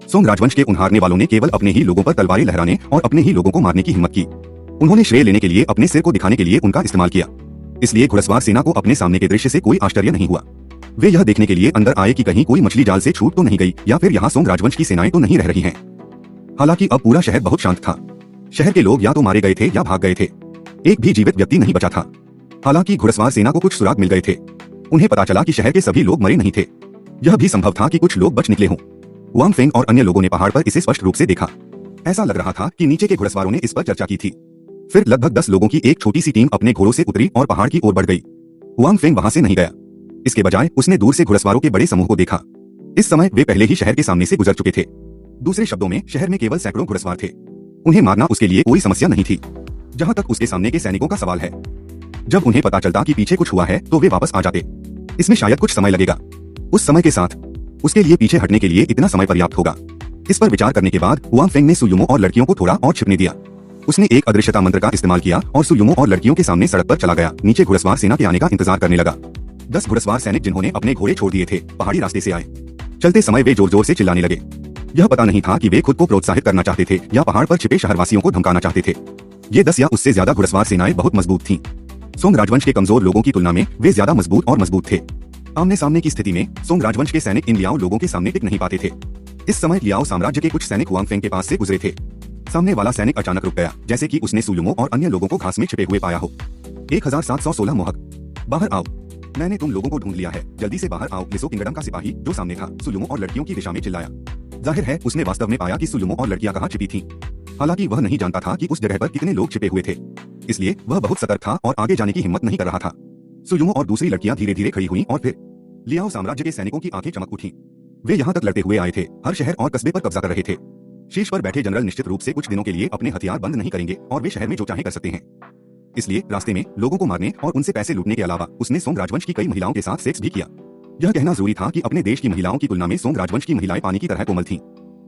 सोंग राजवंश के उन्हारने वालों ने केवल अपने ही लोगों पर तलवारें लहराने और अपने ही लोगों को मारने की हिम्मत की। उन्होंने श्रेय लेने के लिए अपने सिर को दिखाने के लिए उनका इस्तेमाल किया। इसलिए घुड़सवार सेना को अपने सामने के दृश्य से कोई आश्चर्य नहीं हुआ। वे यह देखने के लिए अंदर आए कि कहीं कोई मछली जाल से छूट तो नहीं गई या फिर यहाँ सोंग राजवंश की सेनाएं तो नहीं रह रही हैं। हालांकि अब पूरा शहर बहुत शांत था। शहर के लोग या तो मारे गए थे या भाग गए थे। एक भी जीवित व्यक्ति नहीं बचा था। हालांकि घुड़सवार सेना को कुछ सुराग मिल गए थे। उन्हें पता चला कि शहर के सभी लोग मरे नहीं थे। यह भी संभव था कि कुछ लोग बच निकले हों। हुआंग फेंग और अन्य लोगों ने पहाड़ पर इसे स्पष्ट रूप से देखा। ऐसा लग रहा था कि नीचे के घुड़सवारों ने इस पर चर्चा की थी। फिर लगभग 10 लोगों की एक छोटी सी टीम अपने घोड़ों से उतरी और पहाड़ की ओर बढ़ गई। हुआंग फेंग वहां से नहीं गया। इसके बजाय उसने दूर से घुड़सवारों के बड़े समूह को देखा। इस समय वे पहले ही शहर के सामने से गुजर चुके थे। दूसरे शब्दों में शहर में केवल सैकड़ों घुड़सवार थे। उन्हें मारना उसके लिए कोई समस्या नहीं थी, जहां तक उसके सामने के सैनिकों का सवाल है। जब उन्हें पता चलता कि पीछे कुछ हुआ है तो वे वापस आ जाते। इसमें शायद कुछ समय लगेगा। उस समय के साथ उसके लिए पीछे हटने के लिए इतना समय पर्याप्त होगा। इस पर विचार करने के बाद हुआंग फेंग ने सुयुमो और लड़कियों को थोड़ा और छिपने दिया। उसने एक अदृश्यता मंत्र का इस्तेमाल किया और सुयुमो और लड़कियों के सामने सड़क पर चला गया। नीचे घुड़सवार सेना के आने का इंतजार करने लगा। 10 घुड़सवार सैनिक जिन्होंने अपने घोड़े छोड़ दिए थे पहाड़ी रास्ते से आए। चलते समय वे जोर जोर से चिल्लाने लगे। यह पता नहीं था कि वे खुद को प्रोत्साहित करना चाहते थे या पहाड़ पर छिपे शहरवासियों को धमकाना चाहते थे। ये 10 या उससे ज्यादा घुड़सवार सेनाएं बहुत मजबूत थीं। सोंग राजवंश के कमजोर लोगों की तुलना में वे ज्यादा मजबूत और मजबूत थे। आमने सामने की स्थिति में सोंग राजवंश के सैनिक इन लियाओ लोगों के सामने टिक नहीं पाते थे। इस समय लियाओ साम्राज्य के कुछ सैनिक हुआंग फेंग के पास से गुजरे थे। सामने वाला सैनिक अचानक रुक गया, जैसे कि उसने सुयुमो और अन्य लोगों को घास में छिपे हुए पाया हो। 1716 मोहक, बाहर आओ, मैंने तुम लोगों को ढूंढ लिया है, जल्दी से बाहर आओ। लिसो किंगडम का सिपाही जो सामने था सुयुमो और लड़कियों की दिशा में चिल्लाया। जाहिर है उसने वास्तव में पाया कि सुयुमो और लड़कियां कहाँ छिपी थीं। हालांकि वह नहीं जानता था कि उस जगह पर कितने लोग छिपे हुए थे, इसलिए वह बहुत सतर्क था और आगे जाने की हिम्मत नहीं कर रहा था। सुयुमो और दूसरी लड़कियां धीरे धीरे खड़ी हुईं और फिर लियाओ साम्राज्य के सैनिकों की आंखें चमक उठीं। वे यहाँ तक लड़ते हुए आए थे, हर शहर और कस्बे पर कब्जा कर रहे थे। शीर्ष पर बैठे जनरल निश्चित रूप से कुछ दिनों के लिए अपने हथियार बंद नहीं करेंगे और वे शहर में जो चाहे कर सकते हैं। इसलिए रास्ते में लोगों को मारने और उनसे पैसे लूटने के अलावा उसने सोंग राजवंश की कई महिलाओं के साथ सेक्स भी किया। यह कहना जरूरी था कि अपने देश की महिलाओं की तुलना में सोंग राजवंश की महिलाएं पानी की तरह कोमल थीं।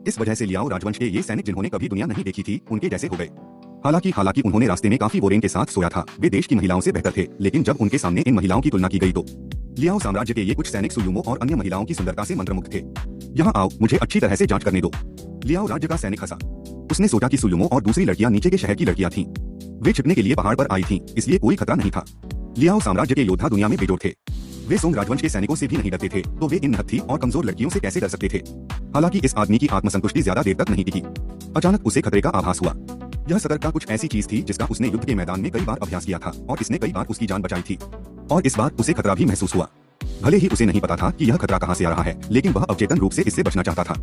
इस वजह से लियाओ राजवंश के ये सैनिक जिन्होंने कभी दुनिया नहीं देखी थी उनके जैसे हो गए। हालांकि उन्होंने रास्ते में काफी वोरेन के साथ सोया था। वे देश की महिलाओं से बेहतर थे, लेकिन जब उनके सामने इन महिलाओं की तुलना की गई तो लियाओ साम्राज्य के ये कुछ सैनिक सुयुमो और अन्य महिलाओं की सुंदरता से मंत्रमुग्ध थे। यहाँ आओ, मुझे अच्छी तरह से जांच करने दो। लियाओ राज्य का सैनिक हंसा। उसने सोचा कि सुयुमो और दूसरी लड़कियां नीचे के शहर की लड़कियां थीं। वे छिपने के लिए पहाड़ पर आई थीं, इसलिए कोई खतरा नहीं था। लियाओ साम्राज्य के योद्धा दुनिया में बेजोड़ थे। वे सोंग राजवंश के सैनिकों से भी नहीं डरते थे, तो वे इन नत्थी और कमजोर लड़कियों से कैसे डर सकते थे। हालांकि इस आदमी की आत्मसंतुष्टि ज्यादा देर तक नहीं टिकी। अचानक उसे खतरे का आभास हुआ। यह सतर्कता कुछ ऐसी चीज थी जिसका उसने युद्ध के मैदान में कई बार अभ्यास किया था और इसने कई बार उसकी जान बचाई थी। और इस बार उसे खतरा भी महसूस हुआ। भले ही उसे नहीं पता था कि यह खतरा कहां से आ रहा है, लेकिन वह अवचेतन रूप से इससे बचना चाहता था।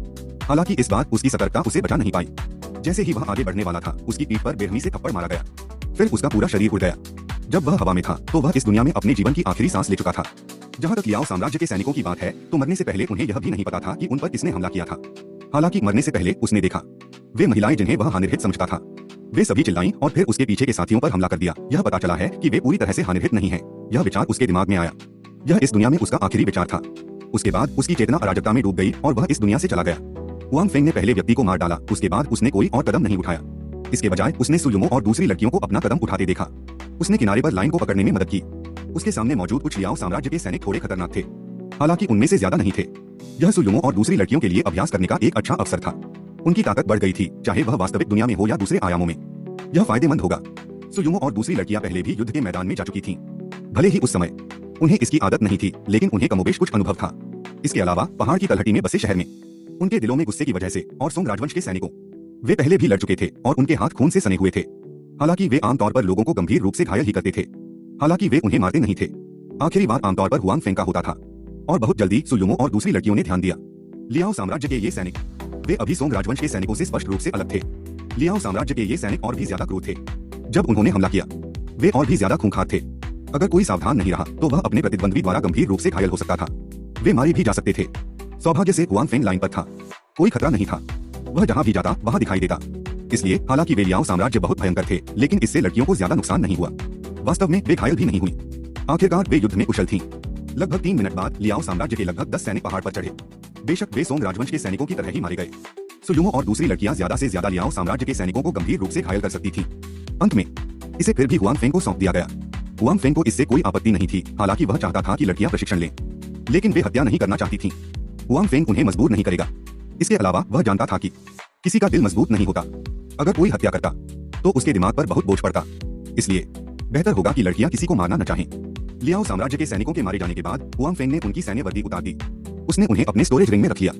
हालांकि इस बार उसकी सतर्कता उसे बचा नहीं पाई। जैसे ही वह आगे बढ़ने वाला था, उसकी पीठ पर बेरहमी से थप्पड़ मारा गया। फिर उसका पूरा शरीर उड़ गया। जब वह हवा में था तो वह इस दुनिया में अपने जीवन की आखिरी सांस ले चुका था। जहां तक लियाओ साम्राज्य के सैनिकों की बात है, तो मरने से पहले उन्हें यह भी नहीं पता था कि उन पर किसने हमला किया था। हालांकि मरने से पहले उसने देखा वे महिलाएं जिन्हें वह हानिरहित समझता था, वे सभी चिल्लाईं और फिर उसके पीछे के साथियों पर हमला कर दिया। यह पता चला है कि वे पूरी तरह से हानिरहित नहीं हैं। यह विचार उसके दिमाग में आया। यह इस दुनिया में उसका आखिरी विचार था। उसके बाद उसकी चेतना अराजकता में डूब गई और वह इस दुनिया से चला गया। हुआंग फेंग ने पहले व्यक्ति को मार डाला, उसके बाद उसने कोई और कदम नहीं उठाया। इसके बजाय उसने सुयुमो और दूसरी लड़कियों को अपना कदम उठाते देखा। उसने किनारे पर लाइन को पकड़ने में मदद की। उसके सामने मौजूद कुछ लियाओ साम्राज्य के सैनिक थोड़े खतरनाक थे, हालांकि उनमें से ज्यादा नहीं थे। यह सुयुमो और दूसरी लड़कियों के लिए अभ्यास करने का एक अच्छा अवसर था। उनकी ताकत बढ़ गई थी, चाहे वह वास्तविक दुनिया में हो या दूसरे आयामों में। यह फायदेमंद होगा। सुयुमो और दूसरी लड़कियां पहले भी युद्ध के मैदान में जा चुकी थीं। भले ही उस समय उन्हें इसकी आदत नहीं थी, लेकिन उन्हें कमोबेश कुछ अनुभव था। इसके अलावा पहाड़ की तलहटी में बसे शहर में उनके दिलों में गुस्से की वजह से और सोंग राजवंश के सैनिकों, वे पहले भी लड़ चुके थे और उनके हाथ खून से सने हुए थे। हालांकि वे आमतौर पर लोगों को गंभीर रूप से घायल ही करते थे। हालांकि वे उन्हें मारते नहीं थे। आखिरी बार आमतौर पर हुआंग फेंग का होता था और बहुत जल्दी सुयुमो और दूसरी लड़कियों ने ध्यान दिया। लियाओ साम्राज्य के ये सैनिक, वे अभी सोंग राजवंश के सैनिकों से स्पष्ट रूप से अलग थे। लियाओ साम्राज्य के ये सैनिक और भी ज्यादा क्रूर थे। जब उन्होंने हमला किया, वे और भी ज्यादा खूंखार थे। अगर कोई सावधान नहीं रहा तो वह अपने प्रतिद्वंद्वी द्वारा गंभीर रूप से घायल हो सकता था। वे मारे भी जा सकते थे। सौभाग्य से हुआंग फेंग लाइन पर था। कोई खतरा नहीं था। वह जहां भी जाता वहां दिखाई देता। इसलिए हालांकि वे लियाओ साम्राज्य बहुत भयंकर थे, लेकिन इससे लड़कियों को ज्यादा नुकसान नहीं हुआ। वास्तव में वे घायल भी नहीं हुई। आखिरकार वे युद्ध में कुशल थीं। लगभग 3 मिनट बाद लियाओ साम्राज्य के लगभग 10 सैनिक पहाड़ पर चढ़े। बेशक वे सोंग राजवंश के सैनिकों की तरह ही मारे गए। सुयुमो और दूसरी लड़कियां ज्यादा से ज्यादा लियाओ साम्राज्य के सैनिकों को गंभीर रूप से घायल कर सकती थीं। अंत में इसे फिर भी हुआंग फेंग को सौंप दिया गया। हुआंग फेंग को इससे कोई आपत्ति नहीं थी। हालांकि वह चाहता था कि लड़कियां प्रशिक्षण लें, लेकिन वे हत्या नहीं करना चाहती थीं। हुआंग फेंग उन्हें मजबूर नहीं करेगा। इसके अलावा वह जानता था कि किसी का दिल मजबूत नहीं होता। अगर कोई हत्या करता तो उसके दिमाग पर बहुत बोझ पड़ता। इसलिए बेहतर होगा कि लड़कियां किसी को मारना न चाहें। लियाओ साम्राज्य के सैनिकों के मारे जाने के बाद हुआंग फेंग ने उनकी सैन्य वर्दी उतार दी। उसने उन्हें अपने स्टोरेज रिंग में रख लिया।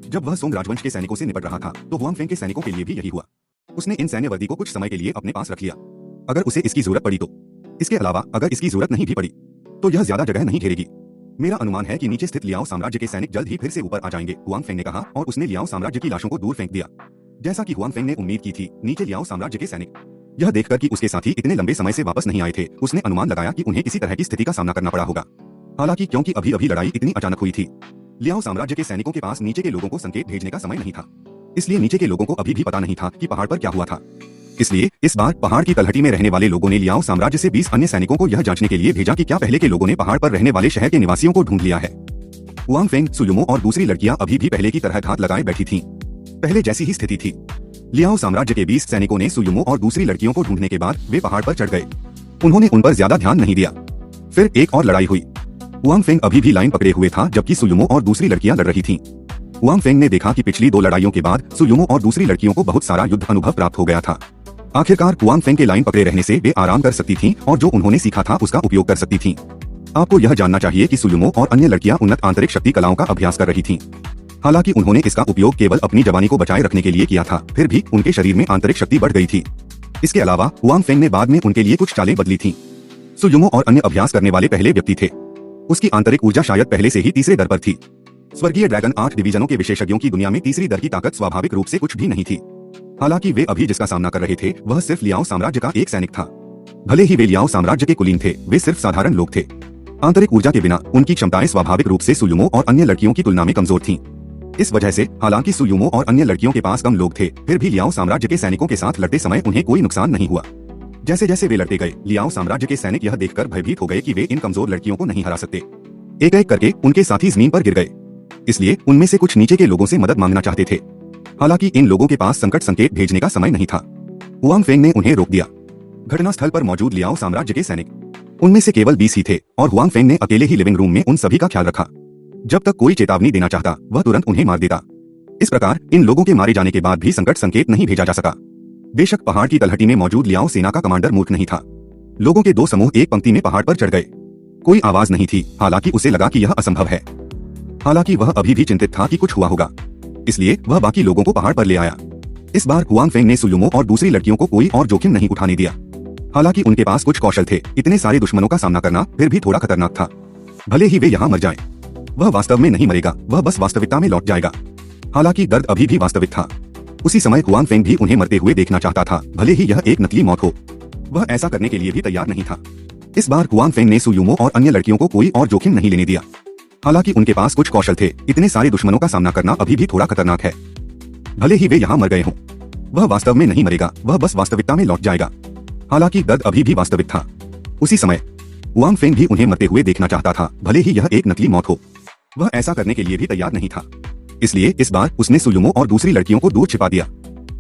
जब वह सोंग राजवंश के सैनिकों से निपट रहा था तो हुआंग फेंग के सैनिकों के लिए भी यही हुआ। उसने इन सैन्य वर्दी को कुछ समय के लिए अपने पास रख लिया, अगर उसे इसकी जरूरत पड़ी तो। इसके अलावा अगर इसकी जरूरत नहीं भी पड़ी तो यह ज्यादा जगह नहीं घेरेगी। मेरा अनुमान है कि नीचे स्थित लियाओ साम्राज्य के सैनिक जल्द ही फिर से ऊपर आ जाएंगे, हुआंग फेंग ने कहा और उसने लियाओ साम्राज्य की लाशों को दूर फेंक दिया। जैसा कि हुआन फेंग ने उम्मीद की थी, नीचे लियाओ साम्राज्य के सैनिक यह देखकर कि उसके साथी इतने लंबे समय से वापस नहीं आए थे, उसने अनुमान लगाया कि उन्हें किसी तरह की स्थिति का सामना करना पड़ा होगा। हालांकि क्योंकि अभी अभी लड़ाई इतनी अचानक हुई थी, लियाओ साम्राज्य के सैनिकों के पास नीचे के लोगों को संकेत भेजने का समय नहीं था। इसलिए नीचे के लोगों को अभी भी पता नहीं था कि पहाड़ पर क्या हुआ था। इसलिए इस बार पहाड़ की तलहटी में रहने वाले लोगों ने लियाओ साम्राज्य से 20 अन्य सैनिकों को यह जांचने के लिए भेजा कि क्या पहले के लोगों ने पहाड़ पर रहने वाले शहर के निवासियों को ढूंढ लिया है। हुआंग फेंग, सुयुमो और दूसरी लड़कियां अभी भी पहले की तरह घात लगाए बैठी थीं। पहले जैसी ही स्थिति थी। लियाओ साम्राज्य के 20 सैनिकों ने सुयुमो और दूसरी लड़कियों को ढूंढने के बाद वे पहाड़ पर चढ़ गए। उन्होंने उन पर ज्यादा ध्यान नहीं दिया। फिर एक और लड़ाई हुई। हुआंग फेंग अभी भी लाइन पकड़े हुए था जबकि सुयुमो और दूसरी लड़कियां लड़ रही थीं। हुआंग फेंग ने देखा कि पिछली 2 लड़ाइयों के बाद सुयुमो और दूसरी लड़कियों को बहुत सारा युद्ध अनुभव प्राप्त हो गया था। आखिरकार हुआंग फेंग के लाइन पकड़े रहने से वे आराम कर सकती थीं और जो उन्होंने सीखा था उसका उपयोग कर सकती थीं। आपको यह जानना चाहिए कि सुयुमो और अन्य लड़कियां उन्नत आंतरिक शक्ति कलाओं का अभ्यास कर रही थीं। हालांकि उन्होंने इसका उपयोग केवल अपनी जवानी को बचाए रखने के लिए किया था, फिर भी उनके शरीर में आंतरिक शक्ति बढ़ गई थी। इसके अलावा हुआंग फेंग ने बाद में उनके लिए कुछ चालें बदली थीं। सुयुमो और अन्य अभ्यास करने वाले पहले व्यक्ति थे। उसकी आंतरिक ऊर्जा शायद पहले से ही तीसरे दर पर थी। स्वर्गीय ड्रैगन 8 डिवीजनों के विशेषज्ञों की दुनिया में तीसरी दर की ताकत स्वाभाविक रूप से कुछ भी नहीं थी। हालांकि वे अभी जिसका सामना कर रहे थे वह सिर्फ लियाओ साम्राज्य का एक सैनिक था। भले ही वे लियाओ साम्राज्य के कुलीन थे, वे सिर्फ साधारण लोग थे। आंतरिक ऊर्जा के बिना उनकी क्षमताएं स्वाभाविक रूप से सुयुमो और अन्य लड़कियों की तुलना में कमजोर थीं। इस वजह से हालांकि सुयुमो और अन्य लड़कियों के पास कम लोग थे, फिर भी लियाओ साम्राज्य के सैनिकों के साथ लड़ते समय उन्हें कोई नुकसान नहीं हुआ। जैसे जैसे वे लड़ते गए, लियाओ साम्राज्य के सैनिक यह देखकर भयभीत हो गए कि वे इन कमजोर लड़कियों को नहीं हरा सकते। एक एक करके उनके साथी जमीन पर गिर गए। इसलिए उनमें से कुछ नीचे के लोगों से मदद मांगना चाहते थे। हालांकि इन लोगों के पास संकट संकेत भेजने का समय नहीं था। हुआंग फेंग ने उन्हें रोक दिया। घटनास्थल पर मौजूद लियाओ साम्राज्य के सैनिक, उनमें से केवल 20 ही थे और हुआंग फेंग ने अकेले ही लिविंग रूम में उन सभी का ख्याल रखा। जब तक कोई चेतावनी देना चाहता वह तुरंत उन्हें मार देता। इस प्रकार इन लोगों के मारे जाने के बाद भी संकट संकेत नहीं भेजा जा सका। बेशक पहाड़ की तलहटी में मौजूद लियाओ सेना का कमांडर मूर्ख नहीं था। लोगों के 2 समूह एक पंक्ति में पहाड़ पर चढ़ गए। कोई आवाज नहीं थी, हालांकि उसे लगा कि यह असंभव है। हालांकि वह अभी भी चिंतित था कि कुछ हुआ होगा, इसलिए वह बाकी लोगों को पहाड़ पर ले आया। इस बार हुआंग फेंग ने सुयुमो और दूसरी लड़कियों को कोई और जोखिम नहीं उठाने दिया। हालांकि उनके पास कुछ कौशल थे, इतने सारे दुश्मनों का सामना करना फिर भी थोड़ा खतरनाक था। भले ही वे यहाँ मर जाएं, वह वास्तव में नहीं मरेगा, वह बस वास्तविकता में लौट जाएगा। हालांकि दर्द अभी भी वास्तविक था। उसी समय हुआंग फेंग भी उन्हें मरते हुए देखना चाहता था, भले ही यह एक नकली मौत हो। वह ऐसा करने के लिए भी तैयार नहीं था। इस बार हुआंग फेंग ने सुयुमो और अन्य लड़कियों को कोई और जोखिम नहीं लेने दिया। हालांकि उनके पास कुछ कौशल थे, इतने सारे दुश्मनों का सामना करना अभी भी थोड़ा खतरनाक है। भले ही वे यहाँ मर गए हों, वह वास्तव में नहीं मरेगा, वह बस वास्तविकता में लौट जाएगा। हालांकि दर्द अभी भी वास्तविक था। उसी समय हुआंग फेंग भी उन्हें मरते हुए देखना चाहता था, भले ही यह एक नकली मौत हो। वह ऐसा करने के लिए भी तैयार नहीं था। इसलिए इस बार उसने सुयुमो और दूसरी लड़कियों को दूर छिपा दिया।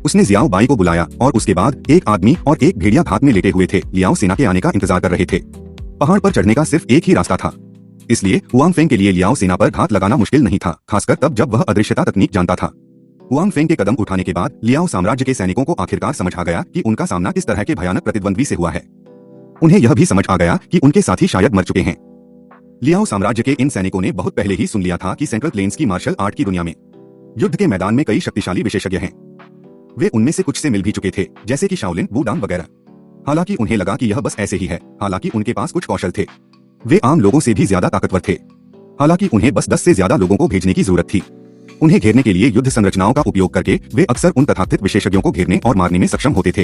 उसने जियाओ बाई को बुलाया और उसके बाद एक आदमी और एक भेड़िया घात में लेटे हुए थे, लियाओ सेना के आने का इंतजार कर रहे थे। पहाड़ पर चढ़ने का सिर्फ एक ही रास्ता था, इसलिए हुआंग फेंग के लिए लियाओ सेना पर घात लगाना मुश्किल नहीं था, खासकर तब जब वह अदृश्यता तकनीक जानता था। हुआंग फेंग के कदम उठाने के बाद लियाओ साम्राज्य के सैनिकों को आखिरकार समझ आ गया कि उनका सामना किस तरह के भयानक प्रतिद्वंद्वी से हुआ है। उन्हें यह भी समझ आ गया कि उनके साथी शायद मर चुके हैं। लियाओ साम्राज्य के इन सैनिकों ने बहुत पहले ही सुन लिया था कि सेंट्रल प्लेन्स की मार्शल आर्ट की दुनिया में युद्ध के मैदान में कई शक्तिशाली विशेषज्ञ हैं। वे उनमें से कुछ से मिल भी चुके थे, जैसे कि शाओलिन, वुडांग वगैरह। हालांकि उन्हें लगा कि यह बस ऐसे ही है। हालांकि उनके पास कुछ कौशल थे। वे आम लोगों से भी ज्यादा ताकतवर थे। हालांकि उन्हें बस 10 से ज्यादा लोगों को भेजने की जरूरत थी। उन्हें घेरने के लिए युद्ध संरचनाओं का उपयोग करके वे अक्सर उन तथाकथित विशेषज्ञों को घेरने और मारने में सक्षम होते थे।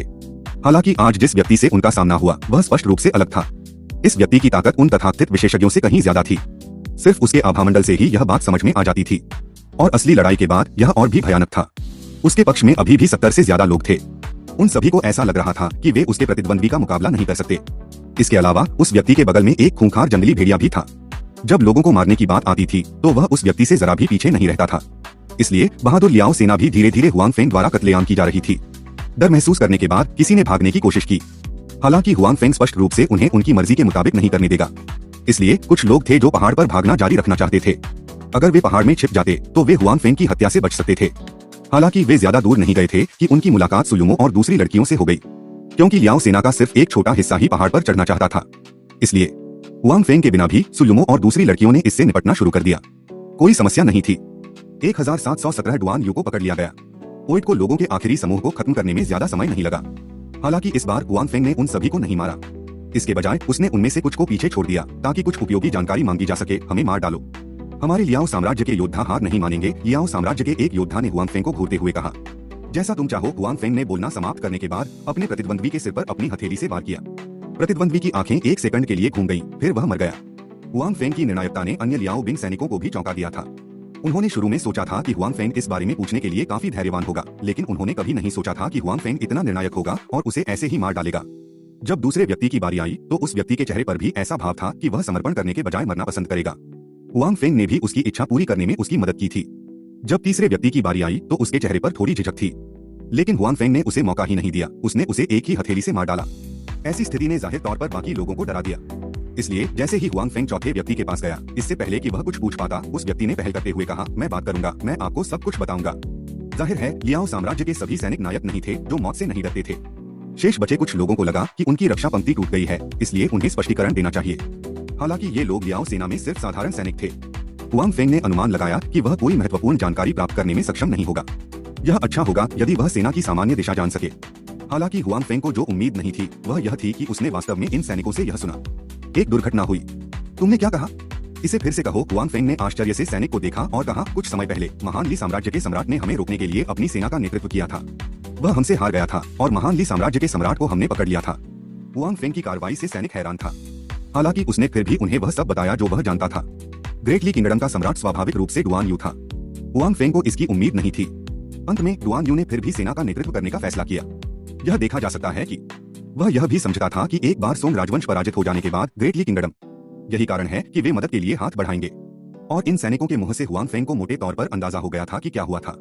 हालांकि आज जिस व्यक्ति से उनका सामना हुआ वह स्पष्ट रूप से अलग था। इस व्यक्ति की ताकत उन तथाकथित विशेषज्ञों से कहीं ज्यादा थी। सिर्फ उसके आभामंडल से ही यह बात समझ में आ जाती थी। और असली लड़ाई के बाद यह और भी भयानक था। उसके पक्ष में अभी भी 70 से ज्यादा लोग थे। उन सभी को ऐसा लग रहा था कि वे उसके प्रतिद्वंद्वी का मुकाबला नहीं कर सकते। इसके अलावा उस व्यक्ति के बगल में एक खूंखार जंगली भेड़िया भी था। जब लोगों को मारने की बात आती थी तो वह उस व्यक्ति से जरा भी पीछे नहीं रहता था। इसलिए बहादुर लियाओ सेना भी धीरे धीरे हुआंग फेंग द्वारा कत्लेआम की जा रही थी। डर महसूस करने के बाद किसी ने भागने की कोशिश की। हालांकि हुआंग फेंग स्पष्ट रूप से उन्हें उनकी मर्जी के मुताबिक नहीं करने देगा। इसलिए कुछ लोग थे जो पहाड़ पर भागना जारी रखना चाहते थे। अगर वे पहाड़ में छिप जाते तो वे हुआंग फेंग की हत्या से बच सकते थे। हालांकि वे ज्यादा दूर नहीं गए थे कि उनकी मुलाकात सुयुमो और दूसरी लड़कियों से हो गई, क्योंकि लियाओ सेना का सिर्फ एक छोटा हिस्सा ही पहाड़ पर चढ़ना चाहता था। इसलिए हुआंग फेंग के बिना भी सुयुमो और दूसरी लड़कियों ने इससे निपटना शुरू कर दिया। कोई समस्या नहीं थी। 1717 डुआन यू को पकड़ लिया गया। ओइट को लोगों के आखिरी समूह को खत्म करने में ज्यादा समय नहीं लगा। हालांकि इस बार हुआंग फेंग ने उन सभी को नहीं मारा। इसके बजाय उसने उनमें से कुछ को पीछे छोड़ दिया ताकि कुछ उपयोगी जानकारी मांगी जा सके। हमें मार डालो, हमारे लियाओ साम्राज्य के योद्धा हार नहीं मानेंगे। लियाओ साम्राज्य के एक योद्धा ने हुआंग फेंग को घूरते हुए कहा। जैसा तुम चाहो, हुआंग फेंग ने बोलना समाप्त करने के बाद अपने प्रतिद्वंद्वी के सिर पर अपनी हथेली से वार किया। प्रतिद्वंद्वी की आंखें एक सेकंड के लिए घूम गईं, फिर वह मर गया। हुआंग फेंग की निर्णायकता ने अन्य लियाओ बिंग सैनिकों को भी चौंका दिया था। उन्होंने शुरू में सोचा था कि हुआंग फेंग इस बारे में पूछने के लिए काफी धैर्यवान होगा, लेकिन उन्होंने कभी नहीं सोचा था कि हुआंग फेंग इतना निर्णायक होगा और उसे ऐसे ही मार डालेगा। जब दूसरे व्यक्ति की बारी आई तो उस व्यक्ति के चेहरे पर भी ऐसा भाव था कि वह समर्पण करने के बजाय मरना पसंद करेगा। हुआंग फेंग ने भी उसकी इच्छा पूरी करने में उसकी मदद की थी। जब तीसरे व्यक्ति की बारी आई तो उसके चेहरे पर थोड़ी झिझक थी, लेकिन हुआंग फेंग ने उसे मौका ही नहीं दिया। उसने उसे एक ही हथेली से मार डाला। ऐसी स्थिति ने जाहिर तौर पर बाकी लोगों को डरा दिया। इसलिए जैसे ही हुआंग फेंग चौथे व्यक्ति के पास गया, इससे पहले कि वह कुछ पूछ पाता, उस व्यक्ति ने पहल करते हुए कहा, मैं बात करूंगा, मैं आपको सब कुछ बताऊंगा। जाहिर है, लियाओ साम्राज्य के सभी सैनिक नायक नहीं थे जो मौत से नहीं डरते थे। शेष बचे कुछ लोगों को लगा कि उनकी रक्षा पंक्ति टूट गई है, इसलिए उन्हें स्पष्टीकरण देना चाहिए। हालांकि ये लोग लियाओ सेना में सिर्फ साधारण सैनिक थे। हुआंग फेंग ने अनुमान लगाया कि वह कोई महत्वपूर्ण जानकारी प्राप्त करने में सक्षम नहीं होगा। यह अच्छा होगा यदि वह सेना की सामान्य दिशा जान सके। हालांकि हुआंग फेंग को जो उम्मीद नहीं थी वह यह थी कि उसने वास्तव में इन सैनिकों से यह सुना, एक दुर्घटना हुई। तुमने क्या कहा? इसे फिर से कहो। हुआंग फेंग ने आश्चर्य से सैनिक को देखा और कहा, कुछ समय पहले महान ली साम्राज्य के सम्राट ने हमें रोकने के लिए अपनी सेना का नेतृत्व किया था। वह हमसे हार गया था और महान ली साम्राज्य के सम्राट को हमने पकड़ लिया था। हुआंग फेंग की कार्रवाई से सैनिक हैरान था। हालांकि उसने फिर भी उन्हें वह सब बताया जो वह जानता था। ग्रेट ली किंगडम का सम्राट स्वाभाविक रूप से डुआन यू था। हुआंग फेंग को इसकी उम्मीद नहीं थी। अंत में डुआन यू ने फिर भी सेना का नेतृत्व करने का फैसला किया। यह देखा जा सकता है कि वह यह भी समझता था कि एक बार सोंग राजवंश पराजित हो जाने के बाद ग्रेट ली किंगडम, यही कारण है कि वे मदद के लिए हाथ बढ़ाएंगे। और इन सैनिकों के मुंह से हुआंग फेंग को मोटे तौर पर अंदाजा हो गया था कि क्या हुआ था।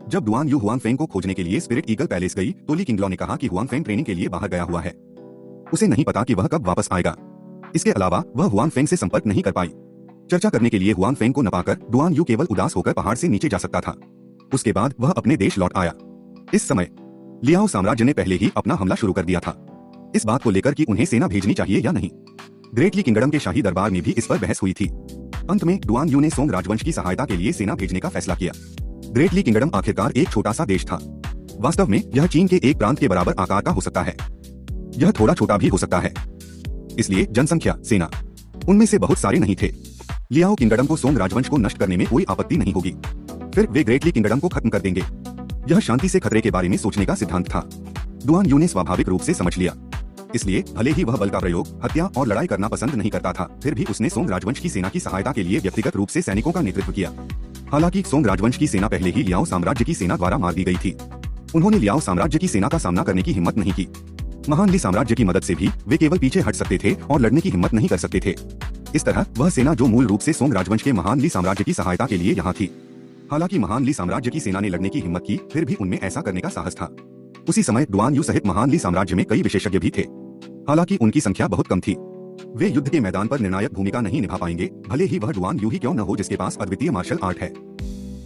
जब डुआन यू हुआंग फेंग को खोजने के लिए स्पिरिट ईगल पैलेस गई तो ली किंगलॉ ने कहा कि हुआंग फेंग ट्रेनिंग के लिए बाहर गया हुआ है। उसे नहीं पता कि वह कब वापस आएगा। इसके अलावा वह हुआंग फेंग से संपर्क नहीं कर पाई। चर्चा करने के लिए हुआंग फेंग को न पाकर डुआन यू केवल उदास होकर पहाड़ से नीचे जा सकता था। उसके बाद वह अपने देश लौट आया। इस समय लियाओ साम्राज्य ने पहले ही अपना हमला शुरू कर दिया था, इस बात को लेकर कि उन्हें सेना भेजनी चाहिए या नहीं। ग्रेट ली किंगडम के शाही दरबार में भी इस पर बहस हुई थी। अंत में डुआन यू ने सोंग राजवंश की सहायता के लिए सेना भेजने का फैसला किया। ग्रेट ली किंगडम आखिरकार एक छोटा सा देश था। वास्तव में यह चीन के एक प्रांत के बराबर आकार का हो सकता है। यह थोड़ा छोटा भी हो सकता है। इसलिए जनसंख्या, सेना, उनमें से बहुत सारे नहीं थे। लियाओ किंगडम को सोंग राजवंश को नष्ट करने में कोई आपत्ति नहीं होगी। फिर वे ग्रेट ली किंगडम को खत्म कर देंगे। यह शांति से खतरे के बारे में सोचने का सिद्धांत था। डुआन यू ने स्वाभाविक रूप से समझ लिया। इसलिए भले ही वह बल का प्रयोग, हत्या और लड़ाई करना पसंद नहीं करता था, फिर भी उसने सोंग राजवंश की सेना की सहायता के लिए व्यक्तिगत रूप से सैनिकों का नेतृत्व किया। हालांकि सोंग राजवंश की सेना पहले ही लियाओ साम्राज्य की सेना द्वारा मार दी गई थी। उन्होंने लियाओ साम्राज्य की सेना का सामना करने की हिम्मत नहीं की। महान ली साम्राज्य की मदद से भी वे केवल पीछे हट सकते थे और लड़ने की हिम्मत नहीं कर सकते थे। इस तरह वह सेना जो मूल रूप से सोंग राजवंश के महान ली साम्राज्य की सहायता के लिए यहाँ थी। हालांकि महान ली साम्राज्य की सेना ने लड़ने की हिम्मत की, फिर भी उनमें ऐसा करने का साहस था। उसी समय डुआन यू सहित महान ली साम्राज्य में कई विशेषज्ञ भी थे। हालांकि उनकी संख्या बहुत कम थी। वे युद्ध के मैदान पर निर्णायक भूमिका नहीं निभा पाएंगे, भले ही वह डुआन यू ही क्यों न हो जिसके पास अद्वितीय मार्शल आर्ट है।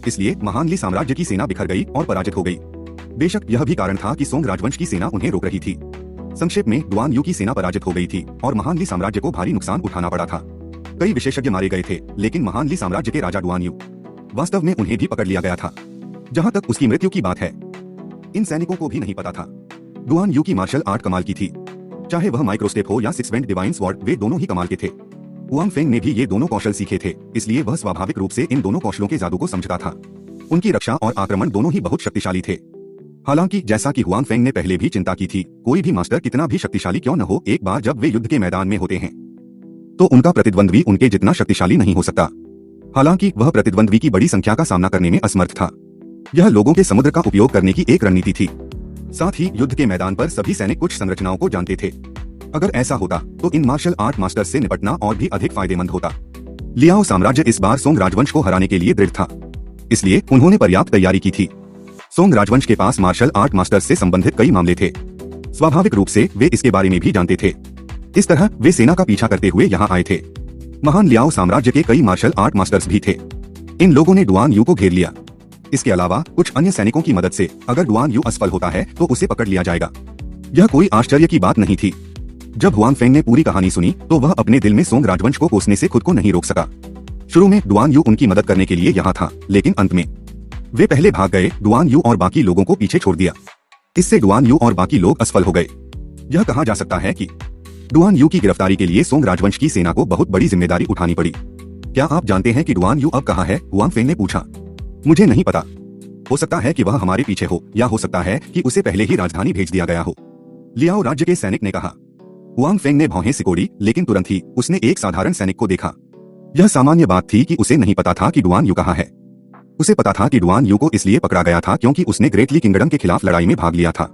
इसलिए महान ली साम्राज्य की सेना बिखर गई और पराजित हो गई। बेशक यह भी कारण था कि सोंग राजवंश की सेना उन्हें रोक रही थी। संक्षेप में, डुआन यू की सेना पराजित हो गई थी और महान ली साम्राज्य को भारी नुकसान उठाना पड़ा था। कई विशेषज्ञ मारे गए थे, लेकिन महान ली साम्राज्य के राजा डुआन यू, वास्तव में उन्हें भी पकड़ लिया गया था। जहां तक उसकी मृत्यु की बात है, इन सैनिकों को भी नहीं पता था। डुआन यू की मार्शल आर्ट कमाल की थी। चाहे वह माइक्रोस्टेप हो या सिक्स बेंट डिवाइन स्वॉर्ड, वे दोनों ही कमाल के थे। हुआंग फेंग ने भी ये दोनों कौशल सीखे थे, इसलिए वह स्वाभाविक रूप से इन दोनों कौशलों के जादू को समझता था। उनकी रक्षा और आक्रमण दोनों ही बहुत शक्तिशाली थे। हालांकि जैसा कि हुआंग फेंग ने पहले भी चिंता की थी, कोई भी मास्टर कितना भी शक्तिशाली क्यों न हो, एक बार जब वे युद्ध के मैदान में होते हैं तो उनका प्रतिद्वंद्वी उनके जितना शक्तिशाली नहीं हो सकता। हालांकि वह प्रतिद्वंद्वी की बड़ी संख्या का सामना करने में असमर्थ था। यह लोगों के समुद्र का उपयोग करने की एक रणनीति थी। साथ ही युद्ध के मैदान पर सभी सैनिक कुछ संरचनाओं को जानते थे। अगर ऐसा होता तो इन मार्शल आर्ट मास्टर्स से निपटना और भी अधिक फायदेमंद होता। लियाओ साम्राज्य इस बार सोंग राजवंश को हराने के लिए दृढ़ था, इसलिए उन्होंने पर्याप्त तैयारी की थी। सोंग राजवंश के पास मार्शल आर्ट मास्टर्स से संबंधित कई मामले थे। स्वाभाविक रूप से वे इसके बारे में भी जानते थे। इस तरह वे सेना का पीछा करते हुए यहाँ आए थे। महान लियाओ साम्राज्य के कई मार्शल आर्ट मास्टर्स भी थे। इन लोगों ने डुआन यू को घेर लिया। इसके अलावा कुछ अन्य सैनिकों की मदद से अगर डुआन यू असफल होता है तो उसे पकड़ लिया जाएगा। यह कोई आश्चर्य की बात नहीं थी। जब हुआंग फेंग ने पूरी कहानी सुनी तो वह अपने दिल में सोंग राजवंश को कोसने से खुद को नहीं रोक सका। शुरू में डुआन यू उनकी मदद करने के लिए यहाँ था, लेकिन अंत में वे पहले भाग गए। डुआन यू और बाकी लोगों को पीछे छोड़ दिया। इससे डुआन यू और बाकी लोग असफल हो गए। यह कहा जा सकता है कि डुआन यू की गिरफ्तारी के लिए सोंग राजवंश की सेना को बहुत बड़ी जिम्मेदारी उठानी पड़ी। क्या आप जानते हैं कि डुआन यू अब कहाँ है? हुआंग फेंग ने पूछा। मुझे नहीं पता। हो सकता है कि वह हमारे पीछे हो, या हो सकता है कि उसे पहले ही राजधानी भेज दिया गया हो। लियाओ राज्य के सैनिक ने कहा। हुआंग फेंग ने भौहें सिकोड़ी, लेकिन तुरंत ही उसने एक साधारण सैनिक को देखा। यह सामान्य बात थी कि उसे नहीं पता था कि डुआन यू कहाँ है। उसे पता था कि डुआन यू को इसलिए पकड़ा गया था क्योंकि उसने ग्रेट ली किंगडम के खिलाफ लड़ाई में भाग लिया था।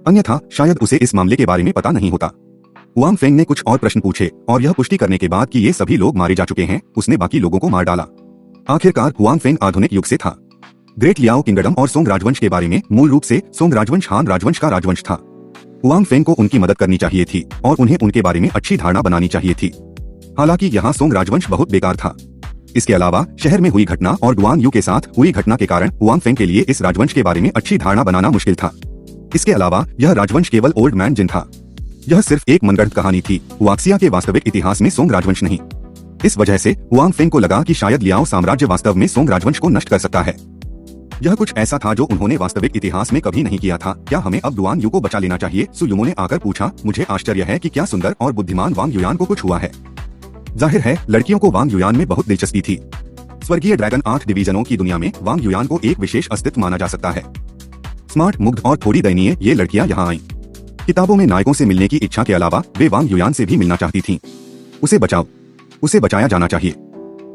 अन्यथा शायद उसे इस मामले के बारे में पता नहीं होता। हुआंग फेंग ने कुछ और प्रश्न पूछे और यह पुष्टि करने के बाद कि ये सभी लोग मारे जा चुके हैं, उसने बाकी लोगों को मार डाला। आखिरकार हुआंग फेंग आधुनिक युग से था। ग्रेट लियाओ किंगडम और सोंग राजवंश के बारे में मूल रूप से सोंग राजवंश हान राजवंश का राजवंश था। हुआंग फेंग को उनकी मदद करनी चाहिए थी और उन्हें उनके बारे में अच्छी धारणा बनानी चाहिए थी। हालांकि यहाँ सोंग राजवंश बहुत बेकार था। इसके अलावा शहर में हुई घटना और डुआन यू के साथ हुई घटना के कारण हुआंग फेंग के लिए इस राजवंश के बारे में अच्छी धारणा बनाना मुश्किल था। इसके अलावा यह राजवंश केवल ओल्ड मैन जिन था। यह सिर्फ एक मनगढ़ंत कहानी थी, वाक्सिया के वास्तविक इतिहास में सोंग राजवंश नहीं। इस वजह से हुआंग फेंग को लगा कि शायद लियाओ साम्राज्य वास्तव में सोंग राजवंश को नष्ट कर सकता है। यह कुछ ऐसा था जो उन्होंने वास्तविक इतिहास में कभी नहीं किया था। क्या हमें अब डुआन यू को बचा लेना चाहिए? सु युमो ने आकर पूछा। मुझे आश्चर्य है कि क्या सुंदर और बुद्धिमान वांग युयान को कुछ हुआ है। जाहिर है लड़कियों को वांग युयान में बहुत दिलचस्पी थी। स्वर्गीय ड्रैगन 8 डिवीजनों की दुनिया में वांग युयान को एक विशेष अस्तित्व माना जा सकता है। स्मार्ट, मुग्ध और थोड़ी दयनीय ये लड़कियां यहाँ आईं। किताबों में नायकों से मिलने की इच्छा के अलावा वे वांग युयान से भी मिलना चाहती थीं। उसे बचाओ, उसे बचाया जाना चाहिए।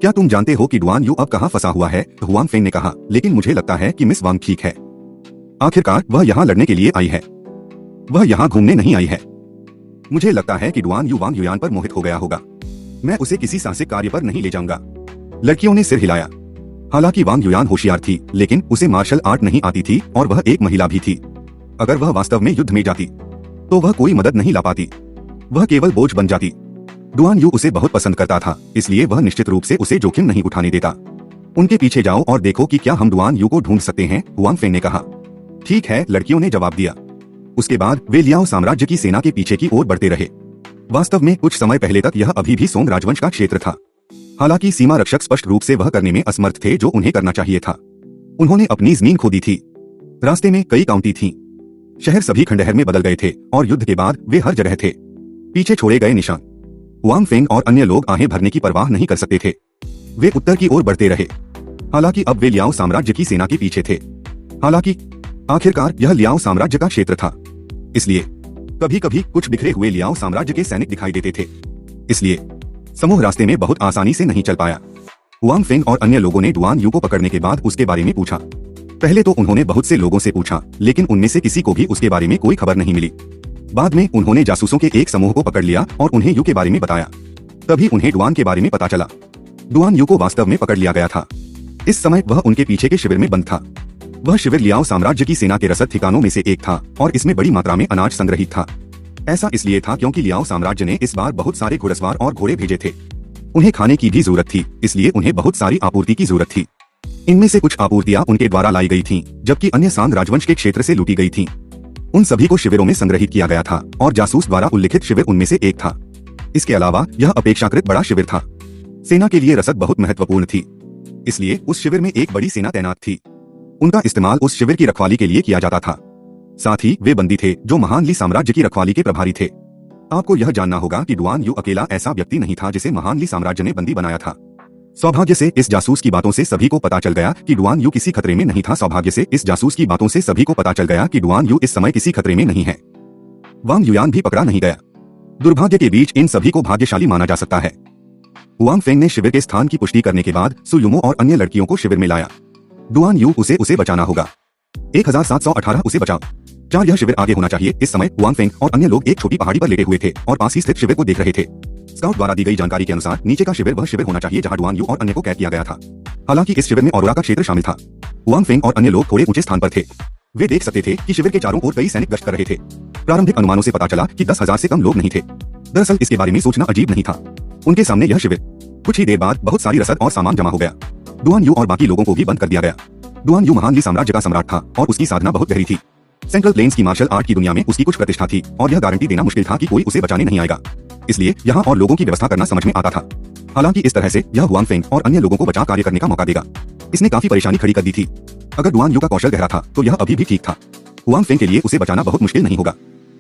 क्या तुम जानते हो कि डुआन यू अब कहाँ फंसा हुआ है? हुआंग फेंग ने कहा। लेकिन मुझे लगता है कि मिस वांग ठीक है। आखिरकार वह यहाँ लड़ने के लिए आई है, वह यहाँ घूमने नहीं आई है। मुझे लगता है कि डुआन यू वांग युयान पर मोहित हो गया होगा। मैं उसे किसी साहसिक कार्य पर नहीं ले जाऊंगा। लड़कियों ने सिर हिलाया। हालांकि वांग युयान होशियार थी, लेकिन उसे मार्शल आर्ट नहीं आती थी और वह एक महिला भी थी। अगर वह वास्तव में युद्ध में जाती तो वह कोई मदद नहीं ला पाती, वह केवल बोझ बन जाती। डुआन यू उसे बहुत पसंद करता था, इसलिए वह निश्चित रूप से उसे जोखिम नहीं उठाने देता। उनके पीछे जाओ और देखो कि क्या हम डुआन यू को ढूंढ सकते हैं, हुआंग फेंग ने कहा। ठीक है, लड़कियों ने जवाब दिया। उसके बाद वे लियाओ साम्राज्य की सेना के पीछे की ओर बढ़ते रहे। वास्तव में कुछ समय पहले तक यह अभी भी सोंग राजवंश का क्षेत्र था। हालांकि सीमा रक्षक स्पष्ट रूप से वह करने में असमर्थ थे जो उन्हें करना चाहिए था। उन्होंने अपनी जमीन खो दी थी। रास्ते में कई काउंटी थीं। शहर सभी खंडहर में बदल गए थे और युद्ध के बाद वे हर जगह थे। पीछे छोड़े गए निशान। हुआंग फेंग और अन्य लोग आहें भरने की परवाह नहीं कर सकते थे। वे उत्तर की ओर बढ़ते रहे। हालांकि अब वे लियाओ साम्राज्य की सेना के पीछे थे। हालांकि आखिरकार यह लियाओ साम्राज्य का क्षेत्र था, इसलिए कभी कभी कुछ बिखरे हुए लियाओ साम्राज्य के सैनिक दिखाई देते थे। इसलिए समूह रास्ते में बहुत आसानी से नहीं चल पाया। हुआंग फेंग और अन्य लोगों ने डुआन यू को पकड़ने के बाद उसके बारे में पूछा। पहले तो उन्होंने बहुत से लोगों से पूछा, लेकिन उनमें से किसी को भी उसके बारे में कोई खबर नहीं मिली। बाद में उन्होंने जासूसों के एक समूह को पकड़ लिया और उन्हें यू के बारे में बताया। तभी उन्हें डुआन के बारे में पता चला। डुआन यू को वास्तव में पकड़ लिया गया था। इस समय वह उनके पीछे के शिविर में बंद था। वह शिविर लियाओ साम्राज्य की सेना के रसद ठिकानों में से एक था और इसमें बड़ी मात्रा में अनाज संग्रहित था। ऐसा इसलिए था क्योंकि लियाओ साम्राज्य ने इस बार बहुत सारे घुड़सवार और घोड़े भेजे थे। उन्हें खाने की भी जरूरत थी, इसलिए उन्हें बहुत सारी आपूर्ति की जरूरत थी। इनमें से कुछ आपूर्तियां उनके द्वारा लाई गई थीं, जबकि अन्य सांग राजवंश के क्षेत्र से लूटी गई थीं। उन सभी को शिविरों में संग्रहित किया गया था और जासूस द्वारा उल्लिखित शिविर उनमें से एक था। इसके अलावा यह अपेक्षाकृत बड़ा शिविर था। सेना के लिए रसद बहुत महत्वपूर्ण थी, इसलिए उस शिविर में एक बड़ी सेना तैनात थी। उनका इस्तेमाल उस शिविर की रखवाली के लिए किया जाता था। साथ ही वे बंदी थे जो महान ली साम्राज्य की रखवाली के प्रभारी थे। आपको यह जानना होगा कि डुआन यू अकेला ऐसा व्यक्ति नहीं था जिसे महान ली साम्राज्य ने बंदी बनाया था। सौभाग्य से इस जासूस की बातों से सभी को पता चल गया कि डुआन यू किसी खतरे में नहीं था। सौभाग्य से इस जासूस की बातों से सभी को पता चल गया कि डुआन यू इस समय किसी खतरे में नहीं है। वांग युयान भी पकड़ा नहीं गया। दुर्भाग्य के बीच इन सभी को भाग्यशाली माना जा सकता है। हुआंग फेंग ने शिविर के स्थान की पुष्टि करने के बाद सु युमो और अन्य लड़कियों को शिविर में लाया। डुआन यू उसे बचाना होगा। 1718 उसे बचाओ। 4 यह शिविर आगे होना चाहिए। इस समय हुआंग फेंग और अन्य लोग एक छोटी पहाड़ी पर लेटे हुए थे और पास ही स्थित शिविर को देख रहे थे। स्काउट द्वारा दी गई जानकारी के अनुसार नीचे का शिविर वह शिविर होना चाहिए जहां डुआन यू और अन्य को कैद किया गया था। हालांकि इस शिविर में औरोरा का क्षेत्र शामिल था। हुआंग फेंग और अन्य लोग थोड़े ऊंचे स्थान पर थे। वे देख सकते थे कि शिविर के चारों ओर कई सैनिक गश्त कर रहे थे। प्रारंभिक अनुमानों से पता चला कि 10,000 से कम लोग नहीं थे। दरअसल इसके बारे में सोचना अजीब नहीं था। उनके सामने यह शिविर। कुछ ही देर बाद बहुत सारी रसद और सामान जमा हो गया। डुआन यू और बाकी लोगों को भी बंद कर दिया गया। डुआन यू महान ली साम्राज्य का सम्राट था और उसकी साधना बहुत गहरी थी। सेंट्रल प्लेन्स की मार्शल आर्ट की दुनिया में उसकी कुछ प्रतिष्ठा थी और यह गारंटी देना मुश्किल था कि कोई उसे बचाने नहीं आएगा। इसलिए यहाँ और लोगों की व्यवस्था करना समझ में आता था। हालांकि इस तरह से यह हुआंग फेंग और अन्य लोगों को बचाव कार्य करने का मौका देगा। इसने काफी परेशानी खड़ी कर दी थी। अगर डुआन यू का कौशल गहरा था तो यह अभी भी ठीक था। हुआंग फेंग के लिए उसे बचाना बहुत मुश्किल नहीं होगा।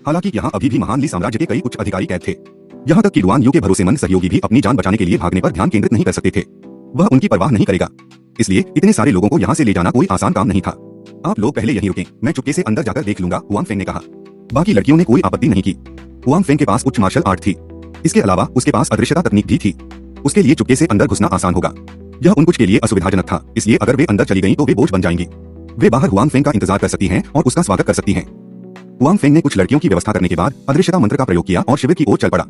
हालांकि यहाँ अभी भी महान ली साम्राज्य के कई उच्च अधिकारी कैद थे। यहाँ तक कि डुआन यू के भरोसेमंद सहयोगी भी अपनी जान बचाने के लिए भागने पर ध्यान केंद्रित नहीं कर सकते थे। वह उनकी परवाह नहीं करेगा। इसलिए इतने सारे लोगों को यहाँ से ले जाना कोई आसान काम नहीं था। आप लोग पहले यहीं रुकें, मैं चुपके से अंदर जाकर देख लूंगा, हुआंग फेंग ने कहा। बाकी लड़कियों ने कोई आपत्ति नहीं की। हुआंग फेंग के पास उच्च मार्शल आर्ट थी। इसके अलावा उसके पास अदृश्यता तकनीक भी थी। उसके लिए चुपके से अंदर घुसना आसान होगा। यह उन कुछ के लिए असुविधाजनक था, इसलिए अगर वे अंदर चली गईं तो वे बोझ बन जाएंगी। वे बाहर हुआंग फेंग का इंतजार कर सकती हैं और उसका स्वागत कर सकती हैं। हुआंग फेंग ने कुछ लड़कियों की व्यवस्था करने के बाद अदृश्यता मंत्र का प्रयोग किया और शिविर की ओर चल पड़ा।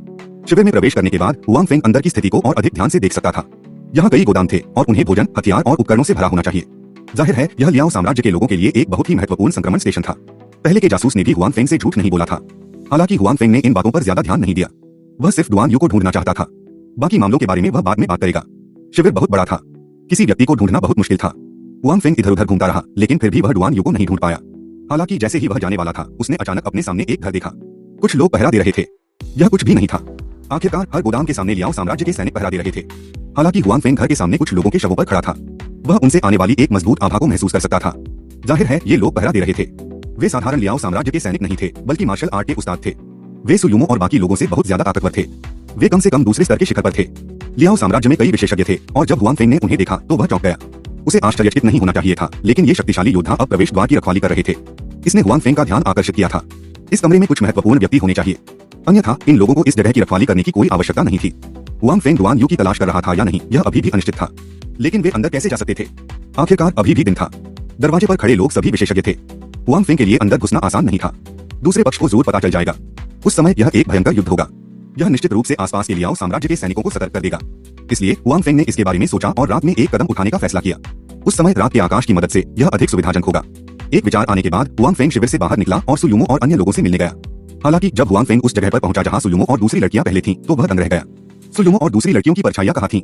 शिविर में प्रवेश करने के बाद हुआंग फेंग अंदर की स्थिति को और अधिक ध्यान से देख सकता था। यहाँ कई गोदाम थे और उन्हें भोजन, हथियार और उपकरणों से भरा होना चाहिए। जाहिर है यह लियाओ साम्राज्य के लोगों के लिए एक बहुत ही महत्वपूर्ण संक्रमण स्टेशन था। पहले के जासूस ने भी हुआंग फेंग से झूठ नहीं बोला था। हालांकि हुआंग फेंग ने इन बातों पर ज्यादा ध्यान नहीं दिया। वह सिर्फ डुआन यू को ढूंढना चाहता था। बाकी मामलों के बारे में वह बाद में बात करेगा। शिविर बहुत बड़ा था, किसी व्यक्ति को ढूंढना बहुत मुश्किल था। हुआंग फेंग इधर उधर घूमता रहा, लेकिन फिर भी वह डुआन यू को नहीं ढूंढ पाया। हालांकि जैसे ही वह जाने वाला था, उसने अचानक अपने सामने एक घर देखा। कुछ लोग पहरा दे रहे थे। यह कुछ भी नहीं था। आखिरकार हर गोदाम के सामने लियाओ साम्राज्य के सैनिक पहरा दे रहे थे। हालांकि हुआंग फेंग घर के सामने कुछ लोगों के शवों पर खड़ा था। वह उनसे आने वाली एक मजबूत आभा को महसूस कर सकता था। जाहिर है ये लोग पहरा दे रहे थे। वे साधारण लियाओ साम्राज्य के सैनिक नहीं थे, बल्कि मार्शल आर्ट के उस्ताद थे। वे सुयुमो और बाकी लोगों से बहुत ज्यादा ताकतवर थे। वे कम से कम दूसरे स्तर के शिखर पर थे। लियाओ साम्राज्य में कई विशेषज्ञ थे और जब हुआंग फेंग ने उन्हें देखा तो वह चौंक गया। उसे आश्चर्यचकित नहीं होना चाहिए था, लेकिन ये शक्तिशाली योद्धा अब प्रवेश द्वार की रखवाली कर रहे थे। इसने हुआंग फेंग का ध्यान आकर्षित किया था। इस कमरे में कुछ महत्वपूर्ण व्यक्ति होने चाहिए, अन्यथा इन लोगों को इस जगह की रखवाली करने की कोई आवश्यकता नहीं थी। हुआंग फेंग डुआन यू की तलाश कर रहा था या नहीं, यह अभी भी अनिश्चित था। लेकिन वे अंदर कैसे जा सकते थे? आखिरकार अभी भी दिन था। दरवाजे पर खड़े लोग सभी विशेषज्ञ थे। हुआंग फेंग के लिए अंदर घुसना आसान नहीं था। दूसरे पक्ष को जरूर पता चल जाएगा। उस समय यह एक भयंकर युद्ध होगा। यह निश्चित रूप से आसपास के लियाओ साम्राज्य के सैनिकों को सतर्क कर देगा। इसलिए हुआंग फेंग ने इसके बारे में सोचा और रात में एक कदम उठाने का फैसला किया। उस समय रात के आकाश की मदद से यह अधिक सुविधाजनक होगा। एक विचार आने के बाद हुआंग फेंग शिविर से बाहर निकला और सुयुमो और अन्य लोगों से मिलने गया। हालांकि जब हुआंग फेंग उस जगह पर पहुंचा जहां सुयुमो और दूसरी लड़कियां पहले थीं, तो वह दंग रह गया। सुयुमो और दूसरी लड़कियों की परछाइयां कहां थीं?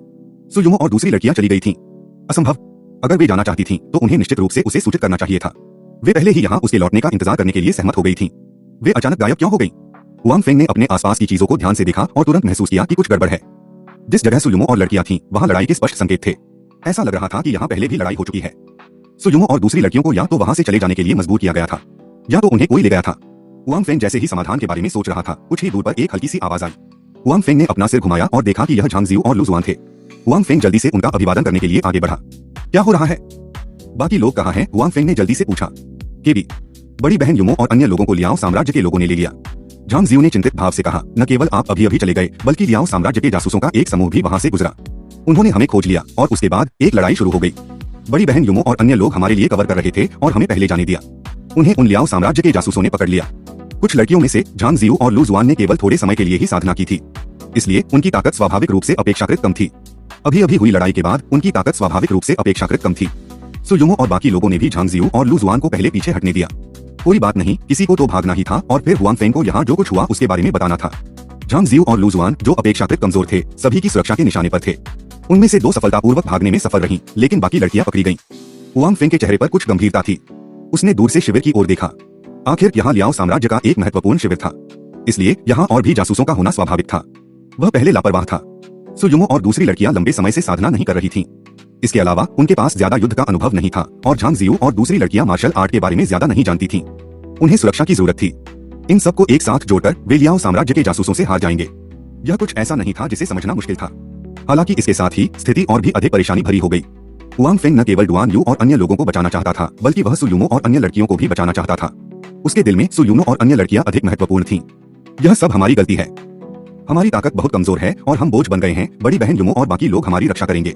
सुयुमो और दूसरी लड़कियां चली गई थीं। असंभव। अगर वे जाना चाहती थीं, तो उन्हें निश्चित रूप से उसे सूचित करना चाहिए था। वे पहले ही यहाँ उसके लौटने का इंतजार करने के लिए सहमत हो गई थीं। वे अचानक गायब क्यों हो गई? हुआंग फेंग ने अपने आसपास की चीजों को ध्यान से देखा और तुरंत महसूस किया कि कुछ गड़बड़ है। जिस जगह सुयुमो और लड़कियां थीं, वहां लड़ाई के स्पष्ट संकेत थे। ऐसा लग रहा था कि यहाँ पहले भी लड़ाई हो चुकी है। सुयुमो और दूसरी लड़कियों को या तो वहां से चले जाने के लिए मजबूर किया गया था, या तो उन्हें कोई ले गया था। हुआंग फेंग जैसे ही समाधान के बारे में सोच रहा था, कुछ ही दूर पर एक हल्की सी आवाज आई। हुआंग फेंग ने अपना सिर घुमाया और देखा कि यह झांग जियू और लू जुआन थे। हुआंग फेंग जल्दी से उनका अभिवादन करने के लिए आगे बढ़ा। क्या हो रहा है? बाकी लोग कहाँ हैं? हुआंग फेंग ने जल्दी से पूछा। केबी, बड़ी बहन युमो और अन्य लोगों को लियाओ साम्राज्य के लोगों ने ले लिया। झांग जियू ने चिंतित भाव से कहा, न केवल आप अभी अभी चले गए, बल्कि लियाओ साम्राज्य के जासूसों का एक समूह भी वहां से गुजरा। उन्होंने हमें खोज लिया और उसके बाद एक लड़ाई शुरू हो गई। बड़ी बहन युमो और अन्य लोग हमारे लिए कवर कर रहे थे और हमें पहले जाने दिया। उन्हें उन लियाओ साम्राज्य के जासूसों ने पकड़ लिया। कुछ लड़कियों में से झांग जियू और लू जुआन ने केवल थोड़े समय के लिए ही साधना की थी, इसलिए उनकी ताकत स्वाभाविक रूप से अपेक्षाकृत कम थी। अभी अभी हुई लड़ाई के बाद उनकी ताकत स्वाभाविक रूप से अपेक्षाकृत कम थी। सुयुमो और बाकी लोगों ने भी झांग जियू और लू जुआन को पहले पीछे हटने दिया। कोई बात नहीं, किसी को तो भागना ही था और फिर हुआंग फेंग को यहाँ जो कुछ हुआ उसके बारे में बताना था। झांग जियू और लू जुआन, जो अपेक्षाकृत कमजोर थे, सभी की सुरक्षा के निशाने पर थे। उनमें से 2 सफलतापूर्वक भागने में सफल रहीं, लेकिन बाकी लड़कियां पकड़ी गईं। हुआंग फेंग के चेहरे पर कुछ गंभीरता थी। उसने दूर से शिविर की ओर देखा। आखिर यहाँ लियाओ साम्राज्य का एक महत्वपूर्ण शिविर था, इसलिए यहाँ और भी जासूसों का होना स्वाभाविक था। वह पहले लापरवाह था। सुयुमो और दूसरी लड़कियां लंबे समय से साधना नहीं कर रही थीं। इसके अलावा उनके पास ज्यादा युद्ध का अनुभव नहीं था और झांग जियू और दूसरी लड़कियां मार्शल आर्ट के बारे में ज्यादा नहीं जानती थीं। उन्हें सुरक्षा की जरूरत थी। इन सबको एक साथ जोड़कर वे लियाओ साम्राज्य के जासूसों से हार जाएंगे। यह कुछ ऐसा नहीं था जिसे समझना मुश्किल था। हालांकि इसके साथ ही स्थिति और भी अधिक परेशानी भरी हो गई। हुआंग फेंग न केवल डुआन यू और अन्य लोगों को बचाना चाहता था, बल्कि वह सुयुमो और अन्य लड़कियों को भी बचाना चाहता था। उसके दिल में सुयुमो और अन्य लड़कियां अधिक महत्वपूर्ण थीं। यह सब हमारी गलती है। हमारी ताकत बहुत कमजोर है और हम बोझ बन गए हैं। बड़ी बहन युमो और बाकी लोग हमारी रक्षा करेंगे,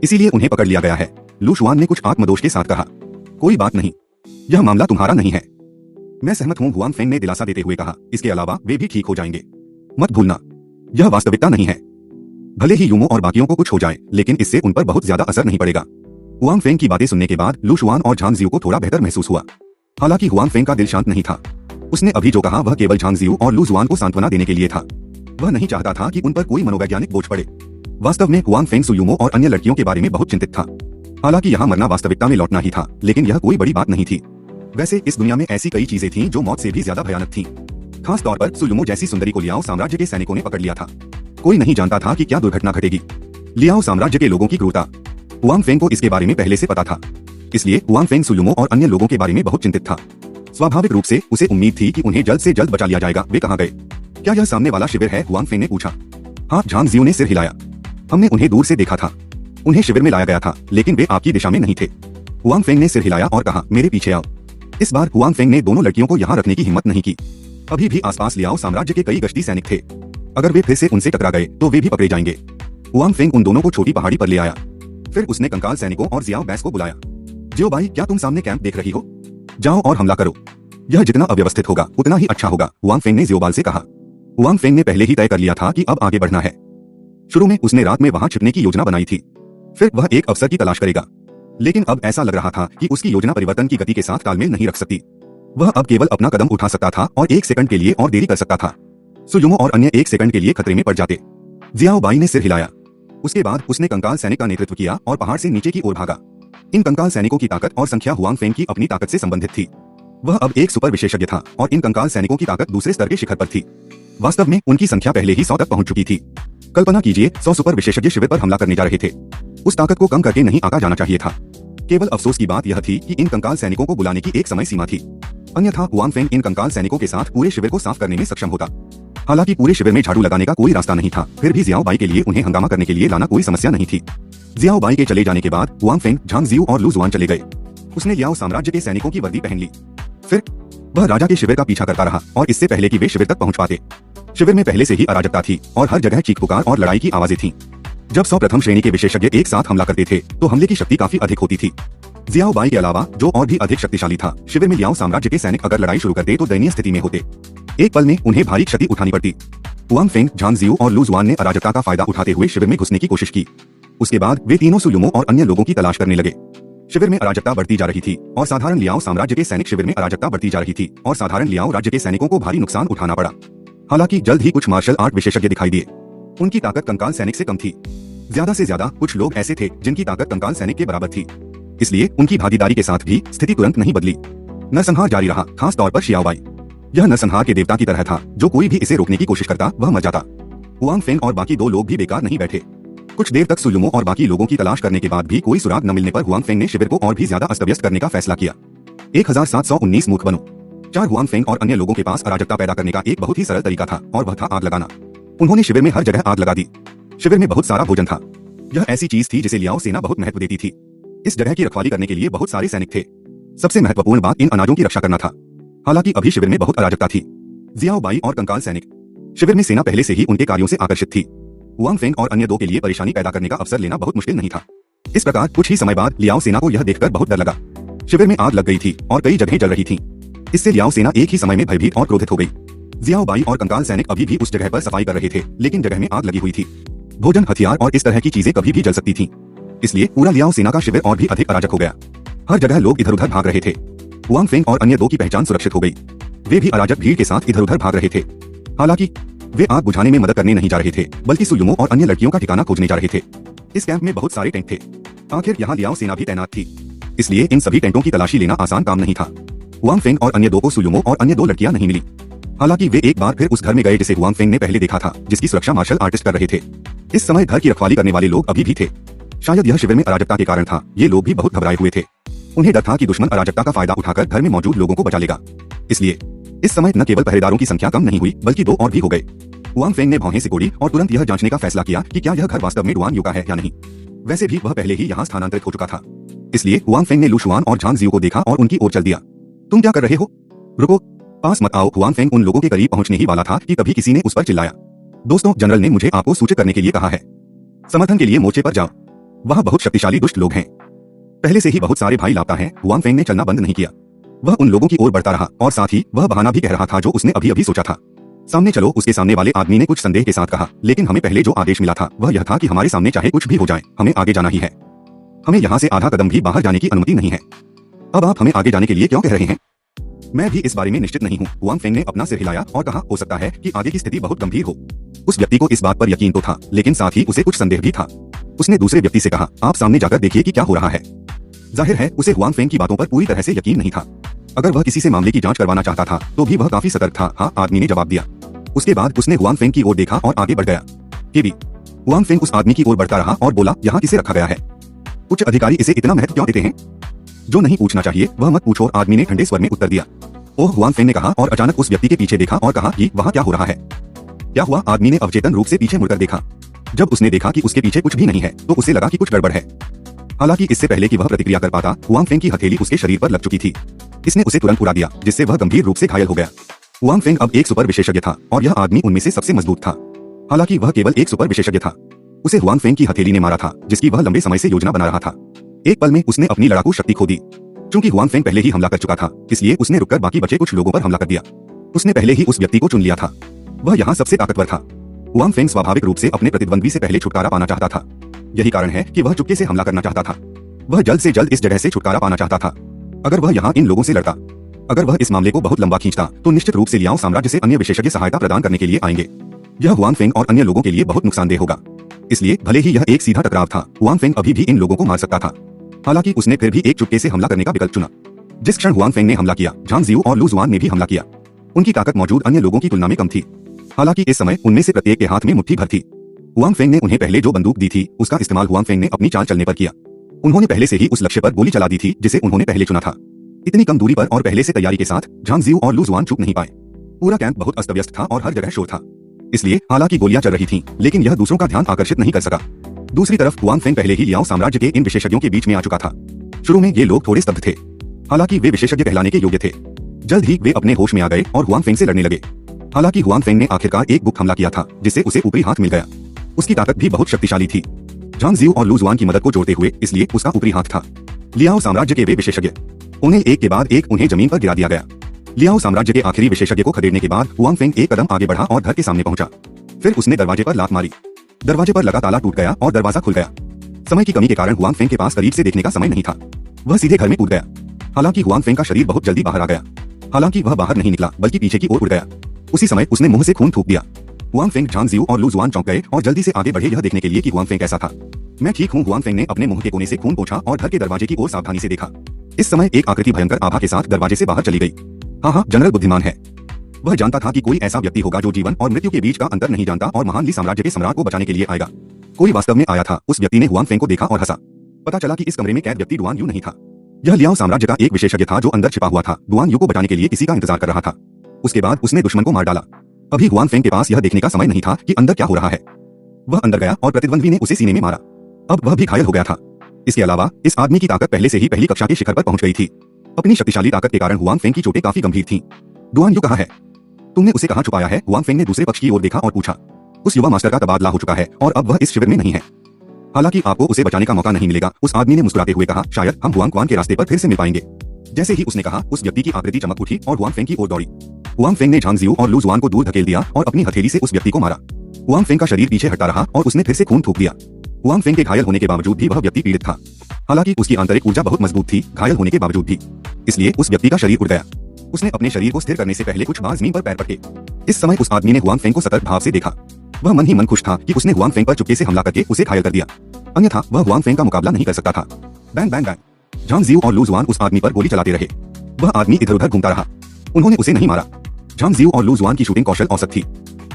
इसीलिए उन्हें पकड़ लिया गया है। लू शुआन ने कुछ आत्मदोष के साथ कहा। कोई बात नहीं, यह मामला तुम्हारा नहीं है। मैं सहमत हूँ, हुआंग फेंग ने दिलासा देते हुए कहा। इसके अलावा वे भी ठीक हो जाएंगे। मत भूलना, यह वास्तविकता नहीं है। भले ही युमो और बाकियों को कुछ हो जाए, लेकिन इससे उन पर बहुत ज्यादा असर नहीं पड़ेगा। हुआंग फेंग की बातें सुनने के बाद लू शुआन और झांग जियू को थोड़ा बेहतर महसूस हुआ। हालांकि हुआंग फेंग का दिल शांत नहीं था। उसने अभी जो कहा वह केवल झांग जियू और लू जुआन को सांत्वना देने के लिए था। वह नहीं चाहता था कि उन पर कोई मनोवैज्ञानिक बोझ पड़े। वास्तव में हुआंग फेंग सुयुमो और अन्य लड़कियों के बारे में बहुत चिंतित था। हालांकि यहाँ मरना वास्तविकता में लौटना ही था, लेकिन यह कोई बड़ी बात नहीं थी। वैसे इस दुनिया में ऐसी कई चीजें थीं जो मौत से भी ज्यादा भयानक थीं। खास तौर पर सुयुमो जैसी सुंदरी को लियाओ साम्राज्य के सैनिकों ने पकड़ लिया था। कोई नहीं जानता था कि क्या दुर्घटना घटेगी। लियाओ साम्राज्य के लोगों की क्रूरता, हुआंग फेंग को इसके बारे में पहले से पता था। इसलिए हुआंग फेंग सुयुमो और अन्य लोगों के बारे में बहुत चिंतित था। स्वाभाविक रूप से उसे उम्मीद थी कि उन्हें जल्द से जल्द बचा लिया जाएगा। वे कहाँ गए? क्या यह सामने वाला शिविर है? हुआंग फेंग ने पूछा। हाँ, झांग जियू ने सिर हिलाया। हमने उन्हें दूर से देखा था। उन्हें शिविर में लाया गया था, लेकिन वे आपकी दिशा में नहीं थे। हुआंग फेंग ने सिर हिलाया और कहा, मेरे पीछे आओ। इस बार हुआंग फेंग ने दोनों लड़कियों को यहाँ रखने की हिम्मत नहीं की। अभी भी आसपास लियाओ साम्राज्य के कई गश्ती सैनिक थे। अगर वे फिर से उनसे टकरा गए तो वे भी पकड़े जाएंगे। हुआंग फेंग उन दोनों को छोटी पहाड़ी पर ले आया। फिर उसने कंकाल सैनिकों और जियाओ बैस को बुलाया। जियो बाई, क्या तुम सामने कैंप देख रही हो? जाओ और हमला करो। यह जितना अव्यवस्थित होगा उतना ही अच्छा होगा, हुआंग फेंग ने जियोबाल से कहा। हुआंग फेंग ने पहले ही तय कर लिया था कि अब आगे बढ़ना है। शुरू में उसने रात में वहां छिपने की योजना बनाई थी। फिर वह एक अवसर की तलाश करेगा। लेकिन अब ऐसा लग रहा था कि उसकी योजना परिवर्तन की गति के साथ तालमेल नहीं रख सकती। वह अब केवल अपना कदम उठा सकता था और 1 सेकंड के लिए और देरी कर सकता था। सुयुमो और अन्य 1 सेकंड के लिए खतरे में पड़ जाते। जियाओ बाई ने सिर हिलाया। उसके बाद उसने कंकाल सैनिक का नेतृत्व किया और पहाड़ से नीचे की ओर भागा। इन कंकाल सैनिकों की ताकत और संख्या हुआंग फेंग की अपनी ताकत से संबंधित थी। वह अब एक सुपर विशेषज्ञ था और इन कंकाल सैनिकों की ताकत दूसरे स्तर के शिखर पर थी। वास्तव में उनकी संख्या पहले ही 100 तक पहुंच चुकी थी। कल्पना कीजिए, 100 सुपर विशेषज्ञ शिविर पर हमला करने जा रहे थे। उस ताकत को कम करके नहीं आका जाना चाहिए था। केवल अफसोस की बात यह थी कि इन कंकाल सैनिकों को बुलाने की एक समय सीमा थी। अन्यथा हुआंग फेंग इन कंकाल सैनिकों के साथ पूरे शिविर को साफ करने में सक्षम होता। हालांकि पूरे शिविर में झाड़ू लगाने का कोई रास्ता नहीं था, फिर भी जियाओ बाई के लिए उन्हें हंगामा करने के लिए लाना कोई समस्या नहीं थी। जियाओ बाई के चले जाने के बाद हुआंग फेंग, झांग जियू और लू जुआन चले गए। उसने लियाओ साम्राज्य के सैनिकों की वर्दी पहन ली। फिर वह राजा के शिविर का पीछा करता रहा और इससे पहले कि वे शिविर तक पहुंच पाते। शिविर में पहले से ही अराजकता थी और हर जगह चीख पुकार और लड़ाई की आवाजें थीं। जब 100 प्रथम श्रेणी के विशेषज्ञ एक साथ हमला करते थे तो हमले की शक्ति काफी अधिक होती थी। जियाओ बाई के अलावा जो और भी अधिक शक्तिशाली था, शिविर में लियाओ साम्राज्य के सैनिक अगर लड़ाई शुरू करते तो दयनीय स्थिति में होते। एक पल में उन्हें भारी क्षति उठानी पड़ती। हुआंग फेंग, झांग जियू और लू जुआन ने अराजकता का फायदा उठाते हुए शिविर में घुसने की कोशिश की। उसके बाद वे तीनों सुयुमो और अन्य लोगों की तलाश करने लगे। शिविर में अराजकता बढ़ती जा रही थी और साधारण लियाओ साम्राज्य के सैनिक शिविर में अराजकता बढ़ती जा रही थी और साधारण लियाओ राज्य के सैनिकों को भारी नुकसान उठाना पड़ा। हालांकि जल्द ही कुछ मार्शल आर्ट विशेषज्ञ दिखाई दिए। उनकी ताकत कंकाल सैनिक से कम थी। ज्यादा से ज्यादा कुछ लोग ऐसे थे जिनकी ताकत कंकाल सैनिक के बराबर थी। इसलिए उनकी भागीदारी के साथ भी स्थिति तुरंत नहीं बदली। नरसंहार जारी रहा, खास तौर पर शियाओ बाई। यह नरसंहार के देवता की तरह था, जो कोई भी इसे रोकने की कोशिश करता वह मर जाता। हुआंग फेंग और बाकी 2 लोग भी बेकार नहीं बैठे। कुछ देर तक सुयुमो और बाकी लोगों की तलाश करने के बाद भी कोई सुराग न मिलने पर हुआंग फेंग ने शिविर को और भी ज्यादा अस्त-व्यस्त करने का फैसला किया। 1719 मूर्ख बनो। 4 हुआंग फेंग और अन्य लोगों के पास अराजकता पैदा करने का एक बहुत ही सरल तरीका था और वह था आग लगाना। उन्होंने शिविर में हर जगह आग लगा दी। शिविर में बहुत सारा भोजन था। यह ऐसी चीज थी जिसे लियाओ सेना बहुत महत्व देती थी। इस जगह की रखवाली करने के लिए बहुत सारे सैनिक थे। सबसे महत्वपूर्ण बात इन अनाजों की रक्षा करना था। हालांकि अभी शिविर में बहुत अराजकता थी। जियाओ बाई और कंकाल सैनिक शिविर में सेना पहले से ही उनके कार्यों से आकर्षित थी। हुआंग फेंग और अन्य 2 के लिए परेशानी पैदा करने का अवसर लेना बहुत मुश्किल नहीं था। इस प्रकार कुछ ही समय बाद लियाओ सेना को यह देखकर बहुत डर लगा। शिविर में आग लग गई थी और कई जगहें जल रही थीं। इससे लियाओ सेना एक ही समय में भयभीत और क्रोधित हो गई। जियाओ बाई और कंकाल सैनिक अभी भी उस जगह पर सफाई कर रहे थे, लेकिन जगह में आग लगी हुई थी। भोजन, हथियार और इस तरह की चीजें कभी भी जल सकती थीं। इसलिए पूरा लियाओ सेना का शिविर और भी अधिक अराजक हो गया। हर जगह लोग इधर उधर भाग रहे थे। हुआंग फेंग और अन्य 2 की पहचान सुरक्षित हो गई। वे भी अराजक भीड़ के साथ इधर उधर भाग रहे थे। हालांकि वे आग बुझाने में मदद करने नहीं जा रहे थे, बल्कि सुयुमो और अन्य लड़कियों का ठिकाना खोजने जा रहे थे। इस कैंप में बहुत सारे टेंट थे। आखिर यहाँ लियाओ सेना भी तैनात थी, इसलिए इन सभी टेंटों की तलाशी लेना आसान काम नहीं था। हुआंग फेंग और अन्य 2 को सुयुमो और अन्य 2 लड़कियां नहीं मिली। हालांकि वे एक बार फिर उस घर में गए जिसे हुआंग फेंग ने पहले देखा था, जिसकी सुरक्षा मार्शल आर्टिस्ट कर रहे थे। इस समय घर की रखवाली करने वाले लोग अभी भी थे। शायद यह शिविर में अराजकता के कारण था। ये लोग भी बहुत घबराए हुए थे। उन्हें डर था कि दुश्मन अराजकता का फायदा उठाकर घर में मौजूद लोगों को बचा लेगा। इसलिए इस समय न केवल पहरेदारों की संख्या कम नहीं हुई, बल्कि 2 और भी हो गए। हुआंग फेंग ने भौहें सिकोड़ी और तुरंत यह जांचने का फैसला किया कि क्या यह घर वास्तव में डुआन यू का है या नहीं। वैसे भी वह पहले ही यहाँ स्थानांतरित हो चुका था। इसलिए हुआंग फेंग ने लू शुआन और झांग जियू को देखा और उनकी ओर चल दिया। तुम क्या कर रहे हो? रुको, पास मत आओ। हुआंग फेंग उन लोगों के करीब पहुंचने ही वाला था कि तभी किसी ने उस पर चिल्लाया, दोस्तों, जनरल ने मुझे आपको सूचित करने के लिए कहा है। समर्थन के लिए मोर्चे पर जाओ। वह बहुत शक्तिशाली दुष्ट लोग हैं। पहले से ही बहुत सारे भाई लापता हैं। हुआंग फेंग ने चलना बंद नहीं किया। वह उन लोगों की ओर बढ़ता रहा और साथ ही वह बहाना भी कह रहा था जो उसने अभी अभी सोचा था। सामने चलो, उसके सामने वाले आदमी ने कुछ संदेह के साथ कहा। लेकिन हमें पहले जो आदेश मिला था वह यह था कि हमारे सामने चाहे कुछ भी हो जाए, हमें आगे जाना ही है। हमें यहाँ से आधा कदम भी बाहर जाने की अनुमति नहीं है। अब आप हमें आगे जाने के लिए क्यों कह रहे हैं? मैं भी इस बारे में निश्चित नहीं हूँ। हुआंग फेंग ने अपना सिर हिलाया और कहा, हो सकता है कि आगे की स्थिति बहुत गंभीर हो। उस व्यक्ति को इस बात पर यकीन तो था, लेकिन साथ ही उसे कुछ संदेह भी था। उसने दूसरे व्यक्ति से कहा, आप सामने जाकर देखिए कि क्या हो रहा है। जाहिर है उसे हुआंग फेंग की बातों पर पूरी तरह से यकीन नहीं था। अगर वह किसी से मामले की जांच करवाना चाहता था तो भी वह काफी सतर्क था। हाँ, आदमी ने जवाब दिया। उसके बाद उसने हुआंग फेंग की ओर देखा और आगे बढ़ गया। केबी हुआंग फेंग उस आदमी की ओर बढ़ता रहा और बोला, यहाँ किसे रखा गया है? उच्च अधिकारी इसे इतना महत्व क्यों देते हैं? जो नहीं पूछना चाहिए वह मत पूछो, आदमी ने ठंडे स्वर में उत्तर दिया। ओह, हुआंग फेंग ने कहा और अचानक उस व्यक्ति के पीछे देखा और कहा कि वहाँ क्या हो रहा है? क्या हुआ? आदमी ने अवचेतन रूप से पीछे मुड़कर देखा। जब उसने देखा कि उसके पीछे कुछ भी नहीं है तो उसे लगा कि कुछ गड़बड़ है। हालांकि इससे पहले कि वह प्रतिक्रिया कर पाता, हुआंग फेंग की हथेली उसके शरीर पर लग चुकी थी। इसने उसे तुरंत उड़ा दिया, जिससे वह गंभीर रूप से घायल हो गया। हुआंग फेंग अब एक सुपर विशेषज्ञ था और यह आदमी उनमें से सबसे मजबूत था। हालांकि वह केवल एक सुपर विशेषज्ञ था, उसे हुआंग फेंग की हथेली ने मारा था, जिसकी वह लंबे समय से योजना बना रहा था। एक पल में उसने अपनी लड़ाकू शक्ति खो दी। चूंकि हुआंग फेंग पहले ही हमला कर चुका था, इसलिए उसने रुककर बाकी बचे कुछ लोगों पर हमला कर दिया। उसने पहले ही उस व्यक्ति को चुन लिया था। वह यहाँ सबसे ताकतवर था। हुआंग फेंग स्वाभाविक रूप से अपने प्रतिद्वंद्वी से पहले छुटकारा पाना चाहता था। यही कारण है कि वह चुपके से हमला करना चाहता था। वह जल्द से जल्द इस जगह से छुटकारा पाना चाहता था। अगर वह यहाँ इन लोगों से लड़ता, अगर वह इस मामले को बहुत लंबा खींचता, तो निश्चित रूप से लियाओ साम्राज्य से अन्य विशेषज्ञ सहायता प्रदान करने के लिए आएंगे। यह हुआंग फेंग और अन्य लोगों के लिए बहुत नुकसानदेह होगा। इसलिए भले ही यह एक सीधा टकराव था, हुआंग फेंग अभी भी इन लोगों को मार सकता था। हालांकि उसने फिर भी एक चुपके से हमला करने का विकल्प चुना। जिस क्षण हुआंग फेंग ने हमला किया, झांग जियू और लू जुआन ने भी हमला किया। उनकी ताकत मौजूद अन्य लोगों की तुलना में कम थी। हालांकि इस समय उनमें से प्रत्येक के हाथ में मुट्ठी भर थी। हुआंग फेंग ने उन्हें पहले जो बंदूक दी थी, उसका इस्तेमाल हुआंग फेंग ने अपनी चाल चलने पर किया। उन्होंने पहले से ही उस लक्ष्य पर गोली चला दी थी जिसे उन्होंने पहले चुना था। इतनी कम दूरी पर और पहले से तैयारी के साथ झांग जियू और लू जुआन चूक नहीं पाए। पूरा कैंप बहुत अस्त व्यस्त था और हर जगह शोर था। इसलिए हालांकि गोलियां चल रही थीं, लेकिन यह दूसरों का ध्यान आकर्षित नहीं कर सका। दूसरी तरफ हुआंग फेंग पहले ही लियाओ साम्राज्य के इन विशेषज्ञों के बीच में आ चुका था। शुरू में ये लोग थोड़े स्तब्ध थे, हालांकि वे विशेषज्ञ कहलाने के योग्य थे। जल्द ही वे अपने होश में आ गए और हुआंग फेंग से लड़ने लगे। हालांकि हुआंग फेंग ने आखिरकार एक गुप्त हमला किया था, जिससे उसे ऊपरी हाथ मिल गया। उसकी ताकत भी बहुत शक्तिशाली थी, झांग जियू और लू जुआन की मदद को जोड़ते हुए, इसलिए उसका ऊपरी हाथ था। लियाओ साम्राज्य के वे विशेषज्ञ, उन्हें एक के बाद एक उन्हें जमीन पर गिरा दिया गया। लियाओ साम्राज्य के आखिरी विशेषज्ञ को खदेड़ने के बाद हुआंग फेंग एक कदम आगे बढ़ा और घर के सामने पहुंचा। फिर उसने दरवाजे पर लात मारी। दरवाजे पर लगा ताला टूट गया और दरवाजा खुल गया। समय की कमी के कारण हुआंग फेंग के पास करीब से देखने का समय नहीं था। वह सीधे घर में कूद गया। हालांकि हुआंग फेंग का शरीर बहुत जल्दी बाहर आ गया। हालांकि वह बाहर नहीं निकला, बल्कि पीछे की ओर उड़ गया। उसी समय उसने मुंह से खून थूक दिया। हुआंग फेंग, झांग जियू और लू जुआन चौंक गए और जल्दी से आगे बढ़े यह देखने के लिए कि हुआंग फेंग कैसा था। मैं ठीक हूँ, हुआंग फेंग ने अपने मुंह के कोने से खून पोंछा और घर के दरवाजे की ओर सावधानी से देखा। इस समय एक आकृति भयंकर आभा के साथ दरवाजे से बाहर चली गई। हाँ, जनरल बुद्धिमान है। वह जानता था कि कोई ऐसा व्यक्ति होगा जो जीवन और मृत्यु के बीच का अंतर नहीं जानता और महान ली साम्राज्य के सम्राट को बचाने के लिए आएगा। कोई वास्तव में आया था। उस व्यक्ति ने हुआंग फेंग को देखा और हंसा। पता चला कि इस कमरे में कैद व्यक्ति डुआन यू नहीं था। यह लियाओ साम्राज्य का एक विशेषज्ञ था जो अंदर छिपा हुआ था। डुआन यू को बचाने के लिए किसी का इंतजार कर रहा था। उसके बाद उसने दुश्मन को मार डाला। अभी हुआंग फेंग के पास यह देखने का समय नहीं था कि अंदर क्या हो रहा है। वह अंदर गया और प्रतिद्वंद्वी ने उसे सीने में मारा। अब वह भी घायल हो गया था। इसके अलावा इस आदमी की ताकत पहले से ही पहली कक्षा के शिखर पर पहुंच गई थी। अपनी शक्तिशाली ताकत के कारण हुआंग फेंग की चोटें काफी गंभीर थीं। डुआन यू कहाँ है? तुमने उसे कहाँ छुपाया है? हुआंग फेंग ने दूसरे पक्ष की ओर देखा और पूछा। उस युवा मास्टर का तबादला हो चुका है और अब वह इस शिविर में नहीं है। हालांकि आपको उसे बचाने का मौका नहीं मिलेगा, उस आदमी ने मुस्कुराते हुए कहा। शायद हम हुआंग क्वान के रास्ते पर फिर से मिल पाएंगे। जैसे ही उसने कहा, उस व्यक्ति की आकृति चमक उठी और हुआंग फेंग की ओर दौड़ी। हुआंग फेंग ने झांग जियू और लू जुआन को दूर धकेल दिया और अपनी हथेली से उस व्यक्ति को मारा। हुआंग फेंग का शरीर पीछे हटता रहा और उसने फिर से खून थूक दिया। हुआंग फेंग के घायल होने के बावजूद भी वह व्यक्ति पीड़ित था। हालांकि उसकी आंतरिक ऊर्जा बहुत मजबूत थी, घायल होने के बावजूद भी। इसलिए उस व्यक्ति का शरीर उड़ गया। उसने अपने शरीर को स्थिर करने से पहले कुछ बार जमीन पर पैर पटके। इस समय उस आदमी ने हुआंग फेंग को सतर्क भाव से देखा। वह मन ही मन खुश था कि उसने हुआंग फेंग पर चुपके से हमला करके उसे घायल कर दिया। अन्यथा वह हुआंग फेंग का मुकाबला नहीं कर सकता था। बैंग बैंग बैंग, झांग जियू और लू जुआन उस आदमी पर गोली चलाते रहे। वह आदमी इधर उधर घूमता रहा। उन्होंने उसे नहीं मारा। झांग जियू और लू जुआन की शूटिंग कौशल औसत थी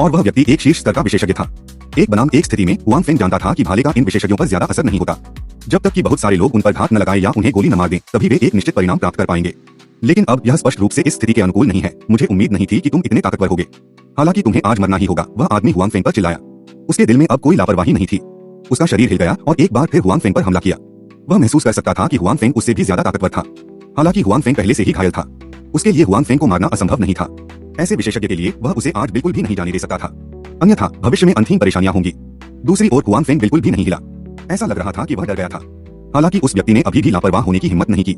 और वह व्यक्ति एक शीर्ष स्तर का विशेषज्ञ था। एक बनाम एक स्थिति में हुआंग फेंग जानता था कि भाले का इन विशेषज्ञों पर ज्यादा असर नहीं होता। जब तक कि बहुत सारे लोग उन पर घात न लगाए या उन्हें गोली न मार दें, तभी वे एक निश्चित परिणाम प्राप्त कर पाएंगे। लेकिन अब यह स्पष्ट रूप से इस स्थिति के अनुकूल नहीं है। मुझे उम्मीद नहीं थी कि तुम इतने ताकतवर होगे। हालांकि तुम्हें आज मरना ही होगा, वह आदमी हुआंग फेंग पर चिल्लाया। उसके दिल में अब कोई लापरवाही नहीं थी। उसका शरीर हिल गया और एक बार फिर हुआंग फेंग पर हमला किया। वह महसूस कर सकता था कि हुआंग फेंग उससे भी ज्यादा ताकतवर था। हालांकि हुआंग फेंग पहले से ही घायल था। उसके लिए हुआंग फेंग को मारना असंभव नहीं था। ऐसे विशेषज्ञ के लिए वह उसे आज बिल्कुल भी नहीं जाने दे सकता था, अन्यथा भविष्य में अंतहीन परेशानियां होंगी। दूसरी ओर हुआंग फेंग बिल्कुल भी नहीं हिला। ऐसा लग रहा था कि वह डर गया था। हालांकि उस व्यक्ति ने अभी भी लापरवाह होने की हिम्मत नहीं की।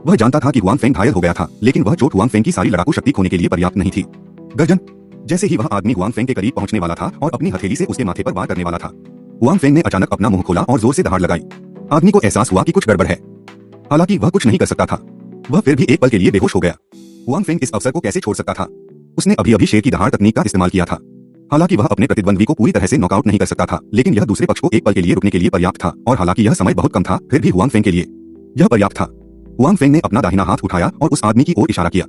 वह जानता था कि हुआंग फेंग घायल हो गया था, लेकिन वह चोट हुआंग फेंग की सारी लड़ाकू शक्ति खोने के लिए पर्याप्त नहीं थी। गर्जन! जैसे ही वह आदमी हुआंग फेंग के करीब पहुंचने वाला था और अपनी हथेली से उसके माथे पर वार करने वाला था, हुआंग फेंग ने अचानक अपना मुंह खोला और जोर से दहाड़ लगाई। आदमी को एहसास हुआ कि कुछ गड़बड़ है। हालांकि वह कुछ नहीं कर सकता था। वह फिर भी एक पल के लिए बेहोश हो गया। हुआंग फेंग इस अवसर को कैसे छोड़ सकता था? उसने अभी शेर की दहाड़ तकनीक का इस्तेमाल किया था। हालांकि वह अपने प्रतिद्वंद्वी को पूरी तरह से नॉकआउट नहीं कर सकता था, लेकिन यह दूसरे पक्ष को एक पल के लिए रुकने के लिए पर्याप्त था। और हालांकि यह समय बहुत कम था, फिर भी हुआंग फेंग के लिए यह पर्याप्त था। हुआंग फेंग ने अपना दाहिना हाथ उठाया और उस आदमी की ओर इशारा किया।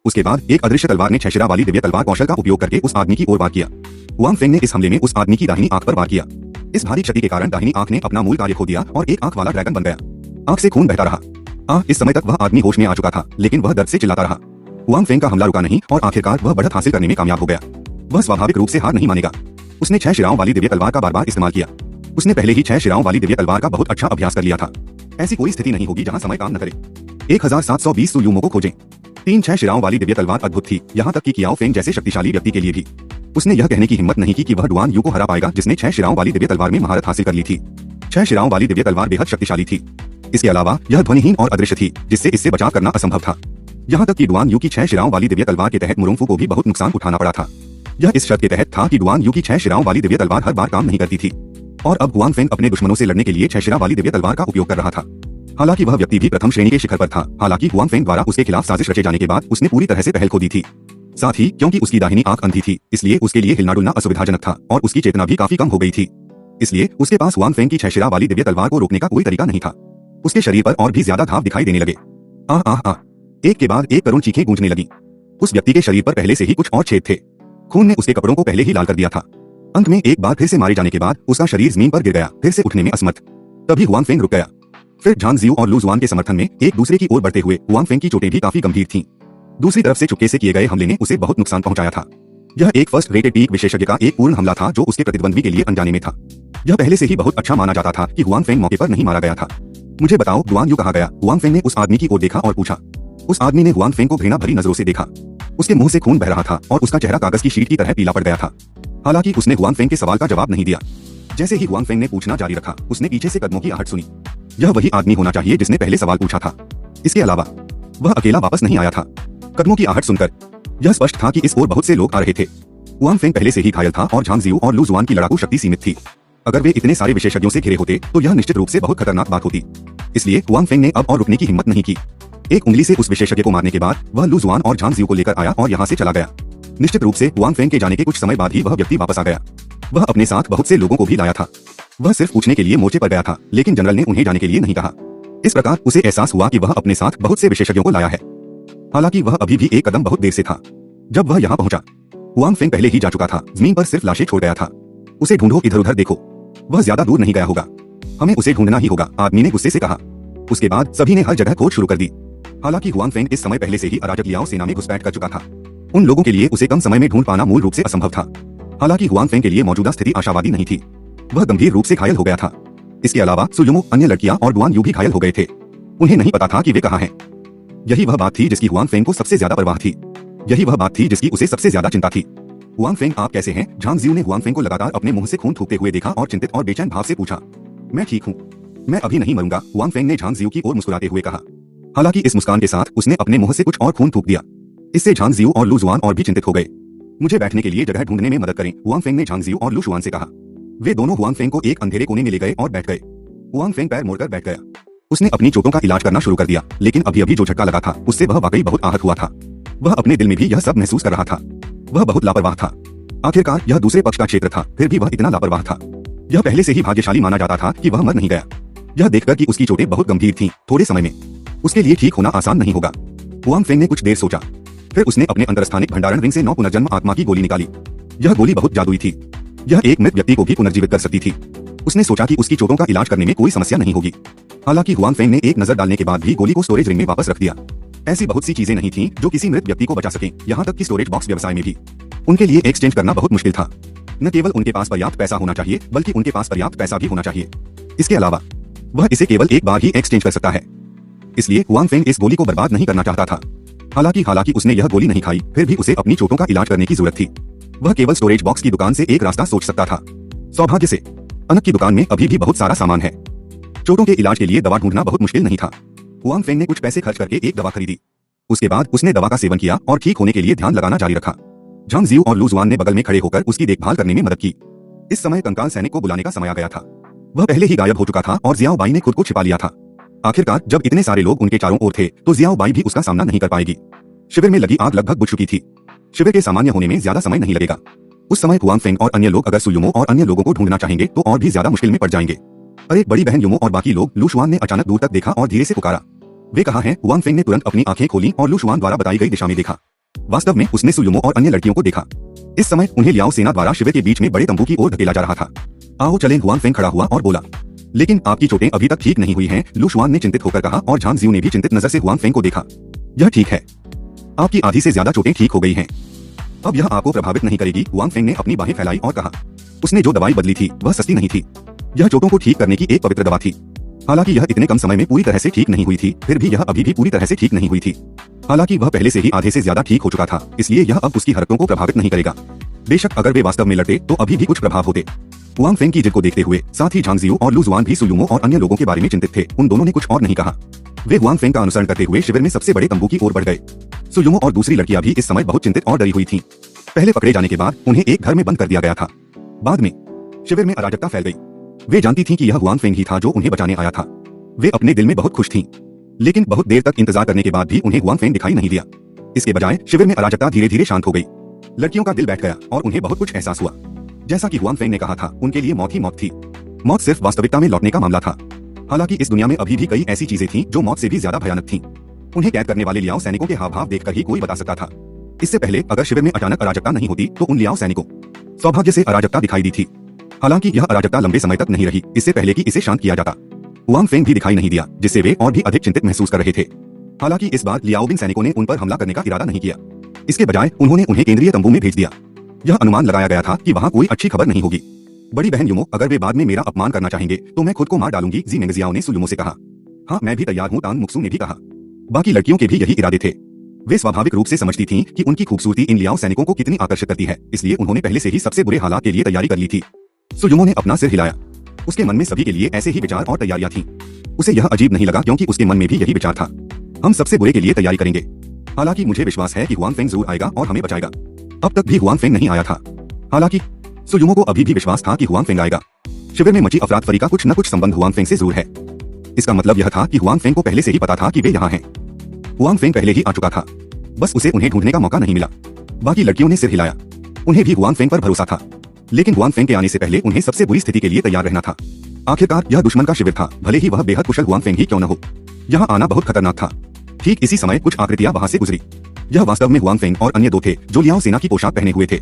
उसके बाद एक अदृश्य तलवार ने 6 शिरा वाली दिव्य तलवार कौशल का उपयोग करके उस आदमी की ओर वार किया। हुआंग फेंग ने इस हमले में उस आदमी की दाहिनी आंख पर वार किया। इस भारी क्षति के कारण दाहिनी आंख ने अपना मूल कार्य खो दिया और एक आंख वाला ड्रैगन बन गया। आंख से खून बहता रहा। इस समय तक वह आदमी होश में आ चुका था, लेकिन वह दर्द से चिल्लाता रहा। हुआंग फेंग का हमला रुका नहीं और आखिरकार वह बढ़त हासिल करने में कामयाब हो गया। वह स्वाभाविक रूप से हार नहीं मानेगा। उसने 6 शिराओं वाली दिव्य तलवार का बार बार इस्तेमाल किया। उसने पहले ही 6 शिराओं वाली दिव्य तलवार का बहुत अच्छा अभ्यास कर लिया था। ऐसी कोई स्थिति नहीं होगी जहां समय काम न करे। 1720 सु यूमो को खोजें। 3-6 शिराओं वाली दिव्य तलवार अद्भुत थी, यहाँ तक कि कियाओ फेंग जैसे शक्तिशाली व्यक्ति के लिए भी। उसने यह कहने की हिम्मत नहीं की कि वह डुआन यू को हरा पाएगा, जिसने 6 शिराओं वाली दिव्य तलवार में महारत हासिल कर ली थी। 6 शिराओं वाली दिव्य तलवार बेहद शक्तिशाली थी। इसके अलावा यह ध्वनिहीन और अदृश्य थी, जिससे इससे बचाव करना असंभव था। यहाँ तक कि डुआन यू की 6 शिराओं वाली दिव्य तलवार के तहत मुरोंगफू को भी बहुत नुकसान उठाना पड़ा था। यह इस शर्त के तहत था कि डुआन यू की 6 शिराओं वाली दिव्य तलवार हर बार काम नहीं करती थी, और अब हुआंग फेंग अपने दुश्मनों से लड़ने के लिए 6 शिरा वाली दिव्य तलवार का उपयोग कर रहा था। हालांकि वह व्यक्ति भी प्रथम श्रेणी के शिखर पर था। हालांकि हुआंग फेंग द्वारा उसके खिलाफ साजिश रचे जाने के बाद उसने पूरी तरह से पहल खो दी थी। साथ ही क्योंकि उसकी दाहिनी आंख अंधी थी, इसलिए उसके लिए हिलना डुलना असुविधाजनक था और उसकी चेतना भी काफी कम हो गई थी। इसलिए उसके पास हुआंग फेंग की 6 शिरा वाली दिव्य तलवार को रोकने का कोई तरीका नहीं था। उसके शरीर पर और भी ज्यादा घाव दिखाई देने लगे। आह आह आह, एक के बाद एक करुण चीखें गूंजने लगी। उस व्यक्ति के शरीर पर पहले से ही कुछ और छेद थे। खून ने उसके कपड़ों को पहले ही लाल कर दिया था। अंत में एक बार फिर से मारे जाने के बाद उसका शरीर जमीन पर गिर गया, फिर से उठने में असमर्थ। तभी हुआंग फेंग रुक गया। फिर झांग जियू और लू जुआन के समर्थन में एक दूसरे की ओर बढ़ते हुए हुआंग फेंग की चोटें भी काफी गंभीर थीं। दूसरी तरफ से चुपके से किए गए हमले ने उसे बहुत नुकसान पहुंचाया था। यह एक फर्स्ट रेटेड पीक विशेषज्ञ का एक पूर्ण हमला था जो उसके प्रतिद्वंदी के लिए अनजाने में था। यह पहले से ही बहुत अच्छा माना जाता था कि हुआंग फेंग मौके पर नहीं मारा गया था। मुझे बताओ डुआन यू कहाँ गया? हुआंग फेंग ने उस आदमी की ओर देखा और पूछा। उस आदमी ने हुआंग फेंग को घृणा भरी नजरों से देखा। उसके मुंह से खून बह रहा था और उसका चेहरा कागज की शीट की तरह पीला पड़ गया था। हालांकि उसने हुआंग फेंग के सवाल का जवाब नहीं दिया। जैसे ही हुआंग फेंग ने पूछना जारी रखा, उसने पीछे से कदमों की आहट सुनी। यह वही आदमी होना चाहिए जिसने पहले सवाल पूछा था। इसके अलावा वह अकेला वापस नहीं आया था। कदमों की आहट सुनकर यह स्पष्ट था कि इस ओर बहुत से लोग आ रहे थे। हुआंग फेंग पहले से ही घायल था और झांग जियू और लू जुआन की लड़ाकू शक्ति सीमित थी। अगर वे इतने सारे विशेषज्ञों से घिरे होते तो यह निश्चित रूप से बहुत खतरनाक बात होती। इसलिए हुआंग फेंग ने अब और रुकने की हिम्मत नहीं की। एक उंगली से उस विशेषज्ञ को मारने के बाद वह लू जुआन और झांग जियू को लेकर आया और यहाँ से चला गया। निश्चित रूप से हुआंग फेंग के जाने के कुछ समय बाद ही वह व्यक्ति वापस आ गया। वह अपने साथ बहुत से लोगों को भी लाया था। वह सिर्फ पूछने के लिए मोर्चे पर गया था, लेकिन जनरल ने उन्हें जाने के लिए नहीं कहा। इस प्रकार उसे एहसास हुआ कि वह अपने साथ बहुत से विशेषज्ञों को लाया है। हालांकि वह अभी भी एक कदम बहुत देर से था। जब वह यहाँ पहुंचा, हुआंग फेंग पहले ही जा चुका था। जमीन पर सिर्फ लाशें छोड़ गया था। उसे ढूंढो, इधर उधर देखो, वह ज्यादा दूर नहीं गया होगा। हमें उसे ढूंढना ही होगा, आदमी ने गुस्से से कहा। उसके बाद सभी ने हर जगह खोज शुरू कर दी। हालांकि हुआंग फेंग इस समय पहले से ही अराजक लियाओ सेना में घुसपैठ कर चुका था। उन लोगों के लिए उसे कम समय में ढूंढ पाना मूल रूप से असंभव था। हालांकि हुआंग फेंग के लिए मौजूदा स्थिति आशावादी नहीं थी। वह गंभीर रूप से घायल हो गया था। इसके अलावा सुयुमो, अन्य लड़कियां और डुआन यू भी घायल हो गए थे। उन्हें नहीं पता था कि वे कहाँ हैं। यही वह बात थी जिसकी हुआंग फेंग को सबसे ज्यादा परवाह थी। यही वह बात थी जिसकी उसे सबसे ज्यादा चिंता थी। हुआंग फेंग, आप कैसे हैं? झांग जियू ने हुआंग फेंग को लगातार अपने मुंह से खून थूकते हुए देखा और चिंतित और बेचैन भाव से पूछा। मैं ठीक हूँ, मैं अभी नहीं मरूंगा, हुआंग फेंग ने झांग जियू की ओर मुस्कुराते हुए कहा। हालांकि इस मुस्कान के साथ उसने अपने मुंह से कुछ और खून थूक दिया। इससे झांग जियू और लू जुआन और भी चिंतित हो गए। मुझे बैठने के लिए जगह ढूंढने में मदद करें, हुआंग फेंग ने झांग जियू और लू जुआन से कहा। वे दोनों हुआंग फेंग को एक अंधेरे कोने में ले गए और बैठ गए। हुआंग फेंग पैर मोड़कर बैठ गया। उसने अपनी चोटों का इलाज करना शुरू कर दिया, लेकिन अभी अभी जो झटका लगा था उससे वह वाकई बहुत आहत हुआ था। वह अपने दिल में भी यह सब महसूस कर रहा था। वह बहुत लापरवाह था। आखिरकार यह दूसरे पक्ष का क्षेत्र था, फिर भी वह इतना लापरवाह था। यह पहले से ही भाग्यशाली माना जाता था कि वह मर नहीं गया। यह देखकर कि उसकी चोटें बहुत गंभीर थीं, थोड़े समय में उसके लिए ठीक होना आसान नहीं होगा। हुआंग फेंग ने कुछ देर सोचा, फिर उसने अपने अंतरस्थानिक भंडारण रिंग से 9 पुनर्जन्म आत्मा की गोली निकाली। यह गोली बहुत जादुई थी। यह एक मृत व्यक्ति को भी पुनर्जीवित कर सकती थी। उसने सोचा कि उसकी चोटों का इलाज करने में कोई समस्या नहीं होगी। हालांकि हुआंग फेंग ने एक नजर डालने के बाद भी गोली को स्टोरेज रिंग में वापस रख दिया। ऐसी बहुत सी चीजें नहीं थीं जो किसी मृत व्यक्ति को बचा सकें, यहाँ तक कि स्टोरेज बॉक्स व्यवसाय में भी उनके लिए एक्सचेंज करना बहुत मुश्किल था। न केवल उनके पास पर्याप्त पैसा होना चाहिए, बल्कि उनके पास पर्याप्त पैसा भी होना चाहिए। इसके अलावा वह इसे केवल एक बार ही एक्सचेंज कर सकता है। इसलिए हुआंग फेंग इस गोली को बर्बाद नहीं करना चाहता था। हालांकि उसने यह गोली नहीं खाई, फिर भी उसे अपनी चोटों का इलाज करने की जरूरत थी। वह केवल स्टोरेज बॉक्स की दुकान से एक रास्ता सोच सकता था। सौभाग्य से अनक की दुकान में अभी भी बहुत सारा सामान है। चोटों के इलाज के लिए दवा ढूंढना बहुत मुश्किल नहीं था। हुआंग फेंग ने कुछ पैसे खर्च करके एक दवा खरीदी। उसके बाद उसने दवा का सेवन किया और ठीक होने के लिए ध्यान लगाना जारी रखा। झांग जियू और लू जुआन ने बगल में खड़े होकर उसकी देखभाल करने में मदद की। इस समय कंकाल सैनिक को बुलाने का समय आ गया था। वह पहले ही गायब हो चुका था और जियाओ बाई ने खुद को छिपा लिया था। आखिरकार जब इतने सारे लोग उनके चारों ओर थे तो जियाओ बाई भी उसका सामना नहीं कर पाएगी। शिविर में लगी आग लगभग बुझ चुकी थी। शिविर के सामान्य होने में ज्यादा समय नहीं लगेगा। उस समय हुआंग फेंग और अन्य लोग अगर सुयुमो और अन्य लोगों को ढूंढना चाहेंगे तो और भी ज्यादा मुश्किल में पड़ जाएंगे। अरे बड़ी बहन युमो और बाकी लोग, लू शुआन ने अचानक दूर तक देखा और धीरे से पुकारा। वे कहाँ हैं? हुआंग फेंग ने तुरंत अपनी आंखें खोली और लू शुआन द्वारा बताई गई दिशा में देखा। वास्तव में उसने सुयुमो और अन्य लड़कियों को देखा। इस समय उन्हें लियाओ सेना द्वारा शिविर के बीच में बड़े तंबू की ओर धकेला जा रहा था। आओ चलें, हुआंग फेंग खड़ा हुआ और बोला। लेकिन आपकी चोटें अभी तक ठीक नहीं हुई हैं, लू शुआन ने चिंतित होकर कहा और झांग जियू ने भी चिंतित नजर से हुआंग फेंग को देखा। यह ठीक है, आपकी आधी से ज्यादा चोटें ठीक हो गई हैं। अब यह आपको प्रभावित नहीं करेगी। हुआंग फेंग ने अपनी बाहें फैलाई और कहा। उसने जो दवाई बदली थी वह सस्ती नहीं थी। यह चोटों को ठीक करने की एक पवित्र दवा थी। हालांकि यह इतने कम समय में पूरी तरह से ठीक नहीं हुई थी, फिर भी यह अभी भी पूरी तरह से ठीक नहीं हुई थी। हालांकि वह पहले से ही आधे से ज्यादा ठीक हो चुका था, इसलिए यह अब उसकी हरकतों को प्रभावित नहीं करेगा। बेशक अगर वे वास्तव में लड़ते तो अभी भी कुछ प्रभाव होते। हुआंग फेंग की जिद को देखते हुए साथ ही झांग जियू और लू जुआन भी सुयुमो और अन्य लोगों के बारे में चिंतित थे। उन दोनों ने कुछ और नहीं कहा। वे हुआंग फेंग का अनुसरण करते हुए शिविर में सबसे बड़े तंबू की ओर बढ़ गए। सुयुमो और दूसरी लड़कियां भी इस समय बहुत चिंतित और डरी हुई थीं। पहले पकड़े जाने के बाद उन्हें एक घर में बंद कर दिया गया था। बाद में शिविर में अराजकता फैल गई। वे जानती थीं कि यह हुआंग फेंग ही था जो उन्हें बचाने आया था। वे अपने दिल में बहुत खुश थीं, लेकिन बहुत देर तक इंतजार करने के बाद भी उन्हें हुआंग फेंग दिखाई नहीं दिया। इसके बजाय शिविर में अराजकता धीरे धीरे शांत हो गई। लड़कियों का दिल बैठ गया और उन्हें बहुत कुछ एहसास हुआ। जैसा कि हुआंग फेंग ने कहा था, उनके लिए मौत ही मौत थी। मौत सिर्फ वास्तविकता में लौटने का मामला था। हालांकि इस दुनिया में अभी भी कई ऐसी चीजें थीं जो मौत से भी ज्यादा भयानक थीं। उन्हें कैद करने वाले लियाओ सैनिकों के हाव भाव देखकर ही कोई बता सकता था। इससे पहले अगर शिविर में अचानक अराजकता नहीं होती तो उन लियाओ सैनिकों सौभाग्य से अराजकता दिखाई दी थी। हालांकि यह अराजकता लंबे समय तक नहीं रही, इससे पहले कि इसे शांत किया जाता। हुआंग फेंग भी दिखाई नहीं दिया, जिससे वे और भी अधिक चिंतित महसूस कर रहे थे। हालांकि इस बार लियाओबिंग सैनिकों ने उन पर हमला करने का इरादा नहीं किया। इसके बजाय उन्होंने उन्हें केंद्रीय तंबू में भेज दिया। यह अनुमान लगाया गया था कि वहां कोई अच्छी खबर नहीं होगी। बड़ी बहन युमो, अगर वे बाद में मेरा अपमान करना चाहेंगे तो मैं खुद को मार डालूंगी, जी मेंगजियाओ ने सुयुमो से कहा। हाँ, मैं भी तैयार हूँ, तान मुक्सू ने भी कहा। बाकी लड़कियों के भी यही इरादे थे। वे स्वाभाविक रूप से समझती थीं कि उनकी खूबसूरती इन लियाओ सैनिकों को कितनी आकर्षित करती है, इसलिए उन्होंने पहले से ही सबसे बुरे हालात के लिए तैयारी कर ली थी। सुयुमो ने अपना सिर हिलाया। उसके मन में सभी के लिए ऐसे ही विचार और तैयारियां थीं। उसे यह अजीब नहीं लगा, क्योंकि उसके मन में भी यही विचार था। हम सबसे बुरे के लिए तैयारी करेंगे। हालांकि मुझे विश्वास है कि हुआंग फेंग जरूर आएगा और हमें बचाएगा। अब तक भी हुआंग फेंग नहीं आया था। हालांकि सुयुमो को अभी भी विश्वास था कि हुआंग फेंग आएगा। शिविर में मची अफरातफरी का कुछ न कुछ संबंध हुआंग फेंग से जरूर है। इसका मतलब यह था कि हुआंग फेंग को पहले से ही पता था कि वे यहाँ हैं। हुआंग फेंग पहले ही आ चुका था, बस उसे उन्हें ढूंढने का मौका नहीं मिला। बाकी लड़कियों ने सिर हिलाया। उन्हें भी हुआंग फेंग पर भरोसा था, लेकिन हुआंग फेंग के आने से पहले उन्हें सबसे बुरी स्थिति के लिए तैयार रहना था। आखिरकार यह दुश्मन का शिविर था, भले ही वह बेहद कुशल हुआंग फेंग ही क्यों न हो। यहाँ आना बहुत खतरनाक था। ठीक इसी समय कुछ आकृतियां वहां से गुजरी। यह वास्तव में हुआंग फेंग और अन्य दो थे जो लियाओ सेना की पोशाक पहने हुए थे।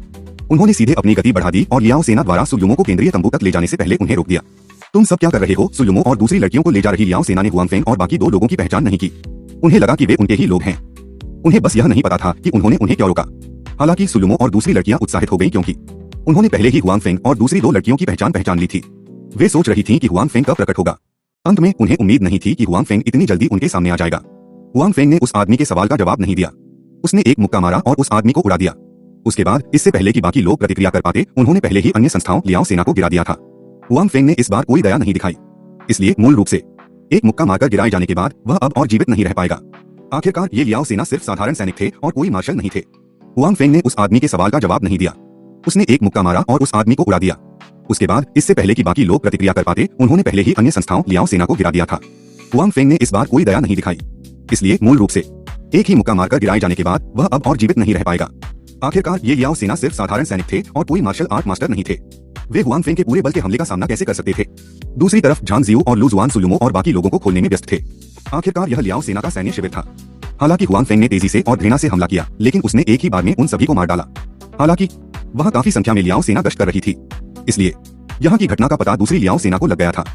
उन्होंने सीधे अपनी गति बढ़ा दी और लियाओ सेना द्वारा सुयुमो को केंद्रीय तंबू तक ले जाने से पहले उन्हें रोक दिया। तुम सब क्या कर रहे हो? सुयुमो और दूसरी लड़कियों को ले जा रही लियाओ सेना ने हुआंग फेंग और बाकी दो लोगों की पहचान नहीं की। उन्हें लगा कि वे उनके ही लोग हैं। उन्हें बस यह नहीं पता था कि उन्होंने उन्हें क्यों रोका। हालांकि सुयुमो और दूसरी लड़कियां उत्साहित हो गईं, क्योंकि उन्होंने पहले ही हुआंग फेंग और दूसरी दो लड़कियों की पहचान ली थी। वे सोच रही थीं कि हुआंग फेंग कब प्रकट होगा। अंत में उन्हें उम्मीद नहीं थी कि हुआंग फेंग इतनी जल्दी उनके सामने आ जाएगा। हुआंग फेंग ने उस आदमी के सवाल का जवाब नहीं दिया। उसने एक मुक्का मारा और उस आदमी को उड़ा दिया। उसके बाद इससे पहले कि बाकी लोग प्रतिक्रिया कर पाते, उन्होंने पहले ही अन्य संस्थाओं लियाओ सेना को गिरा दिया था। हुआंग फेंग ने इस बार कोई दया नहीं दिखाई, इसलिए मूल रूप से एक मुक्का मारकर गिराए जाने के बाद वह अब और जीवित नहीं रह पाएगा। आखिरकार ये लियाओ सेना सिर्फ साधारण सैनिक थे और कोई मार्शल नहीं थे। हुआंग फेंग ने उस आदमी के सवाल का जवाब नहीं दिया। उसने एक मुक्का मारा और उस आदमी को उड़ा दिया। उसके बाद इससे पहले कि बाकी लोग प्रतिक्रिया कर पाते, उन्होंने पहले ही अन्य संस्थाओं लियाओ सेना को गिरा दिया था। हुआंग फेंग ने इस बार कोई दया नहीं दिखाई, इसलिए मूल रूप से एक ही मुक्का मारकर गिराए जाने के बाद वह अब और जीवित नहीं रह पाएगा। आखिरकार ये लियाओ सेना सिर्फ साधारण सैनिक थे और कोई मार्शल आर्ट मास्टर नहीं थे। वे हुआंग फेंग के पूरे बल के हमले का सामना कैसे कर सकते थे? दूसरी तरफ झांग जियू और लू जुआन सुयुमो और बाकी लोगों को खोलने में व्यस्त थे। आखिरकार यह लियाओ सेना का सैन्य शिविर था। हालांकि हुआंग फेंग ने तेजी से और घृणा से हमला किया, लेकिन उसने एक ही बार में उन सभी को मार डाला। हालांकि वहां काफी संख्या में लियाओ सेना गश्त कर रही थी, इसलिए यहाँ की घटना का पता दूसरी लियाओ सेना को लग गया था।